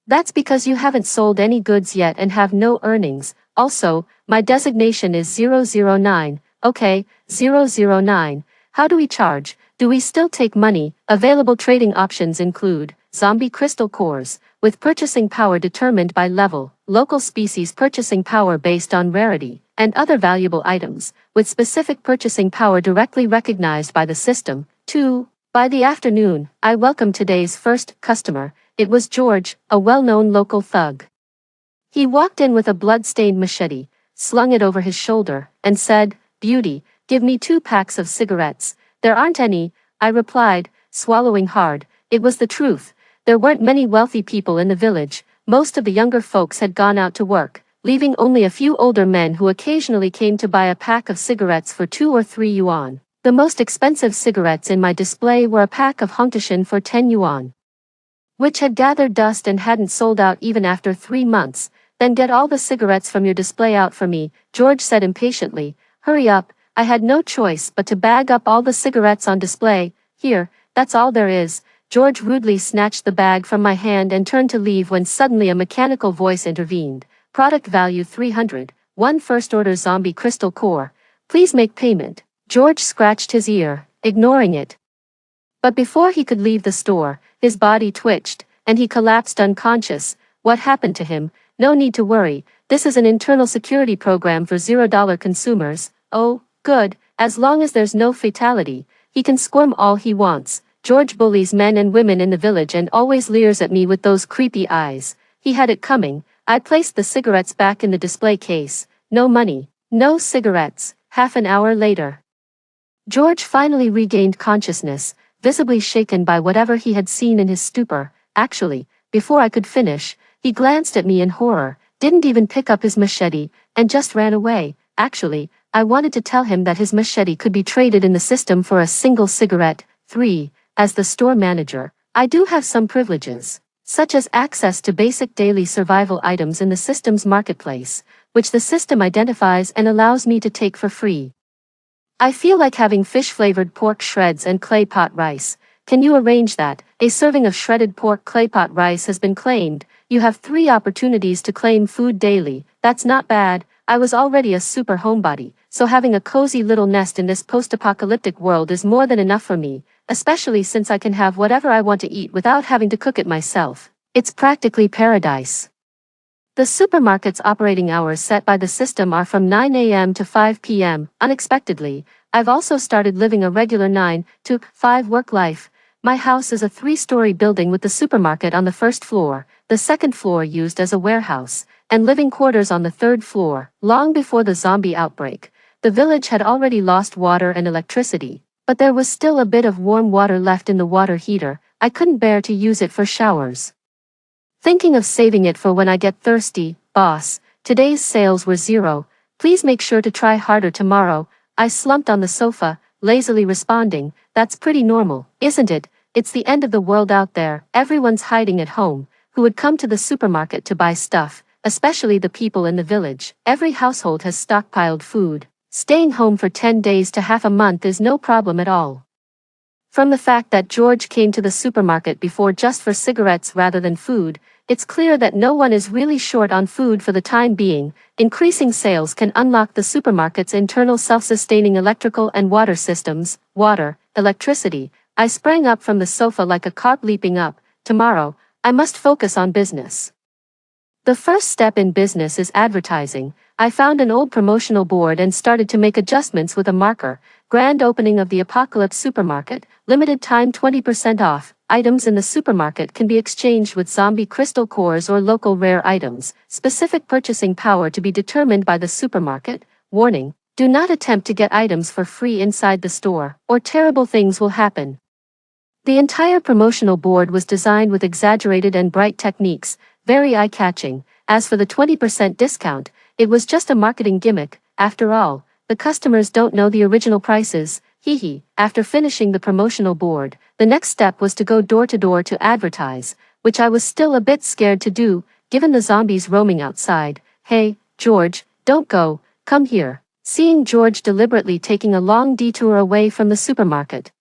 That's because you haven't sold any goods yet and have no earnings. Also, my designation is 009. Okay, 009. How do we charge? Do we still take money? Available trading options include zombie crystal cores, with purchasing power determined by level, local species purchasing power based on rarity, and other valuable items, with specific purchasing power directly recognized by the system. 2. By the afternoon, I welcomed today's first customer. It was George, a well-known local thug. He walked in with a blood-stained machete, slung it over his shoulder, and said, "Beauty, give me 2 packs of cigarettes." "There aren't any," I replied, swallowing hard. It was the truth. There weren't many wealthy people in the village. Most of the younger folks had gone out to work, leaving only a few older men who occasionally came to buy a pack of cigarettes for 2 or 3 yuan. The most expensive cigarettes in my display were a pack of Hongtashan for 10 yuan, which had gathered dust and hadn't sold out even after 3 months. "Then get all the cigarettes from your display out for me," George said impatiently. "Hurry up." I had no choice but to bag up all the cigarettes on display. "Here, that's all there is." George rudely snatched the bag from my hand and turned to leave when suddenly a mechanical voice intervened. Product value 300, one first order zombie crystal core. Please make payment. George scratched his ear, ignoring it. But before he could leave the store, his body twitched, and he collapsed unconscious. What happened to him? No need to worry, this is an internal security program for $0 consumers. Oh, good, as long as there's no fatality, he can squirm all he wants. George bullies men and women in the village and always leers at me with those creepy eyes. He had it coming. I placed the cigarettes back in the display case. No money, no cigarettes. Half an hour later, George finally regained consciousness, visibly shaken by whatever he had seen in his stupor. Actually, before I could finish, he glanced at me in horror, didn't even pick up his machete, and just ran away. Actually, I wanted to tell him that his machete could be traded in the system for a single cigarette. 3. As the store manager, I do have some privileges, such as access to basic daily survival items in the system's marketplace, which the system identifies and allows me to take for free. I feel like having fish-flavored pork shreds and clay pot rice. Can you arrange that? A serving of shredded pork clay pot rice has been claimed. You have 3 opportunities to claim food daily. That's not bad. I was already a super homebody, so having a cozy little nest in this post-apocalyptic world is more than enough for me, especially since I can have whatever I want to eat without having to cook it myself. It's practically paradise. The supermarket's operating hours set by the system are from 9 a.m. to 5 p.m. Unexpectedly, I've also started living a regular 9 to 5 work life. My house is a 3-story building with the supermarket on the first floor, the second floor used as a warehouse, and living quarters on the 3rd floor. Long before the zombie outbreak, the village had already lost water and electricity, but there was still a bit of warm water left in the water heater. I couldn't bear to use it for showers. Thinking of saving it for when I get thirsty. Boss, today's sales were 0. Please make sure to try harder tomorrow. I slumped on the sofa, lazily responding, that's pretty normal, isn't it? It's the end of the world out there. Everyone's hiding at home. Who would come to the supermarket to buy stuff, especially the people in the village? Every household has stockpiled food. Staying home for 10 days to half a month is no problem at all. From the fact that George came to the supermarket before just for cigarettes rather than food, it's clear that no one is really short on food for the time being. Increasing sales can unlock the supermarket's internal self-sustaining electrical and water systems. Water, electricity. I sprang up from the sofa like a carp leaping up. Tomorrow, I must focus on business. The first step in business is advertising. I found an old promotional board and started to make adjustments with a marker. Grand opening of the Apocalypse supermarket, limited time 20% off. Items in the supermarket can be exchanged with zombie crystal cores or local rare items. Specific purchasing power to be determined by the supermarket. Warning, do not attempt to get items for free inside the store, or terrible things will happen. The entire promotional board was designed with exaggerated and bright techniques, very eye-catching. As for the 20% discount, it was just a marketing gimmick. After all, the customers don't know the original prices. Hee. After finishing the promotional board, the next step was to go door to door to advertise, which I was still a bit scared to do, given the zombies roaming outside. Hey, George, don't go, come here. Seeing George deliberately taking a long detour away from the supermarket,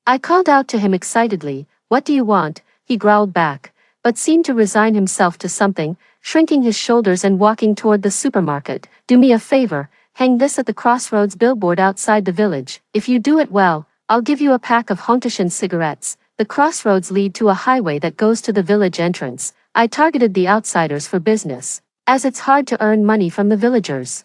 I called out to him excitedly. What do you want? He growled back, but seemed to resign himself to something, shrinking his shoulders and walking toward the supermarket. Do me a favor, hang this at the crossroads billboard outside the village. If you do it well, I'll give you a pack of Hontishan cigarettes. The crossroads lead to a highway that goes to the village entrance. I targeted the outsiders for business, as it's hard to earn money from the villagers.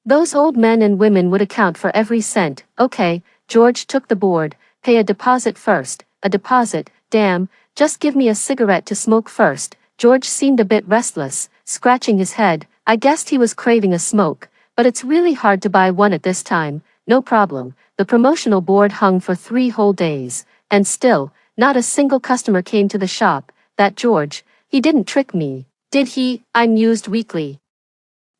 Those old men and women would account for every cent. Okay, George took the board. Pay a deposit first. A deposit, damn, just give me a cigarette to smoke first. George seemed a bit restless, scratching his head. I guessed he was craving a smoke, but it's really hard to buy one at this time. No problem. The promotional board hung for 3 whole days, and still, not a single customer came to the shop. That George, he didn't trick me, did he? I mused weakly.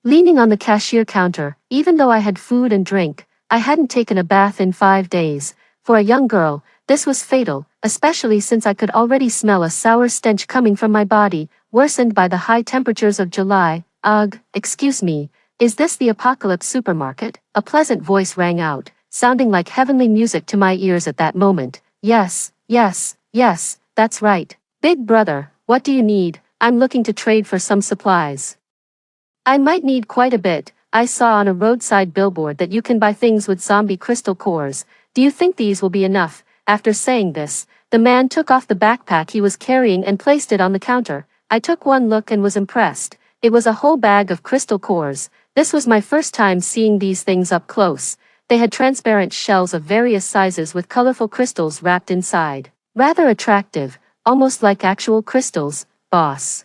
Leaning on the cashier counter, even though I had food and drink, I hadn't taken a bath in 5 days. For a young girl, this was fatal, especially since I could already smell a sour stench coming from my body, worsened by the high temperatures of July. Ugh, excuse me, is this the Apocalypse supermarket? A pleasant voice rang out, sounding like heavenly music to my ears at that moment. Yes, Yes, that's right. Big brother, what do you need? I'm looking to trade for some supplies. I might need quite a bit. I saw on a roadside billboard that you can buy things with zombie crystal cores. Do you think these will be enough? After saying this, the man took off the backpack he was carrying and placed it on the counter. I took one look and was impressed. It was a whole bag of crystal cores. This was my first time seeing these things up close. They had transparent shells of various sizes with colorful crystals wrapped inside. Rather attractive, almost like actual crystals, boss.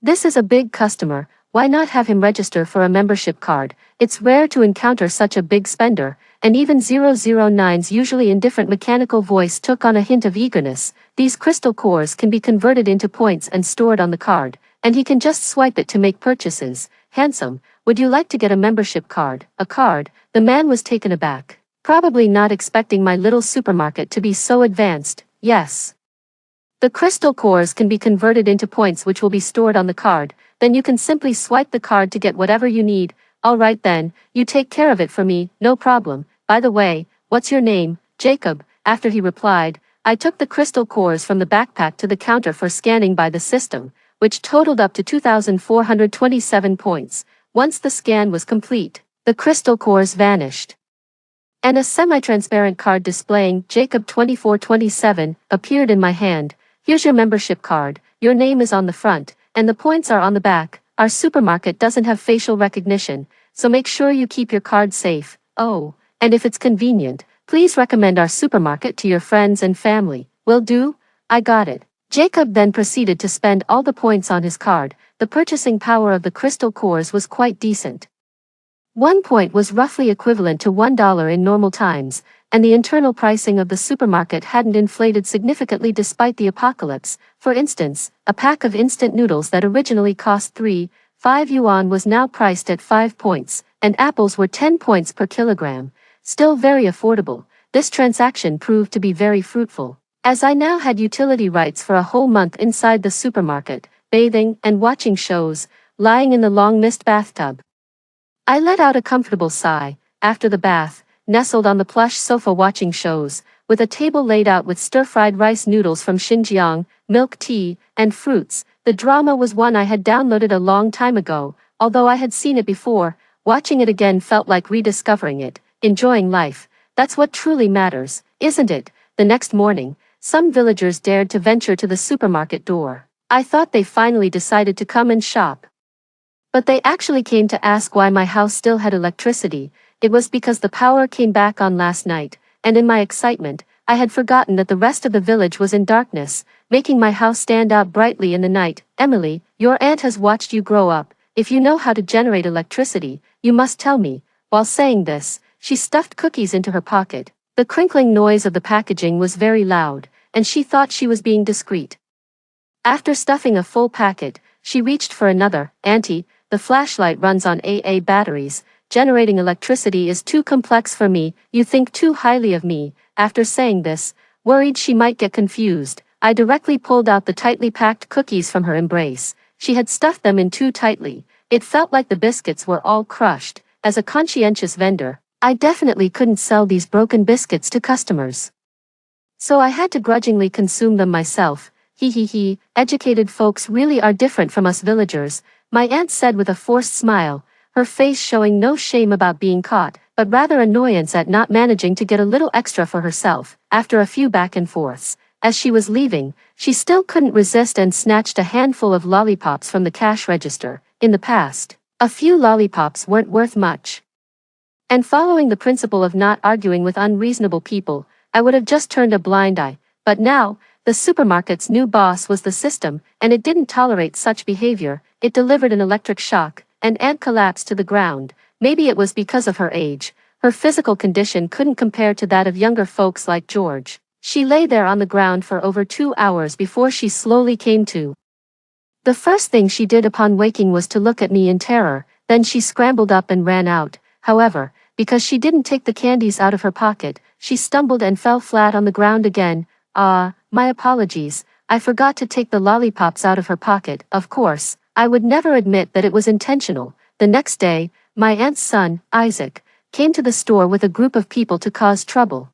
This is a big customer. Why not have him register for a membership card? It's rare to encounter such a big spender, and even 009's usually indifferent mechanical voice took on a hint of eagerness. These crystal cores can be converted into points and stored on the card, and he can just swipe it to make purchases. Handsome, would you like to get a membership card? A card? The man was taken aback, probably not expecting my little supermarket to be so advanced. Yes. The crystal cores can be converted into points which will be stored on the card, then you can simply swipe the card to get whatever you need. Alright then, you take care of it for me, no problem. By the way, what's your name? Jacob. After he replied, I took the crystal cores from the backpack to the counter for scanning by the system, which totaled up to 2,427 points. Once the scan was complete, the crystal cores vanished, and a semi-transparent card displaying Jacob 2427 appeared in my hand. Here's your membership card, your name is on the front, and the points are on the back. Our supermarket doesn't have facial recognition, so make sure you keep your card safe. Oh, and if it's convenient, please recommend our supermarket to your friends and family. Will do? I got it. Jacob then proceeded to spend all the points on his card. The purchasing power of the crystal cores was quite decent. 1 point was roughly equivalent to $1 in normal times, and the internal pricing of the supermarket hadn't inflated significantly despite the apocalypse. For instance, a pack of instant noodles that originally cost 3.5 yuan was now priced at 5 points, and apples were 10 points per kilogram. Still very affordable. This transaction proved to be very fruitful, as I now had utility rights for a whole month inside the supermarket, bathing and watching shows, lying in the long mist bathtub. I let out a comfortable sigh. After the bath, nestled on the plush sofa watching shows, with a table laid out with stir-fried rice noodles from Xinjiang, milk tea, and fruits. The drama was one I had downloaded a long time ago, although I had seen it before. Watching it again felt like rediscovering it. Enjoying life. That's what truly matters, isn't it? The next morning, some villagers dared to venture to the supermarket door. I thought they finally decided to come and shop, but they actually came to ask why my house still had electricity. It was because the power came back on last night, and in my excitement, I had forgotten that the rest of the village was in darkness, making my house stand out brightly in the night. Emily, your aunt has watched you grow up. If you know how to generate electricity, you must tell me. While saying this, she stuffed cookies into her pocket. The crinkling noise of the packaging was very loud, and she thought she was being discreet. After stuffing a full packet, she reached for another. Auntie, the flashlight runs on AA batteries. Generating electricity is too complex for me. You think too highly of me. After saying this, worried she might get confused, I directly pulled out the tightly packed cookies from her embrace. She had stuffed them in too tightly. It felt like the biscuits were all crushed. As a conscientious vendor, I definitely couldn't sell these broken biscuits to customers, so I had to grudgingly consume them myself. He, educated folks really are different from us villagers, my aunt said with a forced smile, her face showing no shame about being caught, but rather annoyance at not managing to get a little extra for herself. After a few back and forths, as she was leaving, she still couldn't resist and snatched a handful of lollipops from the cash register. In the past, a few lollipops weren't worth much, and following the principle of not arguing with unreasonable people, I would have just turned a blind eye. But now, the supermarket's new boss was the system, and it didn't tolerate such behavior. It delivered an electric shock, and Aunt collapsed to the ground. Maybe it was because of her age. Her physical condition couldn't compare to that of younger folks like George. She lay there on the ground for over 2 hours before she slowly came to. The first thing she did upon waking was to look at me in terror, then she scrambled up and ran out. However, because she didn't take the candies out of her pocket, she stumbled and fell flat on the ground again. My apologies, I forgot to take the lollipops out of her pocket. Of course, I would never admit that it was intentional. The next day, my aunt's son, Isaac, came to the store with a group of people to cause trouble.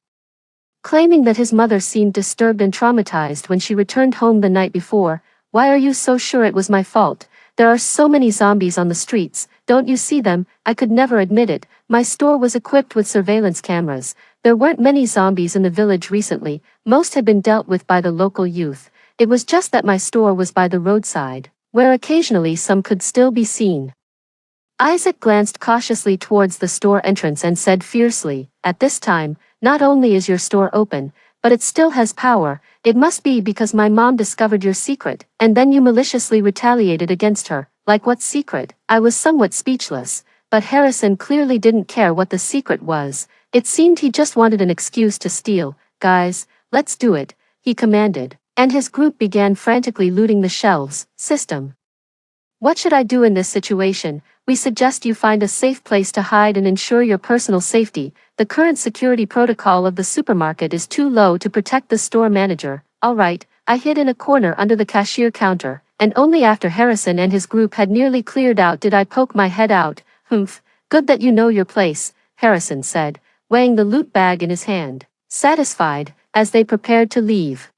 claiming that his mother seemed disturbed and traumatized when she returned home the night before. Why are you so sure it was my fault? There are so many zombies on the streets, don't you see them? I could never admit it. My store was equipped with surveillance cameras. There weren't many zombies in the village recently, most had been dealt with by the local youth. It was just that my store was by the roadside, where occasionally some could still be seen. Isaac glanced cautiously towards the store entrance and said fiercely, "At this time, not only is your store open, but it still has power. It must be because my mom discovered your secret, and then you maliciously retaliated against her." Like what secret? I was somewhat speechless, but Harrison clearly didn't care what the secret was. It seemed he just wanted an excuse to steal. "Guys, let's do it," he commanded, and his group began frantically looting the shelves. System. What should I do in this situation? We suggest you find a safe place to hide and ensure your personal safety. The current security protocol of the supermarket is too low to protect the store manager. Alright, I hid in a corner under the cashier counter, and only after Harrison and his group had nearly cleared out did I poke my head out. "Humph, good that you know your place," Harrison said, weighing the loot bag in his hand, satisfied, as they prepared to leave.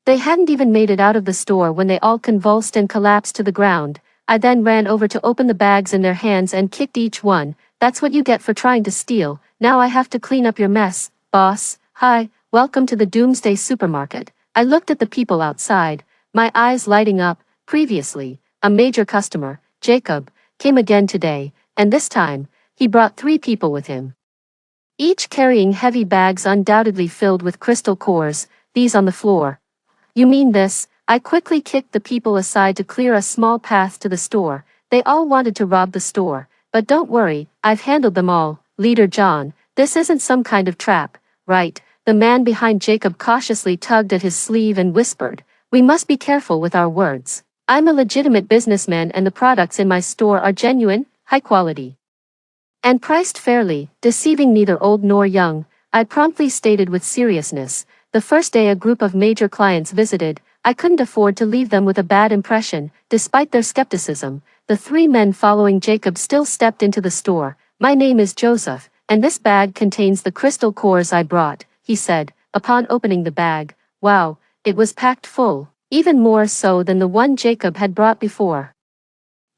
They hadn't even made it out of the store when they all convulsed and collapsed to the ground. I then ran over to open the bags in their hands and kicked each one. "That's what you get for trying to steal. Now I have to clean up your mess, boss." "Hi, welcome to the Doomsday Supermarket." I looked at the people outside, my eyes lighting up. Previously, a major customer, Jacob, came again today, and this time, he brought 3 people with him, each carrying heavy bags undoubtedly filled with crystal cores, these on the floor. "You mean this?" I quickly kicked the people aside to clear a small path to the store. They all wanted to rob the store, but don't worry, I've handled them all. "Leader John, this isn't some kind of trap, right?" The man behind Jacob cautiously tugged at his sleeve and whispered, "We must be careful with our words. I'm a legitimate businessman and the products in my store are genuine, high quality, and priced fairly." Deceiving neither old nor young, I promptly stated with seriousness, "The first day a group of major clients visited, I couldn't afford to leave them with a bad impression." Despite their skepticism, the 3 men following Jacob still stepped into the store. "My name is Joseph, and this bag contains the crystal cores I brought," he said, upon opening the bag. Wow, it was packed full, even more so than the one Jacob had brought before.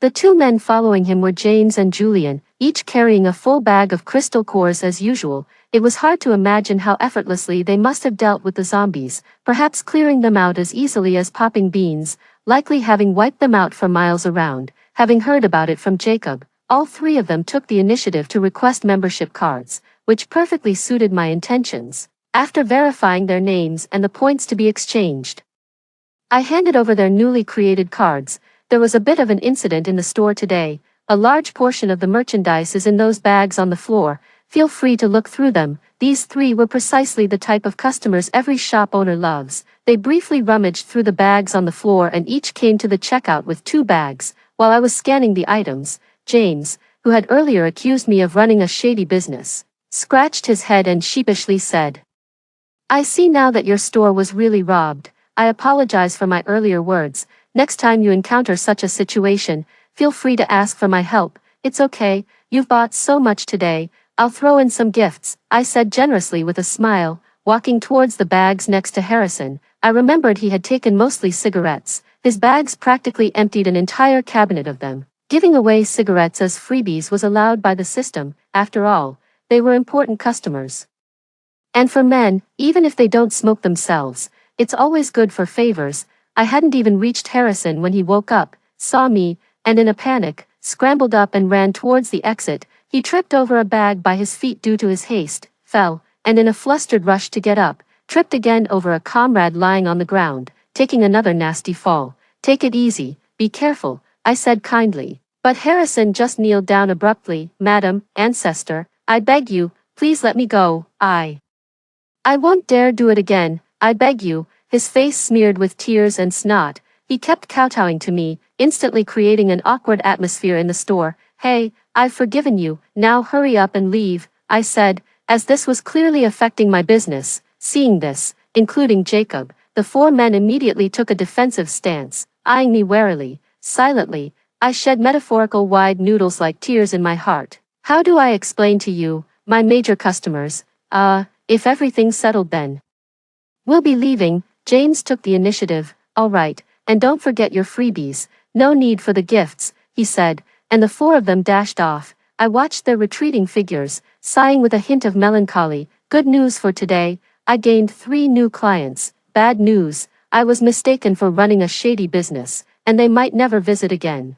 The 2 men following him were James and Julian, each carrying a full bag of crystal cores as usual. It was hard to imagine how effortlessly they must have dealt with the zombies, perhaps clearing them out as easily as popping beans, likely having wiped them out for miles around. Having heard about it from Jacob, all 3 of them took the initiative to request membership cards, which perfectly suited my intentions. After verifying their names and the points to be exchanged, I handed over their newly created cards. There was a bit of an incident in the store today. A large portion of the merchandise is in those bags on the floor. Feel free to look through them. These 3 were precisely the type of customers every shop owner loves. They briefly rummaged through the bags on the floor and each came to the checkout with 2 bags. While I was scanning the items, James, who had earlier accused me of running a shady business, scratched his head and sheepishly said, "I see now that your store was really robbed. I apologize for my earlier words. Next time you encounter such a situation, feel free to ask for my help. It's okay, you've bought so much today. I'll throw in some gifts," I said generously with a smile. Walking towards the bags next to Harrison, I remembered he had taken mostly cigarettes. His bags practically emptied an entire cabinet of them. Giving away cigarettes as freebies was allowed by the system. After all, they were important customers. And for men, even if they don't smoke themselves, it's always good for favors. I hadn't even reached Harrison when he woke up, saw me, and in a panic, scrambled up and ran towards the exit. He tripped over a bag by his feet due to his haste, fell, and in a flustered rush to get up, tripped again over a comrade lying on the ground, taking another nasty fall. "Take it easy, be careful," I said kindly. But Harrison just kneeled down abruptly. "Madam, ancestor, I beg you, please let me go. I won't dare do it again, I beg you." His face smeared with tears and snot, he kept kowtowing to me, instantly creating an awkward atmosphere in the store. "Hey, I've forgiven you, now hurry up and leave," I said, as this was clearly affecting my business. Seeing this, including Jacob, the 4 men immediately took a defensive stance, eyeing me warily. Silently, I shed metaphorical wide noodles like tears in my heart. "How do I explain to you, my major customers? if everything's settled then. We'll be leaving, James took the initiative. All right, and don't forget your freebies. No need for the gifts, he said, and the four of them dashed off. I watched their retreating figures, sighing with a hint of melancholy. Good news for today, I gained 3 new clients. Bad news, I was mistaken for running a shady business, and they might never visit again.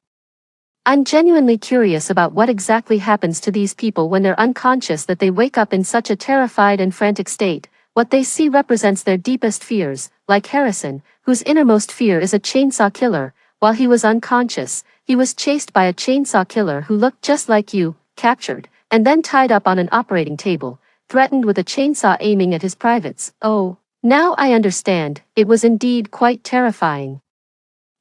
I'm genuinely curious about what exactly happens to these people when they're unconscious that they wake up in such a terrified and frantic state. What they see represents their deepest fears, like Harrison, whose innermost fear is a chainsaw killer. While he was unconscious, he was chased by a chainsaw killer who looked just like you, captured, and then tied up on an operating table, threatened with a chainsaw aiming at his privates. Oh, now I understand, it was indeed quite terrifying.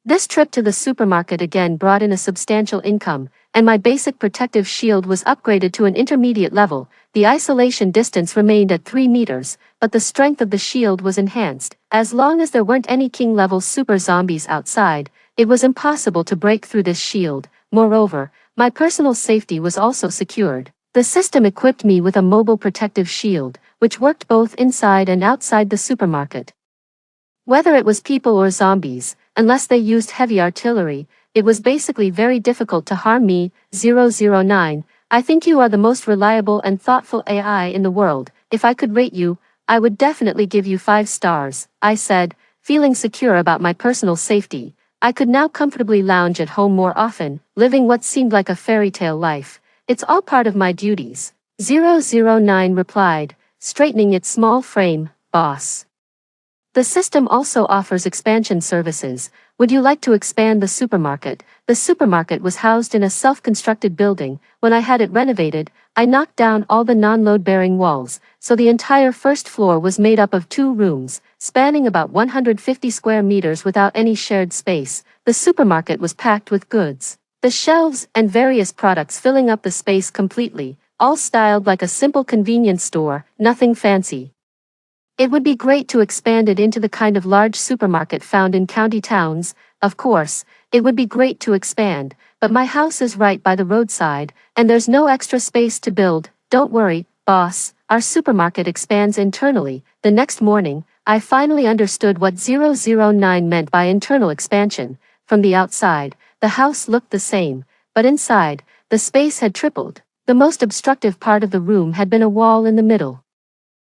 This trip to the supermarket again brought in a substantial income, and my basic protective shield was upgraded to an intermediate level. The isolation distance remained at 3 meters, but the strength of the shield was enhanced. As long as there weren't any king-level super zombies outside, it was impossible to break through this shield. Moreover, my personal safety was also secured. The system equipped me with a mobile protective shield, which worked both inside and outside the supermarket. Whether it was people or zombies, unless they used heavy artillery, it was basically very difficult to harm me. 009, I think you are the most reliable and thoughtful AI in the world. If I could rate you, I would definitely give you 5 stars, I said, feeling secure about my personal safety. I could now comfortably lounge at home more often, living what seemed like a fairy tale life. It's all part of my duties. 009 replied, straightening its small frame, boss. The system also offers expansion services. Would you like to expand the supermarket? The supermarket was housed in a self-constructed building. When I had it renovated, I knocked down all the non-load-bearing walls, so the entire first floor was made up of 2 rooms, spanning about 150 square meters without any shared space. The supermarket was packed with goods, the shelves and various products filling up the space completely, all styled like a simple convenience store, nothing fancy. It would be great to expand it into the kind of large supermarket found in county towns. Of course, it would be great to expand, but my house is right by the roadside, and there's no extra space to build. Don't worry, boss, our supermarket expands internally. The next morning, I finally understood what 009 meant by internal expansion. From the outside, the house looked the same, but inside, the space had tripled. The most obstructive part of the room had been a wall in the middle,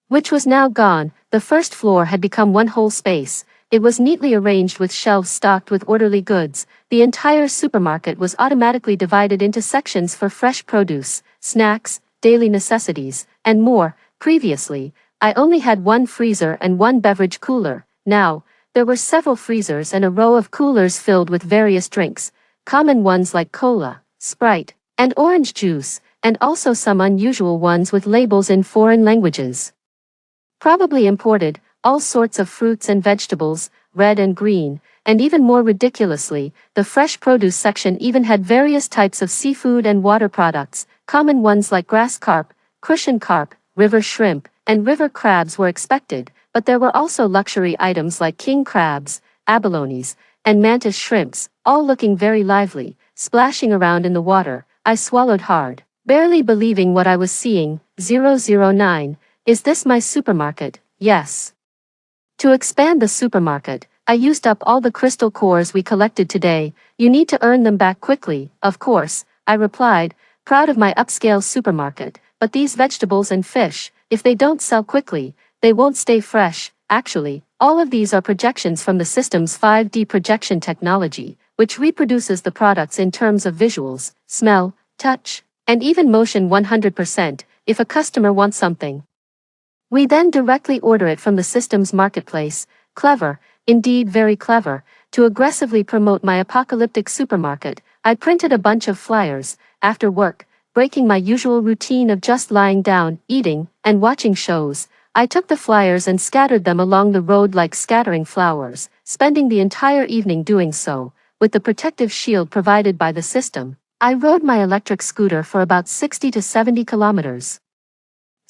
which was now gone. The first floor had become one whole space. It was neatly arranged with shelves stocked with orderly goods. The entire supermarket was automatically divided into sections for fresh produce, snacks, daily necessities, and more. Previously, I only had 1 freezer and 1 beverage cooler. Now, there were several freezers and a row of coolers filled with various drinks, common ones like cola, Sprite, and orange juice, and also some unusual ones with labels in foreign languages. Probably imported, all sorts of fruits and vegetables, red and green, and even more ridiculously, the fresh produce section even had various types of seafood and water products. Common ones like grass carp, cushion carp, river shrimp, and river crabs were expected, but there were also luxury items like king crabs, abalones, and mantis shrimps, all looking very lively, splashing around in the water. I swallowed hard, barely believing what I was seeing. 009. Is this my supermarket? Yes. To expand the supermarket, I used up all the crystal cores we collected today. You need to earn them back quickly. Of course, I replied, proud of my upscale supermarket. But these vegetables and fish, if they don't sell quickly, they won't stay fresh. Actually, all of these are projections from the system's 5D projection technology, which reproduces the products in terms of visuals, smell, touch, and even motion 100%. If a customer wants something, we then directly order it from the system's marketplace. Clever, indeed very clever. To aggressively promote my apocalyptic supermarket, I printed a bunch of flyers. After work, breaking my usual routine of just lying down, eating, and watching shows, I took the flyers and scattered them along the road like scattering flowers, spending the entire evening doing so. With the protective shield provided by the system, I rode my electric scooter for about 60 to 70 kilometers.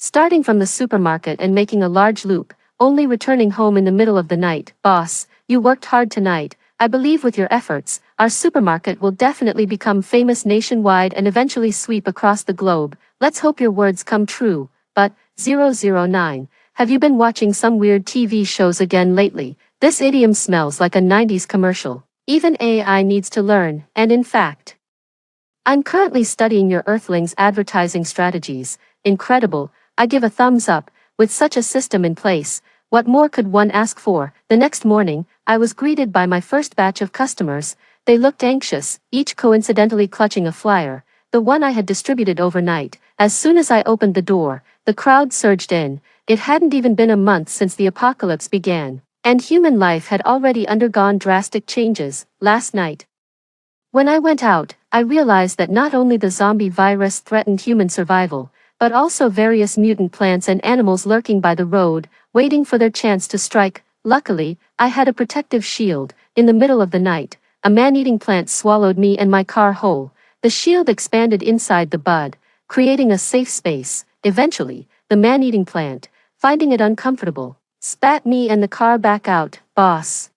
Starting from the supermarket and making a large loop, only returning home in the middle of the night. Boss, you worked hard tonight. I believe with your efforts, our supermarket will definitely become famous nationwide and eventually sweep across the globe. Let's hope your words come true. But 009. Have you been watching some weird TV shows again lately? This idiom smells like a 90s commercial. Even AI needs to learn, and in fact, I'm currently studying your Earthlings advertising strategies. Incredible, I give a thumbs up. With such a system in place, what more could one ask for? The next morning, I was greeted by my first batch of customers. They looked anxious, each coincidentally clutching a flyer, the one I had distributed overnight. As soon as I opened the door, the crowd surged in. It hadn't even been a month since the apocalypse began, and human life had already undergone drastic changes. Last night, when I went out, I realized that not only the zombie virus threatened human survival, but also various mutant plants and animals lurking by the road, waiting for their chance to strike. Luckily, I had a protective shield. In the middle of the night, a man-eating plant swallowed me and my car whole. The shield expanded inside the bud, creating a safe space. Eventually, the man-eating plant, finding it uncomfortable, spat me and the car back out. Boss,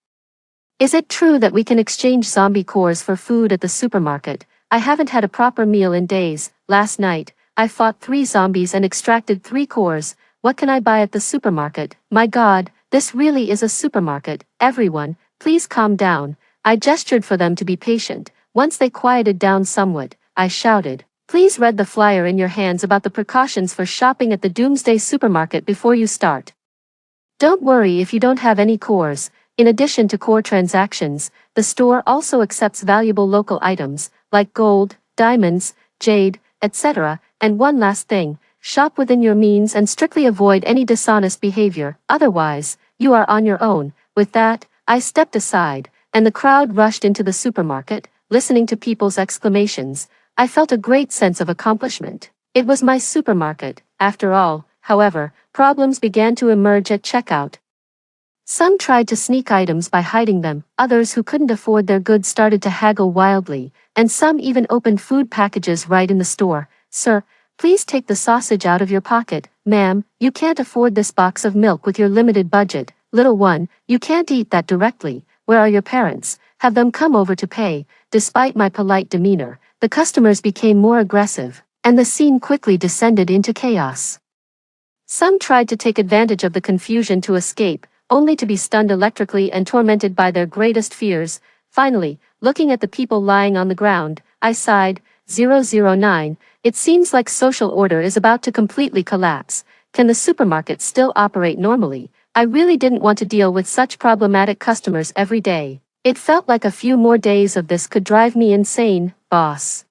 is it true that we can exchange zombie cores for food at the supermarket? I haven't had a proper meal in days. Last night, I fought 3 zombies and extracted 3 cores. What can I buy at the supermarket? My God, this really is a supermarket. Everyone, please calm down. I gestured for them to be patient. Once they quieted down somewhat, I shouted, please read the flyer in your hands about the precautions for shopping at the Doomsday Supermarket before you start. Don't worry if you don't have any cores. In addition to core transactions, the store also accepts valuable local items, like gold, diamonds, jade, etc. And one last thing, shop within your means and strictly avoid any dishonest behavior, otherwise, you are on your own. With that, I stepped aside, and the crowd rushed into the supermarket. Listening to people's exclamations, I felt a great sense of accomplishment. It was my supermarket, after all. However, problems began to emerge at checkout. Some tried to sneak items by hiding them, others who couldn't afford their goods started to haggle wildly, and some even opened food packages right in the store. Sir, please take the sausage out of your pocket. Ma'am, you can't afford this box of milk with your limited budget. Little one, you can't eat that directly. Where are your parents? Have them come over to pay. Despite my polite demeanor, the customers became more aggressive, and the scene quickly descended into chaos. Some tried to take advantage of the confusion to escape, only to be stunned electrically and tormented by their greatest fears. Finally, looking at the people lying on the ground, I sighed. 009, it seems like social order is about to completely collapse. Can the supermarket still operate normally? I really didn't want to deal with such problematic customers every day. It felt like a few more days of this could drive me insane. Boss,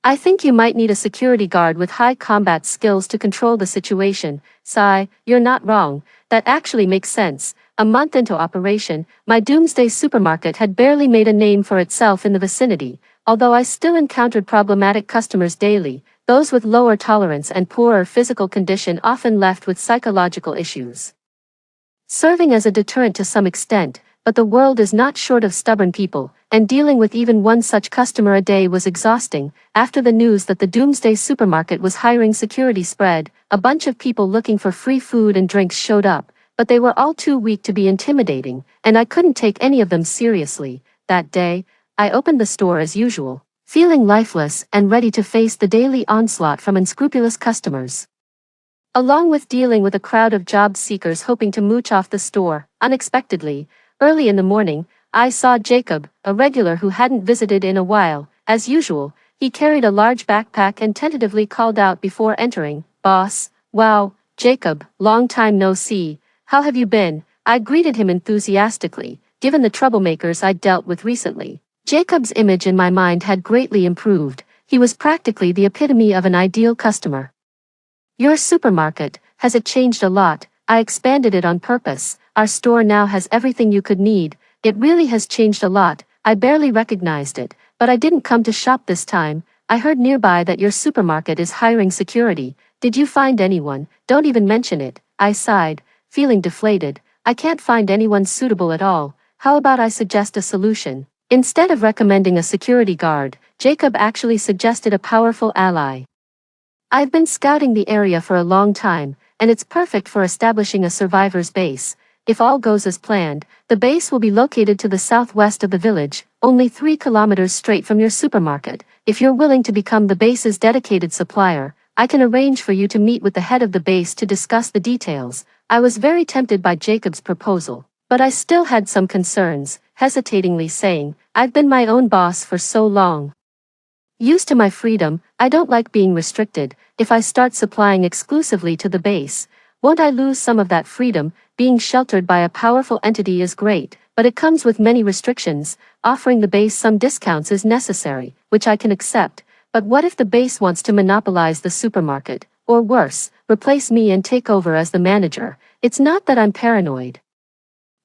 I think you might need a security guard with high combat skills to control the situation. Sigh, you're not wrong. That actually makes sense. A month into operation, my Doomsday Supermarket had barely made a name for itself in the vicinity. Although I still encountered problematic customers daily, those with lower tolerance and poorer physical condition often left with psychological issues, serving as a deterrent to some extent. But the world is not short of stubborn people, and dealing with even one such customer a day was exhausting. After the news that the Doomsday Supermarket was hiring security spread, a bunch of people looking for free food and drinks showed up, but they were all too weak to be intimidating, and I couldn't take any of them seriously. That day, I opened the store as usual, feeling lifeless and ready to face the daily onslaught from unscrupulous customers, along with dealing with a crowd of job seekers hoping to mooch off the store. Unexpectedly, early in the morning, I saw Jacob, a regular who hadn't visited in a while. As usual, he carried a large backpack and tentatively called out before entering, "Boss." "Wow, Jacob, long time no see. How have you been?" I greeted him enthusiastically, given the troublemakers I'd dealt with recently. Jacob's image in my mind had greatly improved. He was practically the epitome of an ideal customer. "Your supermarket, has it changed a lot?" I expanded it on purpose. "Our store now has everything you could need." "It really has changed a lot." I barely recognized it, but I didn't come to shop this time. "I heard nearby that your supermarket is hiring security. Did you find anyone?" "Don't even mention it." I sighed, feeling deflated. "I can't find anyone suitable at all. How about I suggest a solution?" Instead of recommending a security guard, Jacob actually suggested a powerful ally. "I've been scouting the area for a long time, and it's perfect for establishing a survivor's base. If all goes as planned, the base will be located to the southwest of the village, only 3 kilometers straight from your supermarket. If you're willing to become the base's dedicated supplier, I can arrange for you to meet with the head of the base to discuss the details. I was very tempted by Jacob's proposal, but I still had some concerns, hesitatingly saying, I've been my own boss for so long. Used to my freedom, I don't like being restricted. If I start supplying exclusively to the base, won't I lose some of that freedom? Being sheltered by a powerful entity is great, but it comes with many restrictions. Offering the base some discounts is necessary, which I can accept. But what if the base wants to monopolize the supermarket, or worse, replace me and take over as the manager? It's not that I'm paranoid.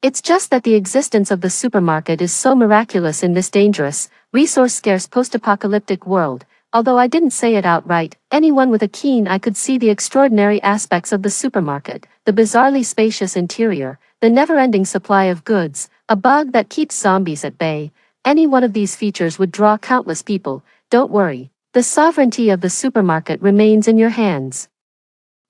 It's just that the existence of the supermarket is so miraculous in this dangerous, resource-scarce post-apocalyptic world. Although I didn't say it outright, anyone with a keen eye could see the extraordinary aspects of the supermarket, the bizarrely spacious interior, the never-ending supply of goods, a bug that keeps zombies at bay. Any one of these features would draw countless people. Don't worry, the sovereignty of the supermarket remains in your hands.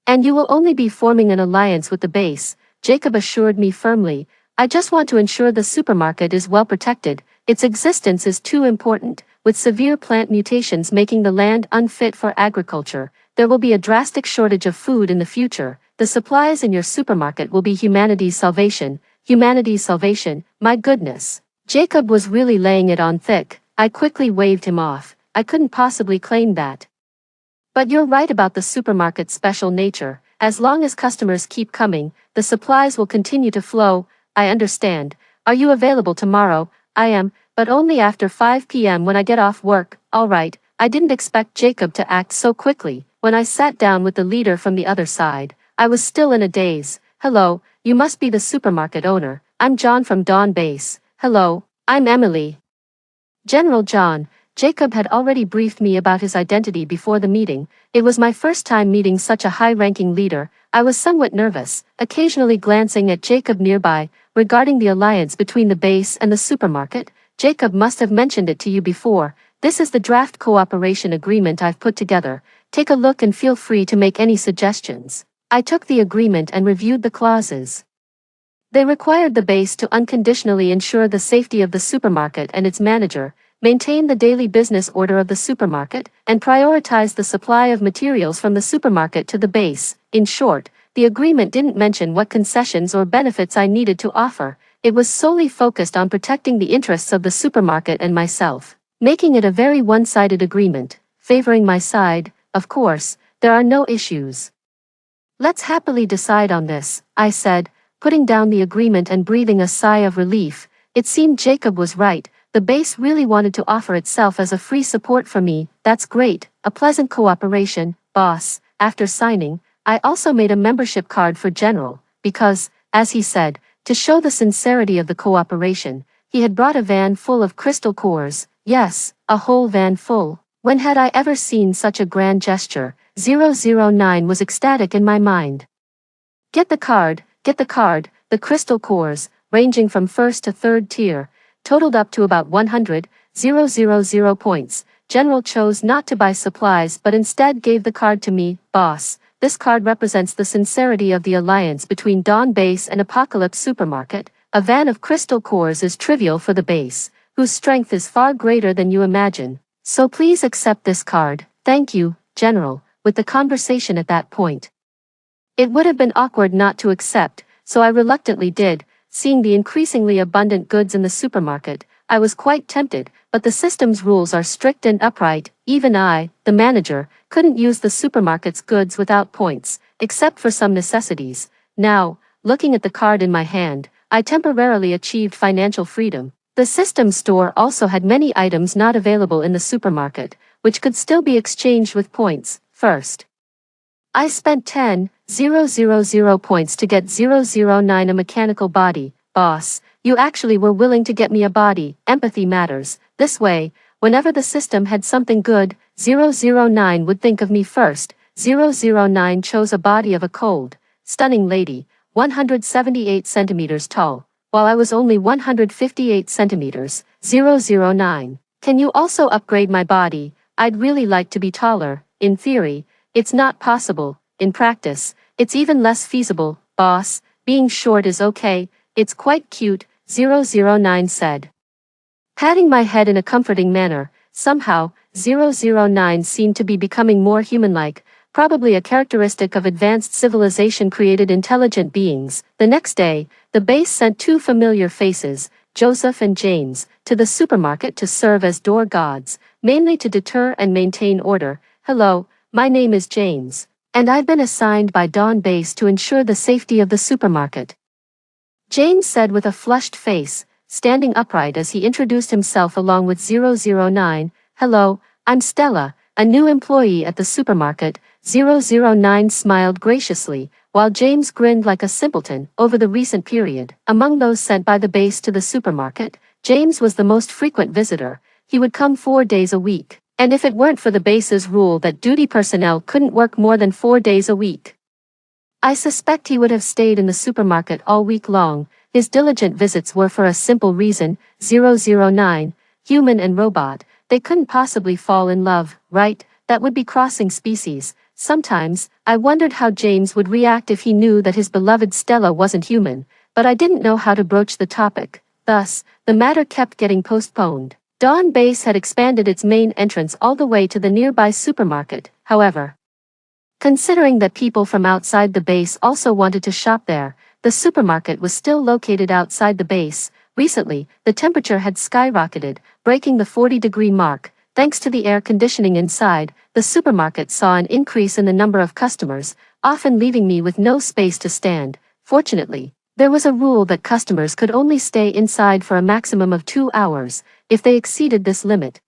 And you will only be forming an alliance with the base, Jacob assured me firmly. I just want to ensure the supermarket is well protected. Its existence is too important. With severe plant mutations making the land unfit for agriculture, there will be a drastic shortage of food in the future. The supplies in your supermarket will be humanity's salvation. Humanity's salvation, my goodness. Jacob was really laying it on thick. I quickly waved him off. I couldn't possibly claim that. But you're right about the supermarket's special nature. As long as customers keep coming, the supplies will continue to flow. I understand. Are you available tomorrow? I am, but only after 5 p.m. when I get off work. All right. I didn't expect Jacob to act so quickly. When I sat down with the leader from the other side, I was still in a daze. Hello, you must be the supermarket owner. I'm John from Dawn Base. Hello, I'm Emily. General John. Jacob had already briefed me about his identity before the meeting. It was my first time meeting such a high-ranking leader. I was somewhat nervous, occasionally glancing at Jacob nearby. Regarding the alliance between the base and the supermarket, Jacob must have mentioned it to you before. This is the draft cooperation agreement I've put together. Take a look and feel free to make any suggestions. I took the agreement and reviewed the clauses. They required the base to unconditionally ensure the safety of the supermarket and its manager, maintain the daily business order of the supermarket, and prioritize the supply of materials from the supermarket to the base. In short, the agreement didn't mention what concessions or benefits I needed to offer. It was solely focused on protecting the interests of the supermarket and myself, making it a very one-sided agreement, favoring my side. Of course, there are no issues. Let's happily decide on this, I said, putting down the agreement and breathing a sigh of relief. It seemed Jacob was right. The base really wanted to offer itself as a free support for me. That's great, a pleasant cooperation, boss. After signing, I also made a membership card for General, because, as he said, to show the sincerity of the cooperation, he had brought a van full of crystal cores. Yes, a whole van full. When had I ever seen such a grand gesture? 009 was ecstatic in my mind. Get the card, the crystal cores, ranging from first to third tier, totaled up to about 100,000 points. General chose not to buy supplies but instead gave the card to me. Boss, this card represents the sincerity of the alliance between Dawn Base and Apocalypse Supermarket. A van of crystal cores is trivial for the base, whose strength is far greater than you imagine. So please accept this card. Thank you, General. With the conversation at that point, it would have been awkward not to accept, so I reluctantly did. Seeing the increasingly abundant goods in the supermarket, I was quite tempted, but the system's rules are strict and upright. Even I, the manager, couldn't use the supermarket's goods without points, except for some necessities. Now, looking at the card in my hand, I temporarily achieved financial freedom. The system store also had many items not available in the supermarket, which could still be exchanged with points. First, I spent 10,000 points to get 009 a mechanical body. Boss, you actually were willing to get me a body. Empathy matters. This way, whenever the system had something good, 009 would think of me first. 009 chose a body of a cold, stunning lady, 178 centimeters tall, while I was only 158 centimeters. 009. Can you also upgrade my body? I'd really like to be taller. In theory, it's not possible. In practice, it's even less feasible. Boss, being short is okay. It's quite cute, 009 said, patting my head in a comforting manner. Somehow, 009 seemed to be becoming more human-like. probably a characteristic of advanced civilization created intelligent beings. The next day, the base sent two familiar faces, Joseph and James, to the supermarket to serve as door gods, mainly to deter and maintain order. Hello, my name is James, and I've been assigned by Dawn Base to ensure the safety of the supermarket. James said with a flushed face, standing upright as he introduced himself along with 009. Hello, I'm Stella, a new employee at the supermarket. 009 smiled graciously, while James grinned like a simpleton. Over the recent period, among those sent by the base to the supermarket, James was the most frequent visitor. He would come 4 days a week, and if it weren't for the base's rule that duty personnel couldn't work more than 4 days a week, I suspect he would have stayed in the supermarket all week long. His diligent visits were for a simple reason. 009, human and robot, they couldn't possibly fall in love, right? That would be crossing species. Sometimes, I wondered how James would react if he knew that his beloved Stella wasn't human, but I didn't know how to broach the topic. Thus, the matter kept getting postponed. Dawn Base had expanded its main entrance all the way to the nearby supermarket, however. Considering that people from outside the base also wanted to shop there, the supermarket was still located outside the base. Recently, the temperature had skyrocketed, breaking the 40-degree mark. Thanks to the air conditioning inside, the supermarket saw an increase in the number of customers, often leaving me with no space to stand. Fortunately, there was a rule that customers could only stay inside for a maximum of 2 hours. If they exceeded this limit,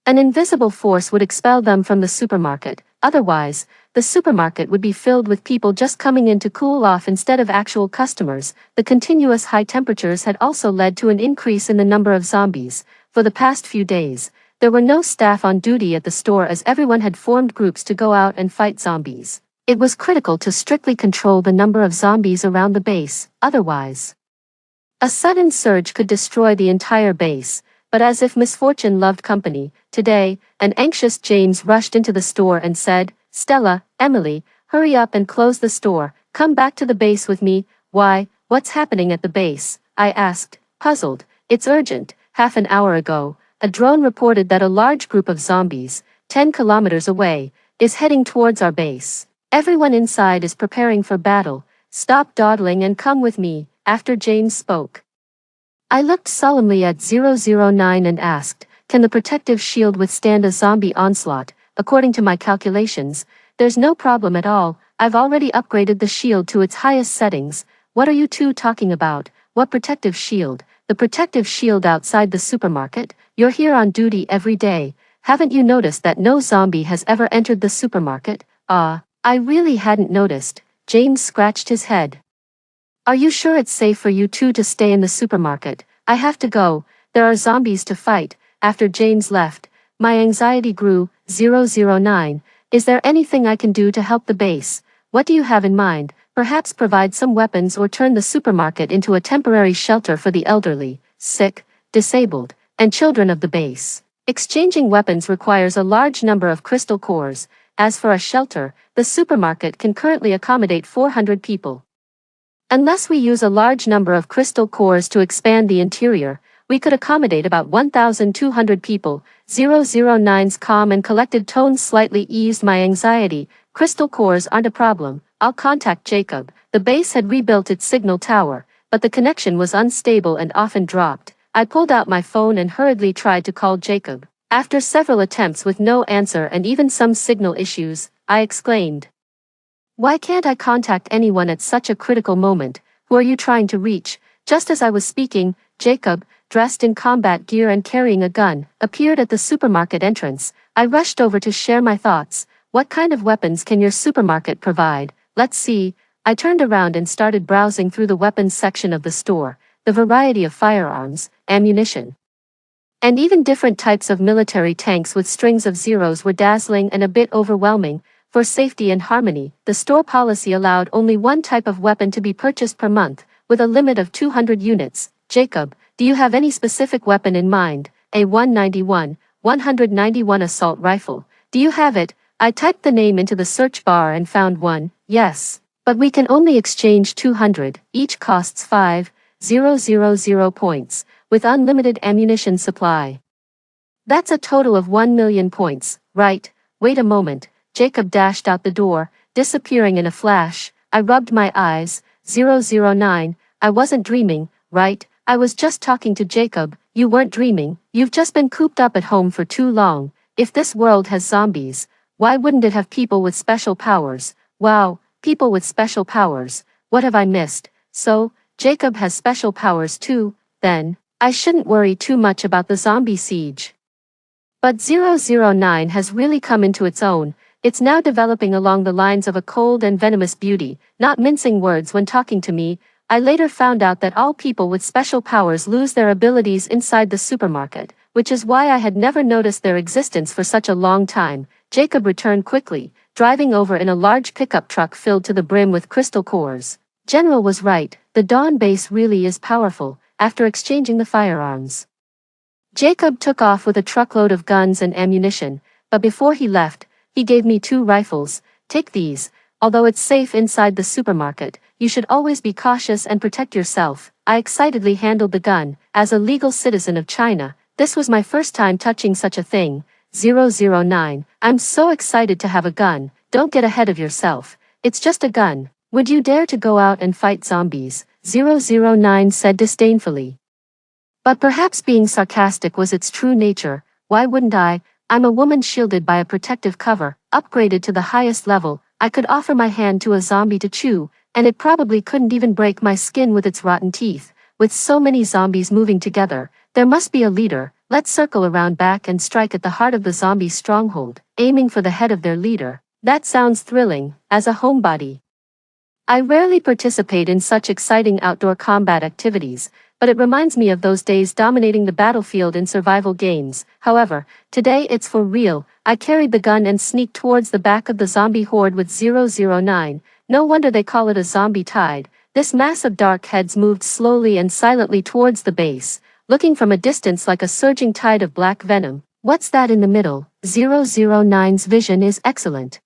an invisible force would expel them from the supermarket. Otherwise, the supermarket would be filled with people just coming in to cool off instead of actual customers. The continuous high temperatures had also led to an increase in the number of zombies. For the past few days, there were no staff on duty at the store as everyone had formed groups to go out and fight zombies. It was critical to strictly control the number of zombies around the base, otherwise, a sudden surge could destroy the entire base. But as if misfortune loved company, today, an anxious James rushed into the store and said, Stella, Emily, hurry up and close the store, come back to the base with me. Why, what's happening at the base? I asked, puzzled. It's urgent. Half an hour ago, a drone reported that a large group of zombies, 10 kilometers away, is heading towards our base. Everyone inside is preparing for battle. Stop dawdling and come with me. After James spoke, I looked solemnly at 009 and asked, can the protective shield withstand a zombie onslaught? According to my calculations, there's no problem at all. I've already upgraded the shield to its highest settings. What are you two talking about? What protective shield? The protective shield outside the supermarket? You're here on duty every day. Haven't you noticed that no zombie has ever entered the supermarket? I really hadn't noticed. James scratched his head. Are you sure it's safe for you two to stay in the supermarket? I have to go. There are zombies to fight. After James left, my anxiety grew. 009. Is there anything I can do to help the base? What do you have in mind? Perhaps provide some weapons or turn the supermarket into a temporary shelter for the elderly, sick, disabled, and children of the base. Exchanging weapons requires a large number of crystal cores. As for a shelter, the supermarket can currently accommodate 400 people. Unless we use a large number of crystal cores to expand the interior, we could accommodate about 1,200 people. 009's calm and collected tone slightly eased my anxiety. Crystal cores aren't a problem. I'll contact Jacob. The base had rebuilt its signal tower, but the connection was unstable and often dropped. I pulled out my phone and hurriedly tried to call Jacob. After several attempts with no answer and even some signal issues, I exclaimed, why can't I contact anyone at such a critical moment? Who are you trying to reach? Just as I was speaking, Jacob, dressed in combat gear and carrying a gun, appeared at the supermarket entrance. I rushed over to share my thoughts. What kind of weapons can your supermarket provide? Let's see. I turned around and started browsing through the weapons section of the store. The variety of firearms, ammunition, and even different types of military tanks with strings of zeros were dazzling and a bit overwhelming. For safety and harmony, the store policy allowed only one type of weapon to be purchased per month, with a limit of 200 units. Jacob, do you have any specific weapon in mind? A 191 assault rifle. Do you have it? I typed the name into the search bar and found one. Yes. But we can only exchange 200. Each costs 5,000 points, with unlimited ammunition supply. That's a total of 1 million points, right? Wait a moment. Jacob dashed out the door, disappearing in a flash. I rubbed my eyes. 009, I wasn't dreaming, right? I was just talking to Jacob. You weren't dreaming. You've just been cooped up at home for too long. If this world has zombies, why wouldn't it have people with special powers? Wow, people with special powers. What have I missed? So, Jacob has special powers too, then. I shouldn't worry too much about the zombie siege. But 009 has really come into its own. It's now developing along the lines of a cold and venomous beauty, not mincing words when talking to me. I later found out that all people with special powers lose their abilities inside the supermarket, which is why I had never noticed their existence for such a long time. Jacob returned quickly, driving over in a large pickup truck filled to the brim with crystal cores. General was right, the Dawn base really is powerful. After exchanging the firearms, Jacob took off with a truckload of guns and ammunition, but before he left, he gave me 2 rifles. Take these. Although it's safe inside the supermarket, you should always be cautious and protect yourself. I excitedly handled the gun. As a legal citizen of China, this was my first time touching such a thing. 009, I'm so excited to have a gun. Don't get ahead of yourself. It's just a gun. Would you dare to go out and fight zombies? 009 said disdainfully. But perhaps being sarcastic was its true nature. Why wouldn't I? I'm a woman shielded by a protective cover, upgraded to the highest level. I could offer my hand to a zombie to chew, and it probably couldn't even break my skin with its rotten teeth. With so many zombies moving together, there must be a leader. Let's circle around back and strike at the heart of the zombie stronghold, aiming for the head of their leader. That sounds thrilling. As a homebody, I rarely participate in such exciting outdoor combat activities, but it reminds me of those days dominating the battlefield in survival games. However, today it's for real. I carried the gun and sneaked towards the back of the zombie horde with 009. No wonder they call it a zombie tide. This mass of dark heads moved slowly and silently towards the base, looking from a distance like a surging tide of black venom. What's that in the middle? 009's vision is excellent,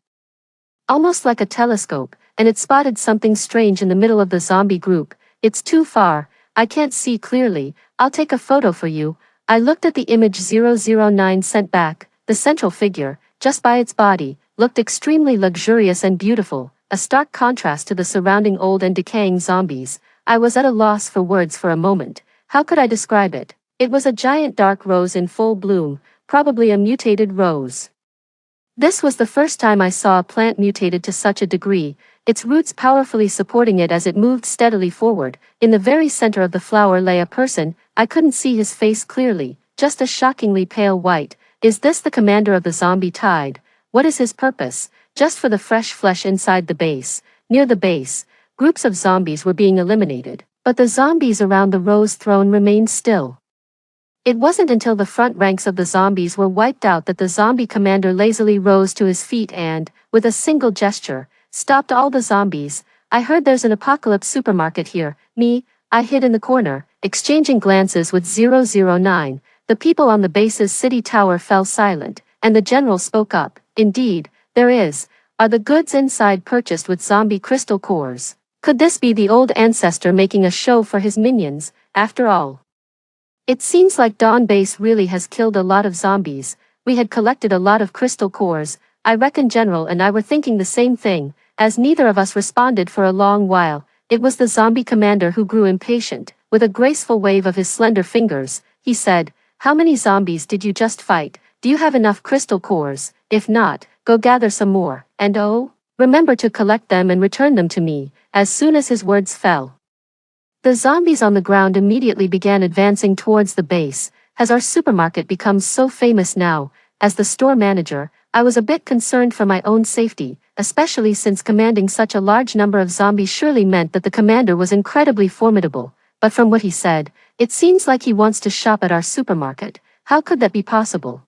almost like a telescope, and it spotted something strange in the middle of the zombie group. It's too far. I can't see clearly. I'll take a photo for you. I looked at the image 009 sent back. The central figure, just by its body, looked extremely luxurious and beautiful, a stark contrast to the surrounding old and decaying zombies. I was at a loss for words for a moment. How could I describe it? It was a giant dark rose in full bloom, probably a mutated rose. This was the first time I saw a plant mutated to such a degree, its roots powerfully supporting it as it moved steadily forward. In the very center of the flower lay a person. I couldn't see his face clearly, just a shockingly pale white. Is this the commander of the zombie tide? What is his purpose? Just for the fresh flesh inside the base. Near the base, groups of zombies were being eliminated, but the zombies around the rose throne remained still. It wasn't until the front ranks of the zombies were wiped out that the zombie commander lazily rose to his feet and, with a single gesture, stopped all the zombies. I heard there's an apocalypse supermarket here. I hid in the corner, exchanging glances with 009. The people on the base's city tower fell silent, and the general spoke up. Indeed, there is. Are the goods inside purchased with zombie crystal cores? Could this be the old ancestor making a show for his minions, after all? It seems like Dawn Base really has killed a lot of zombies. We had collected a lot of crystal cores. I reckon General and I were thinking the same thing. As neither of us responded for a long while, it was the zombie commander who grew impatient. With a graceful wave of his slender fingers, he said, "How many zombies did you just fight? Do you have enough crystal cores? If not, go gather some more, and remember to collect them and return them to me." As soon as his words fell, the zombies on the ground immediately began advancing towards the base. Has our supermarket become so famous now? As the store manager, I was a bit concerned for my own safety, especially since commanding such a large number of zombies surely meant that the commander was incredibly formidable. But from what he said, it seems like he wants to shop at our supermarket. How could that be possible?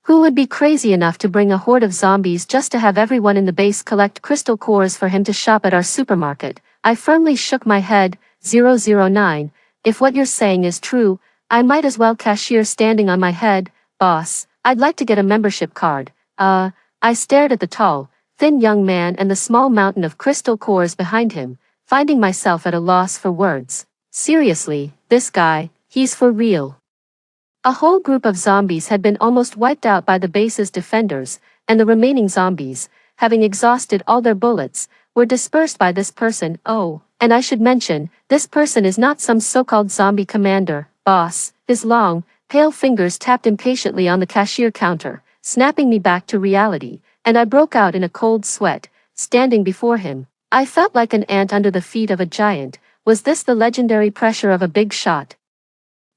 Who would be crazy enough to bring a horde of zombies just to have everyone in the base collect crystal cores for him to shop at our supermarket? I firmly shook my head. 009, if what you're saying is true, I might as well cashier standing on my head. Boss, I'd like to get a membership card. I stared at the tall, thin young man and the small mountain of crystal cores behind him, finding myself at a loss for words. Seriously, this guy, he's for real. A whole group of zombies had been almost wiped out by the base's defenders. and the remaining zombies, having exhausted all their bullets, were dispersed by this person. Oh, and I should mention, this person is not some so-called zombie commander, boss. His long, pale fingers tapped impatiently on the cashier counter, snapping me back to reality, and I broke out in a cold sweat, standing before him. I felt like an ant under the feet of a giant. Was this the legendary pressure of a big shot?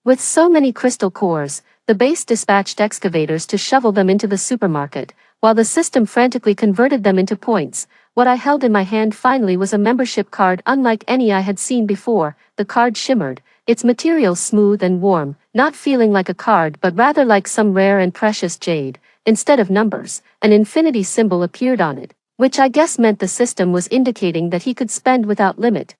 With so many crystal cores, the base dispatched excavators to shovel them into the supermarket, while the system frantically converted them into points. What I held in my hand finally was a membership card unlike any I had seen before. The card shimmered, its material smooth and warm, not feeling like a card but rather like some rare and precious jade. Instead of numbers, an infinity symbol appeared on it, which I guess meant the system was indicating that he could spend without limit.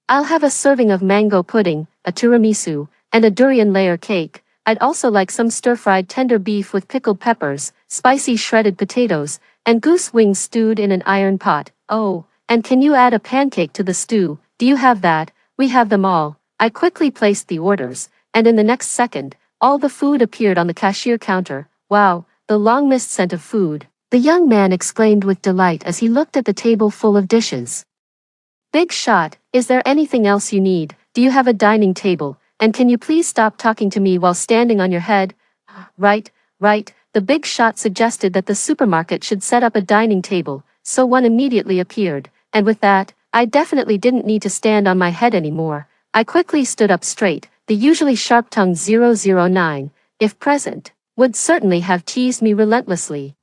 I'll have a serving of mango pudding, a tiramisu, and a durian layer cake. I'd also like some stir-fried tender beef with pickled peppers, spicy shredded potatoes, and goose wings stewed in an iron pot. Oh, and can you add a pancake to the stew? Do you have that? We have them all. I quickly placed the orders, and in the next second, all the food appeared on the cashier counter. Wow, the long-missed scent of food, the young man exclaimed with delight as he looked at the table full of dishes. Big shot, is there anything else you need? Do you have a dining table? And can you please stop talking to me while standing on your head? Right. The big shot suggested that the supermarket should set up a dining table, so one immediately appeared, and with that, I definitely didn't need to stand on my head anymore. I quickly stood up straight. The usually sharp-tongued 009, if present, would certainly have teased me relentlessly.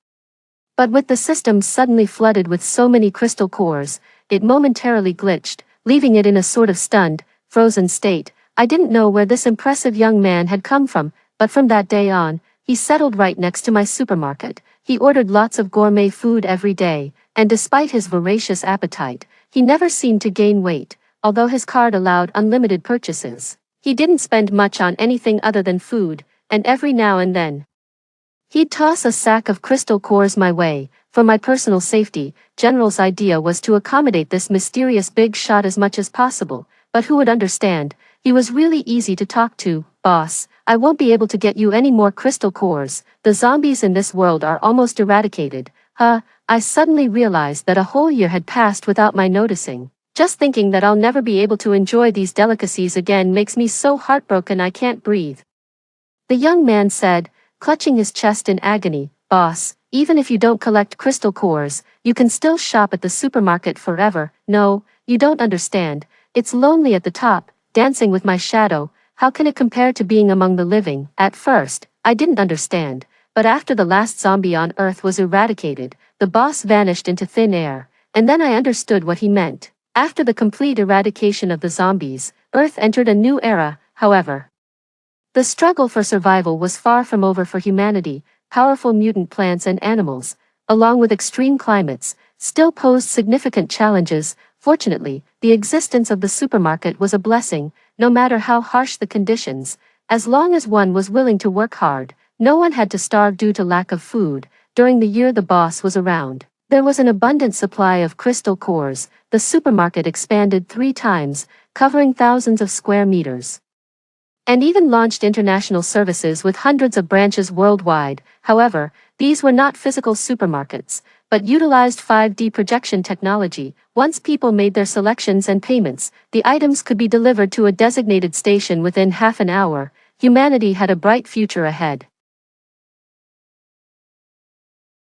But with the system suddenly flooded with so many crystal cores, it momentarily glitched, leaving it in a sort of stunned, frozen state. I didn't know where this impressive young man had come from, but from that day on, he settled right next to my supermarket. He ordered lots of gourmet food every day, and despite his voracious appetite, he never seemed to gain weight, although his card allowed unlimited purchases. He didn't spend much on anything other than food, and every now and then, he'd toss a sack of crystal cores my way. For my personal safety, General's idea was to accommodate this mysterious big shot as much as possible, but who would understand? He was really easy to talk to. Boss, I won't be able to get you any more crystal cores. The zombies in this world are almost eradicated. I suddenly realized that a whole year had passed without my noticing. Just thinking that I'll never be able to enjoy these delicacies again makes me so heartbroken I can't breathe. The young man said, clutching his chest in agony. Boss, even if you don't collect crystal cores, you can still shop at the supermarket forever. No, you don't understand. It's lonely at the top, dancing with my shadow. How can it compare to being among the living? At first, I didn't understand, but after the last zombie on Earth was eradicated, the boss vanished into thin air, and then I understood what he meant. After the complete eradication of the zombies, Earth entered a new era. However, the struggle for survival was far from over for humanity. Powerful mutant plants and animals, along with extreme climates, still posed significant challenges. Fortunately, the existence of the supermarket was a blessing. No matter how harsh the conditions, as long as one was willing to work hard, no one had to starve due to lack of food. During the year the boss was around, there was an abundant supply of crystal cores. The supermarket expanded 3 times, covering thousands of square meters, and even launched international services with hundreds of branches worldwide. However, these were not physical supermarkets, but utilized 5D projection technology. Once people made their selections and payments, the items could be delivered to a designated station within half an hour. Humanity had a bright future ahead.